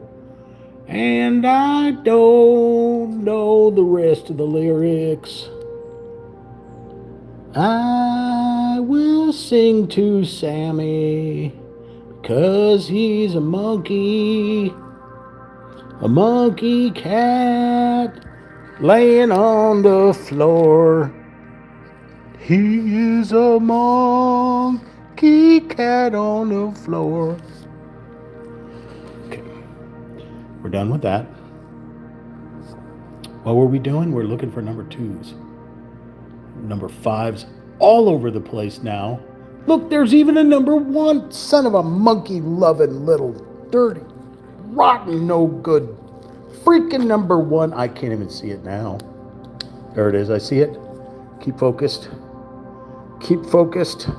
and I don't know the rest of the lyrics. I will sing to Sammy, because he's a monkey cat laying on the floor. He is a monkey cat on the floor. Okay, we're done with that. What were we doing? We're looking for number 2s. Number 5s all over the place now. Look, there's even a number 1. Son of a monkey-loving little dirty, rotten, no good. Freaking number 1. I can't even see it now. There it is. I see it. Keep focused. Keep focused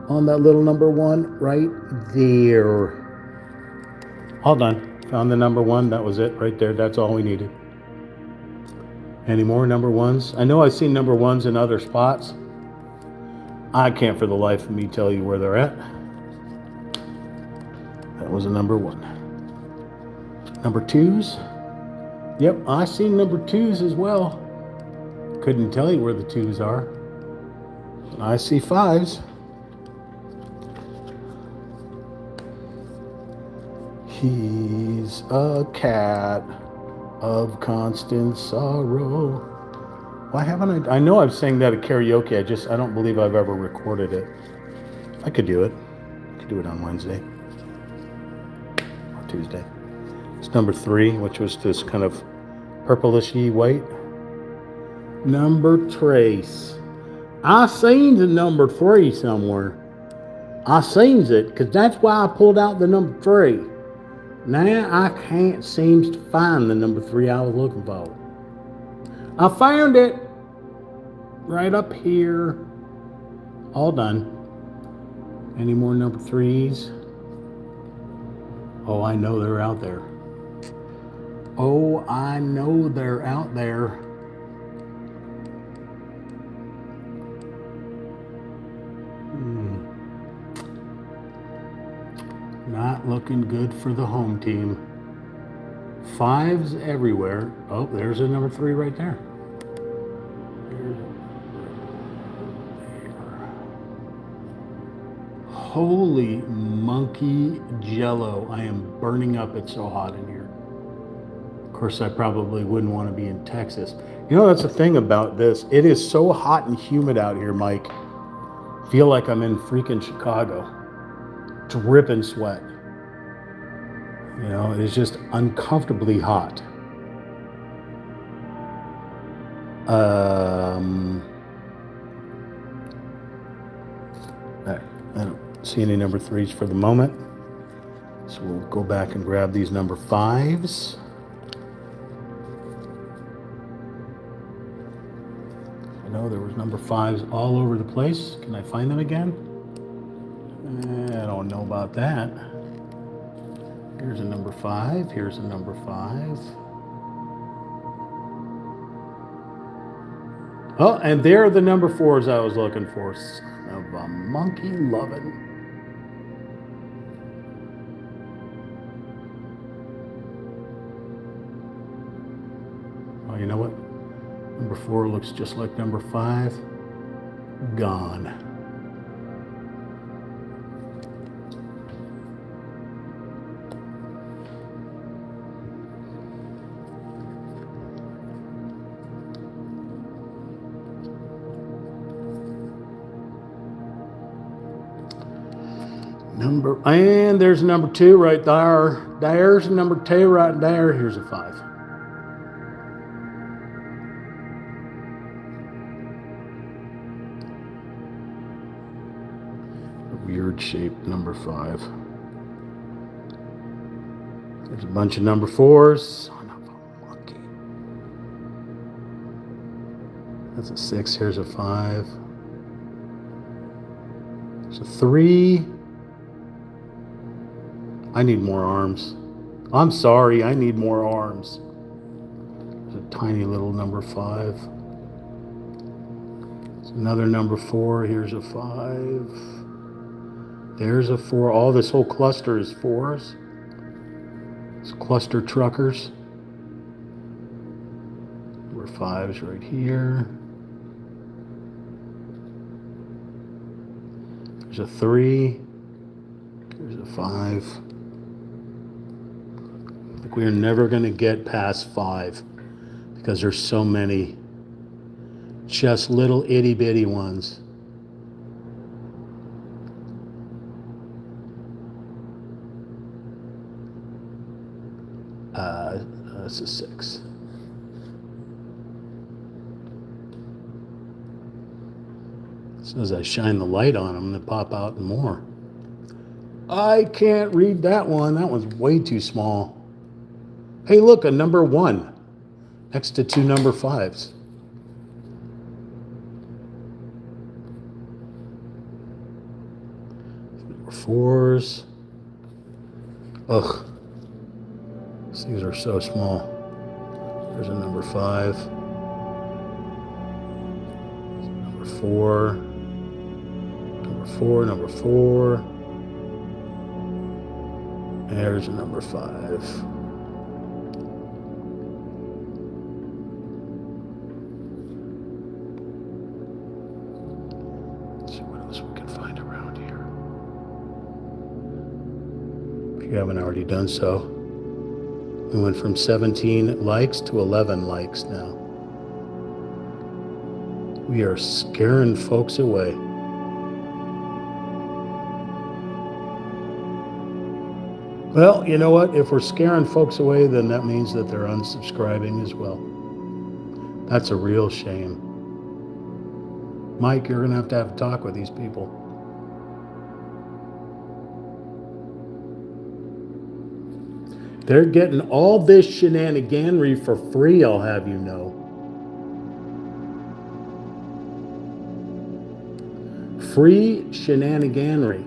on that little number 1 right there. All done. Found the number 1. That was it right there. That's all we needed. Any more number 1s? I know I've seen number 1s in other spots. I can't for the life of me tell you where they're at. That was a number 1. Number 2s? Yep, I seen number 2s as well. Couldn't tell you where the 2s are. I see 5s. He's a cat of constant sorrow. Why haven't I know I've sang that at karaoke. I don't believe I've ever recorded it. I could do it. I could do it on Wednesday or Tuesday. It's number 3, which was this kind of purplishy white. Number trace. I seen the number 3 somewhere. I seen it because that's why I pulled out the number 3. Now I can't seem to find the number 3 I was looking for. I found it right up here All done. Any more number 3s? Oh, I know they're out there. Oh, I know they're out there. Not looking good for the home team. 5s everywhere. Oh, there's a number 3 right there. Holy monkey jello. I am burning up. It's so hot in here. Of course, I probably wouldn't want to be in Texas. You know, that's the thing about this. It is so hot and humid out here, Mike. I feel like I'm in freaking Chicago. Dripping sweat. You know, it's just uncomfortably hot. I don't see any number 3s for the moment. So we'll go back and grab these number 5s. I know there was number 5s all over the place. Can I find them again? I don't know about that. Here's a number 5. Here's a number 5. Oh, and there are the number 4s I was looking for. Son of a monkey lovin'. Oh, you know what? Number 4 looks just like number 5. Gone. And there's number 2 right there. There's number 2 right there. Here's a 5. A weird shaped number 5. There's a bunch of number 4s. Son of a monkey. That's a 6. Here's a 5. There's a 3. I need more arms. I'm sorry, I need more arms. There's a tiny little number 5. There's another number 4. Here's a 5. There's a 4. All this whole cluster is 4s. It's cluster truckers. Number 5's right here. There's a 3. There's a 5. We're never going to get past 5 because there's so many just little itty bitty ones. That's a 6. As soon as I shine the light on them, they pop out more. I can't read that one. That one's way too small. Hey, look, a number 1 next to 2 number 5s. Number 4s. Ugh. These things are so small. There's a number 5. Number 4. Number 4, number 4. There's a number 5. If you haven't already done so. We went from 17 likes to 11 likes now. We are scaring folks away. Well, you know what? If we're scaring folks away, then that means that they're unsubscribing as well. That's a real shame. Mike, you're going to have a talk with these people. They're getting all this shenaniganry for free, I'll have you know. free shenaniganery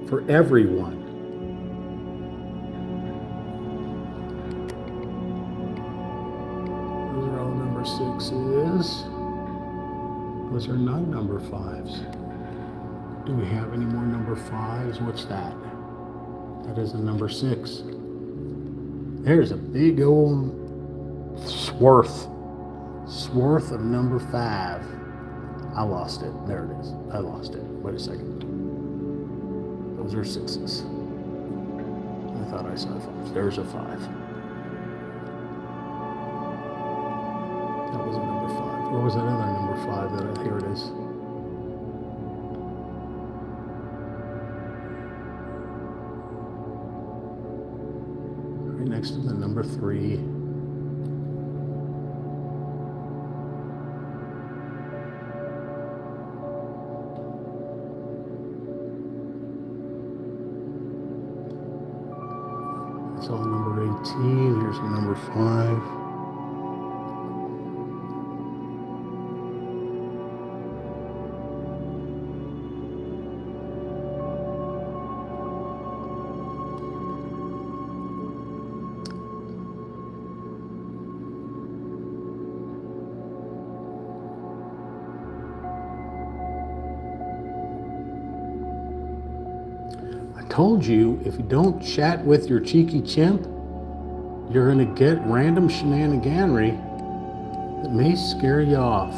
for everyone. Those are all number 6s. Those are not number 5s. Do we have any more number 5s? What's that? That is a number 6. There's a big old swath of number 5. I lost it. There it is. I lost it. Wait a second. Those are 6s. I thought I saw 5s. There's a 5. That was a number 5. Where was that other number 5? Here it is. Right next to the number 3. That's all number 18. Here's a number 5. Told you, if you don't chat with your cheeky chimp, you're gonna get random shenaniganery that may scare you off.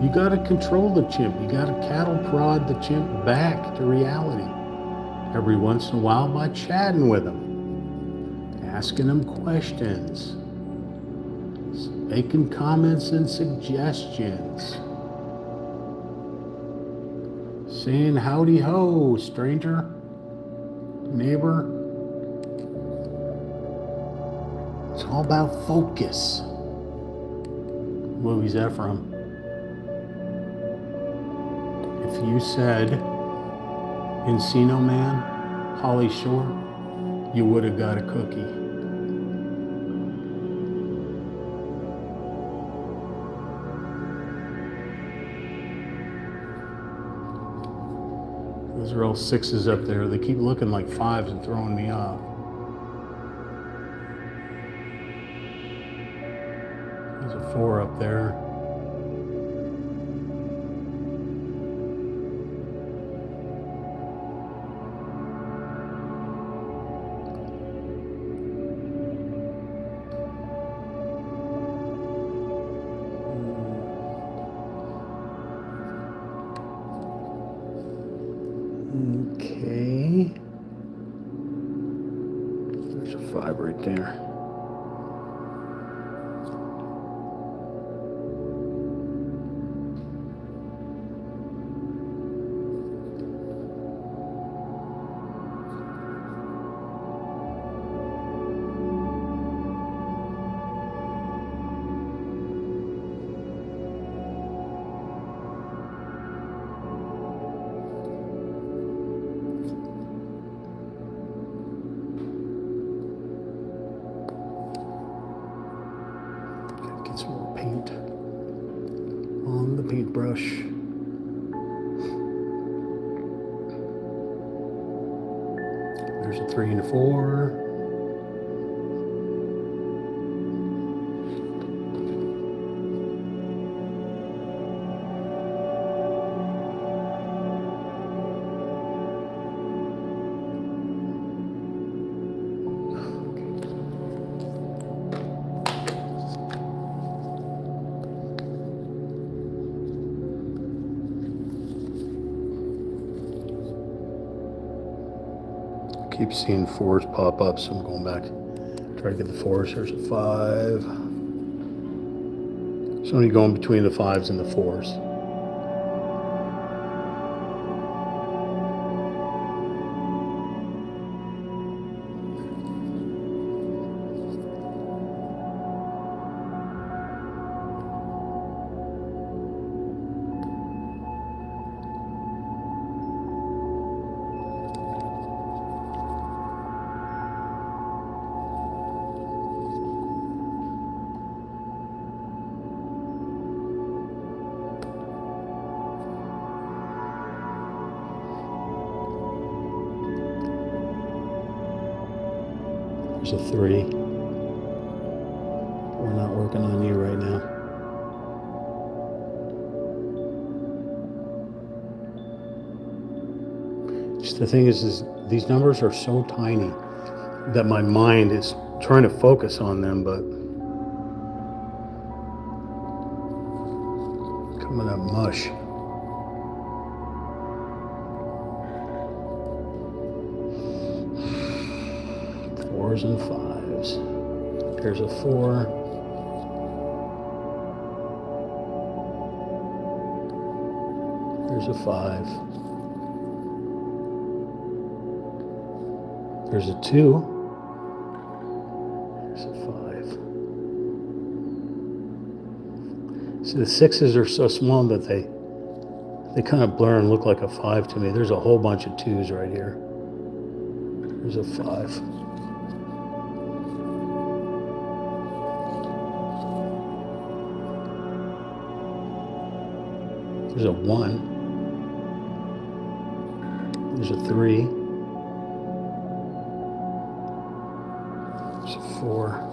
You gotta control the chimp. You gotta cattle prod the chimp back to reality every once in a while by chatting with him, asking him questions, making comments and suggestions. Saying howdy ho, stranger, neighbor. It's all about focus. What movie's that from? If you said Encino Man, Holly Shore, you would have got a cookie. Those are all 6s up there. They keep looking like 5s and throwing me off. There's a 4 up there. Okay. There's a 5 right there. Get some more paint on the paintbrush. There's a 3 and a 4. Keep seeing 4s pop up, so I'm going back. Try to get the 4s. There's a 5. So only going between the 5s and the 4s. There's a 3. We're not working on you right now. Just the thing is these numbers are so tiny that my mind is trying to focus on them, but coming up mush. Fours and 5s. There's a 4. There's a 5. There's a 2. There's a 5. See, the 6s are so small that they kind of blur and look like a 5 to me. There's a whole bunch of 2s right here. There's a 5. There's a 1. There's a 3. There's a 4.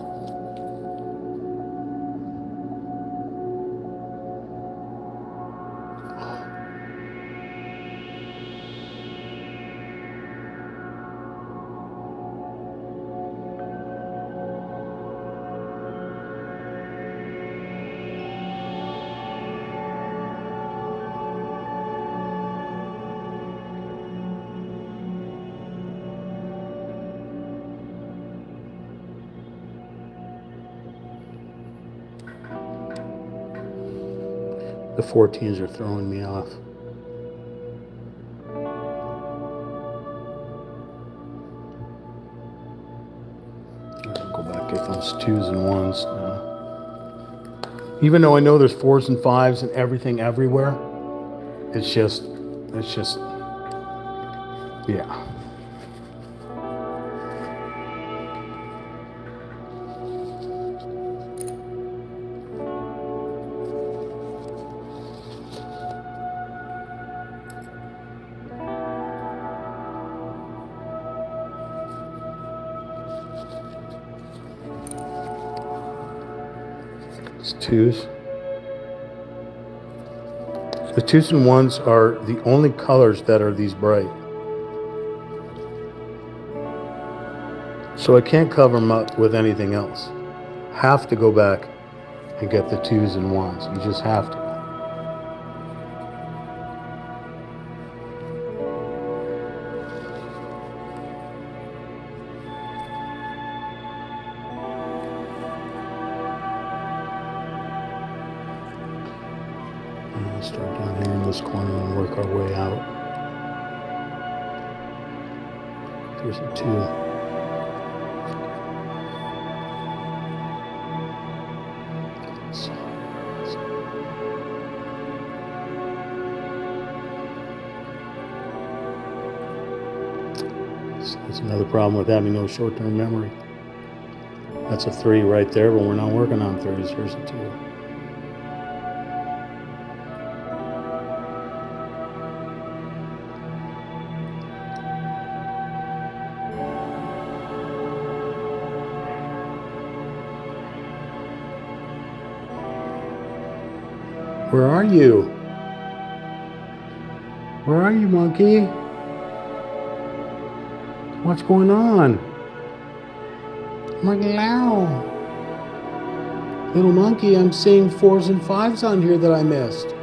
The 14s are throwing me off. I'll go back at those 2s and 1s now. Even though I know there's 4s and 5s and everything everywhere, it's just, yeah. It's 2s. The 2s and 1s are the only colors that are these bright. So I can't cover them up with anything else. Have to go back and get the 2s and 1s. You just have to. We'll start down here in this corner and work our way out. There's a 2. That's another problem with having no short-term memory. That's a 3 right there, but we're not working on 3s. Here's a 2. Where are you? Where are you, monkey? What's going on? Hello. Little monkey, I'm seeing 4s and 5s on here that I missed.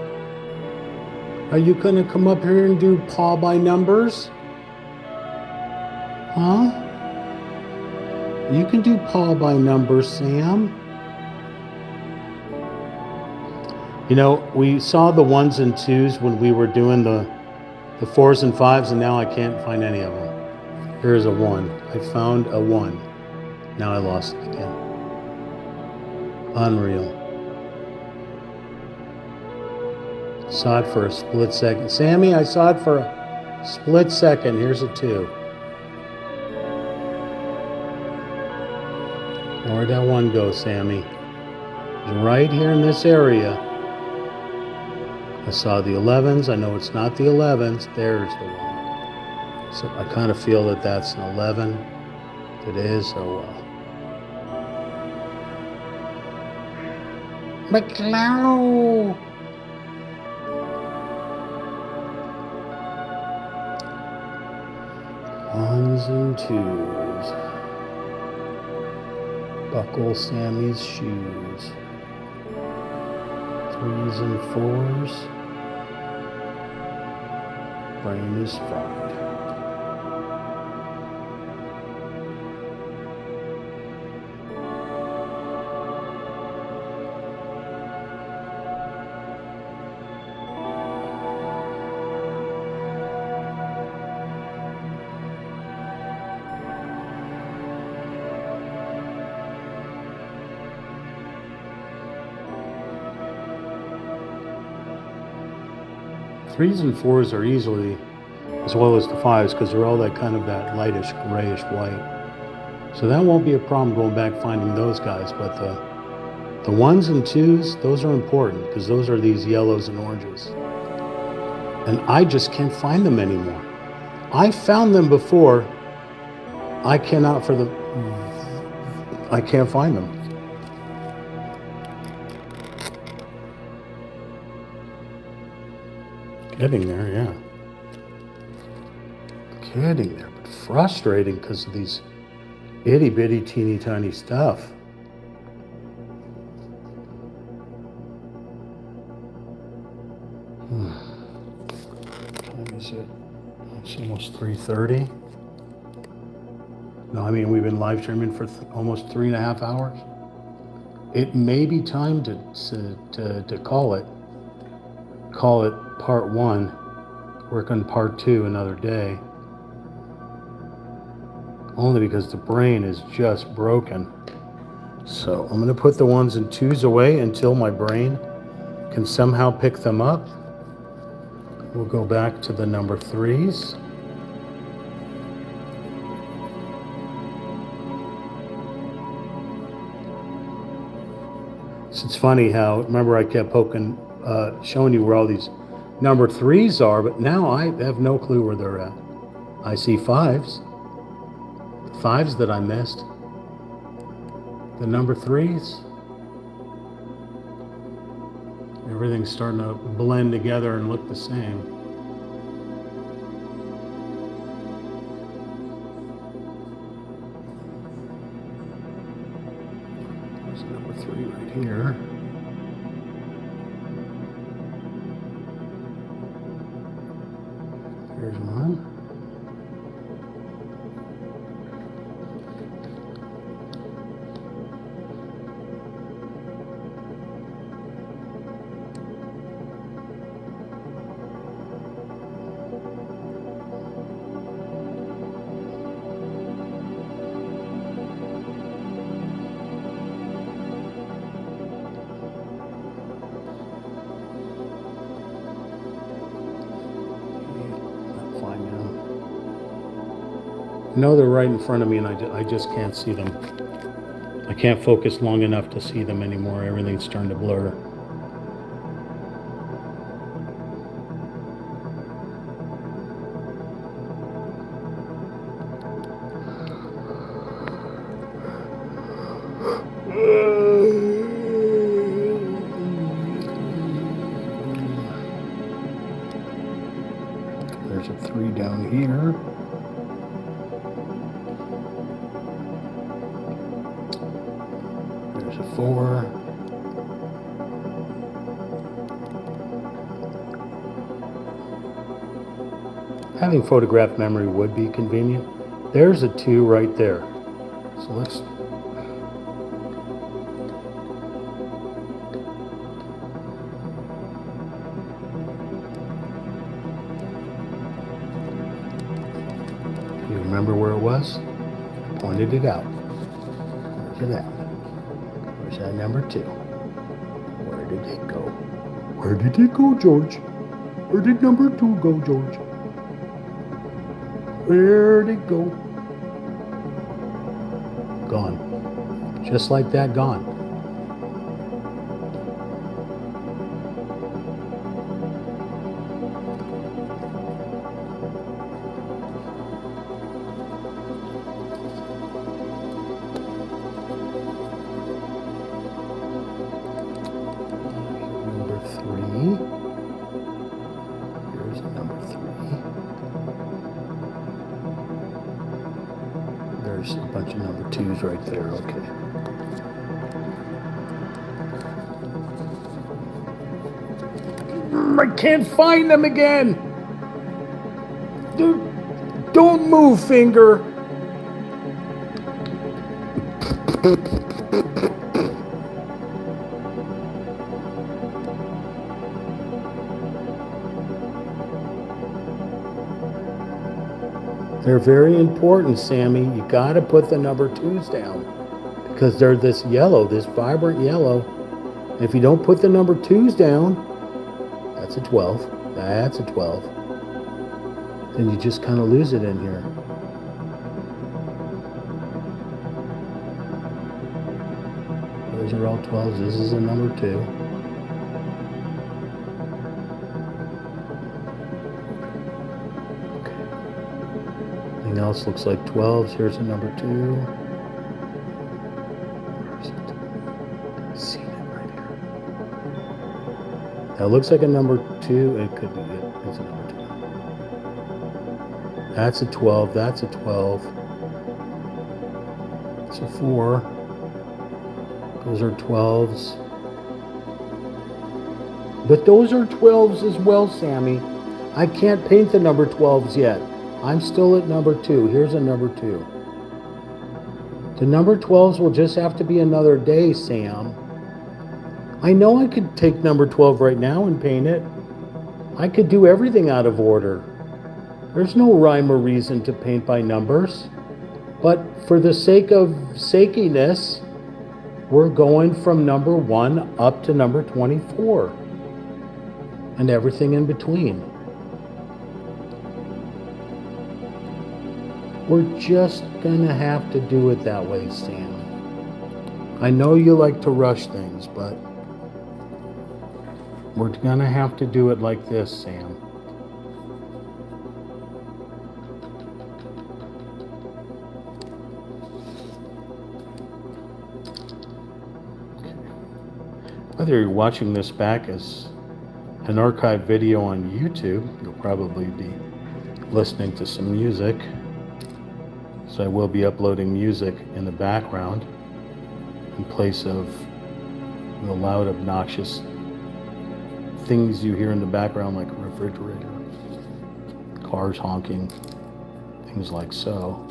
Are you gonna come up here and do paw by numbers? Huh? You can do paw by numbers, Sam. You know, we saw the 1s and 2s when we were doing the 4s and 5s, and now I can't find any of them. Here's a 1. I found a 1. Now I lost it again. Unreal. Saw it for a split second. Sammy, I saw it for a split second. Here's a 2. Where'd that 1 go, Sammy? It's right here in this area. I saw the 11s. I know it's not the 11s. There's the 1. So I kind of feel that that's an 11. It is, oh well. McCloud! Ones and twos. Buckle Sammy's shoes. Threes and fours. Brain is fried. Threes and fours are easily, as well as the fives, because they're all that kind of that lightish grayish white. So that won't be a problem going back finding those guys, but the ones and twos, those are important because those are these yellows and oranges. And I just can't find them anymore. I found them before. I can't find them. Getting there, yeah. Getting there, but frustrating because of these itty bitty teeny tiny stuff. What time is it? It's almost 3:30. No, I mean, we've been live streaming for almost 3.5 hours. It may be time to call it part one, work on part two another day. Only because the brain is just broken. So I'm gonna put the ones and twos away until my brain can somehow pick them up. We'll go back to the number threes. It's funny how, remember I kept showing you where all these number threes are, but now I have no clue where they're at. I see fives that I missed. The number threes. Everything's starting to blend together and look the same. There's number three right here. Here's one. I know they're right in front of me and I just can't see them. I can't focus long enough to see them anymore. Everything's starting to blur. There's a three down here. There's a four. Having photograph memory would be convenient. There's a two right there. So let's. You remember where it was? I pointed it out. Where's it at? Where's that number two? Where did it go? Where did it go, George? Where did number two go, George? Where'd it go? Gone. Just like that, gone. twos right there, okay. I can't find them again. Dude, don't move, finger. They're very important, Sammy. You gotta put the number twos down because they're this yellow, this vibrant yellow. And if you don't put the number twos down, that's a 12. That's a 12. Then you just kind of lose it in here. Those are all 12s. This is a number 2. Okay. Everything else looks like 12s. Here's a number 2. Where's it? I've seen it right here. That looks like a number 2. It could be it. It's a number 2. That's a 12. That's a 12. It's a 4. Those are 12s. But those are 12s as well, Sammy. I can't paint the number 12s yet. I'm still at number 2. Here's a number 2. The number 12s will just have to be another day, Sam. I know I could take number 12 right now and paint it. I could do everything out of order. There's no rhyme or reason to paint by numbers. But for the sake of sakiness, we're going from number 1 up to number 24 and everything in between. We're just gonna have to do it that way, Sam. I know you like to rush things, but we're gonna have to do it like this, Sam. Whether you're watching this back as an archived video on YouTube, you'll probably be listening to some music. So I will be uploading music in the background in place of the loud, obnoxious things you hear in the background, like a refrigerator, cars honking, things like so.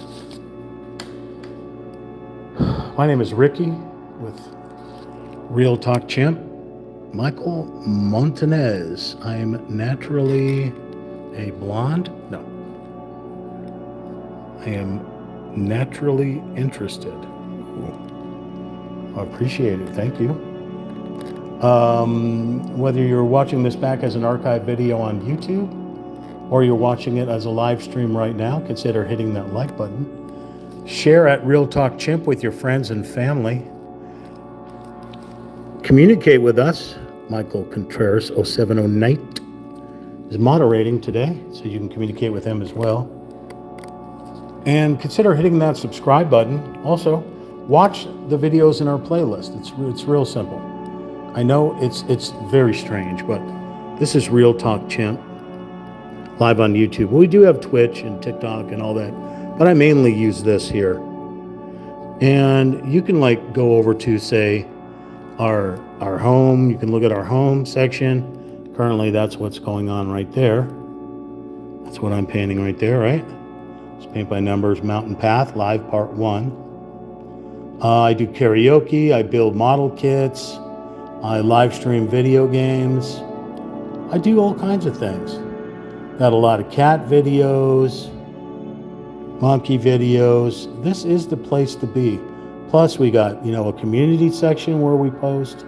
My name is Ricky with Real Talk Chimp, Michael Montanez. I'm naturally a blonde. No. I am naturally interested. Ooh. I appreciate it. Thank you. Whether you're watching this back as an archive video on YouTube or you're watching it as a live stream right now, consider hitting that like button. Share at Real Talk Chimp with your friends and family. Communicate with us. Michael Contreras 070 is moderating today, so you can communicate with him as well. And consider hitting that subscribe button. Also, watch the videos in our playlist. It's real simple. I know it's very strange, but this is Real Talk Chimp live on YouTube. We do have Twitch and TikTok and all that, but I mainly use this here. And you can go over to, say, our home. You can look at our home section. Currently, that's what's going on right there. That's what I'm painting right there, right? It's Paint by Numbers Mountain Path Live Part 1. I do karaoke. I build model kits. I live stream video games. I do all kinds of things. Got a lot of cat videos, monkey videos. This is the place to be. Plus, we got, a community section where we post.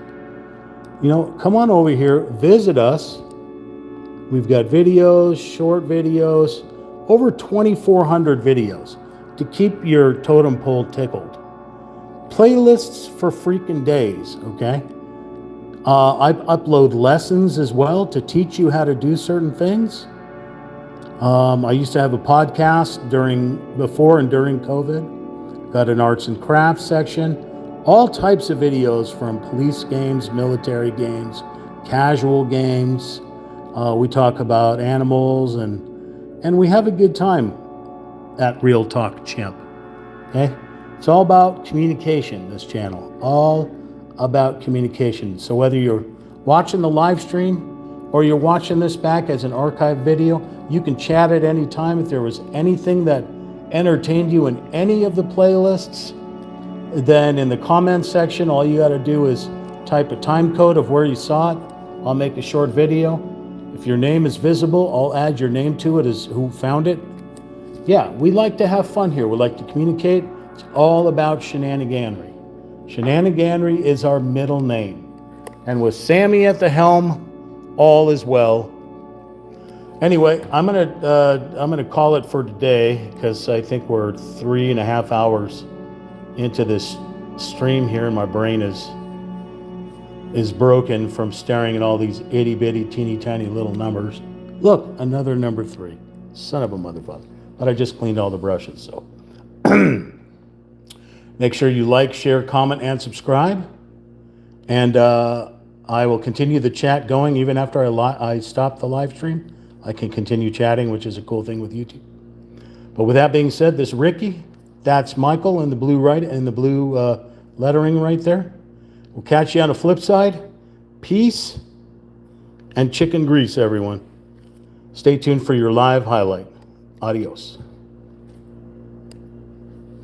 Come on over here, visit us. We've got videos, short videos, over 2,400 videos to keep your totem pole tickled. Playlists for freaking days, okay? I upload lessons as well to teach you how to do certain things. I used to have a podcast before and during COVID. Got an arts and crafts section. All types of videos, from police games, military games, casual games. We talk about animals and we have a good time at Real Talk Chimp. Okay? It's all about communication, this channel. All about communication. So whether you're watching the live stream or you're watching this back as an archive video, you can chat at any time. If there was anything that entertained you in any of the playlists, then in the comments section, all you got to do is type a time code of where you saw it. I'll make a short video. If your name is visible, I'll add your name to it as who found it. Yeah, we like to have fun here. We like to communicate. It's all about shenaniganery. Shenaniganery is our middle name. And with Sammy at the helm, all is well. Anyway, I'm gonna call it for today because I think we're 3.5 hours into this stream here, and my brain is broken from staring at all these itty bitty teeny tiny little numbers. Look, another number 3. Son of a motherfucker. But I just cleaned all the brushes, so. Make sure you like, share, comment, and subscribe. And I will continue the chat going even after I stop the live stream. I can continue chatting, which is a cool thing with YouTube. But with that being said, this Ricky, that's Michael in the blue lettering right there. We'll catch you on the flip side. Peace and chicken grease, everyone. Stay tuned for your live highlight. Adios.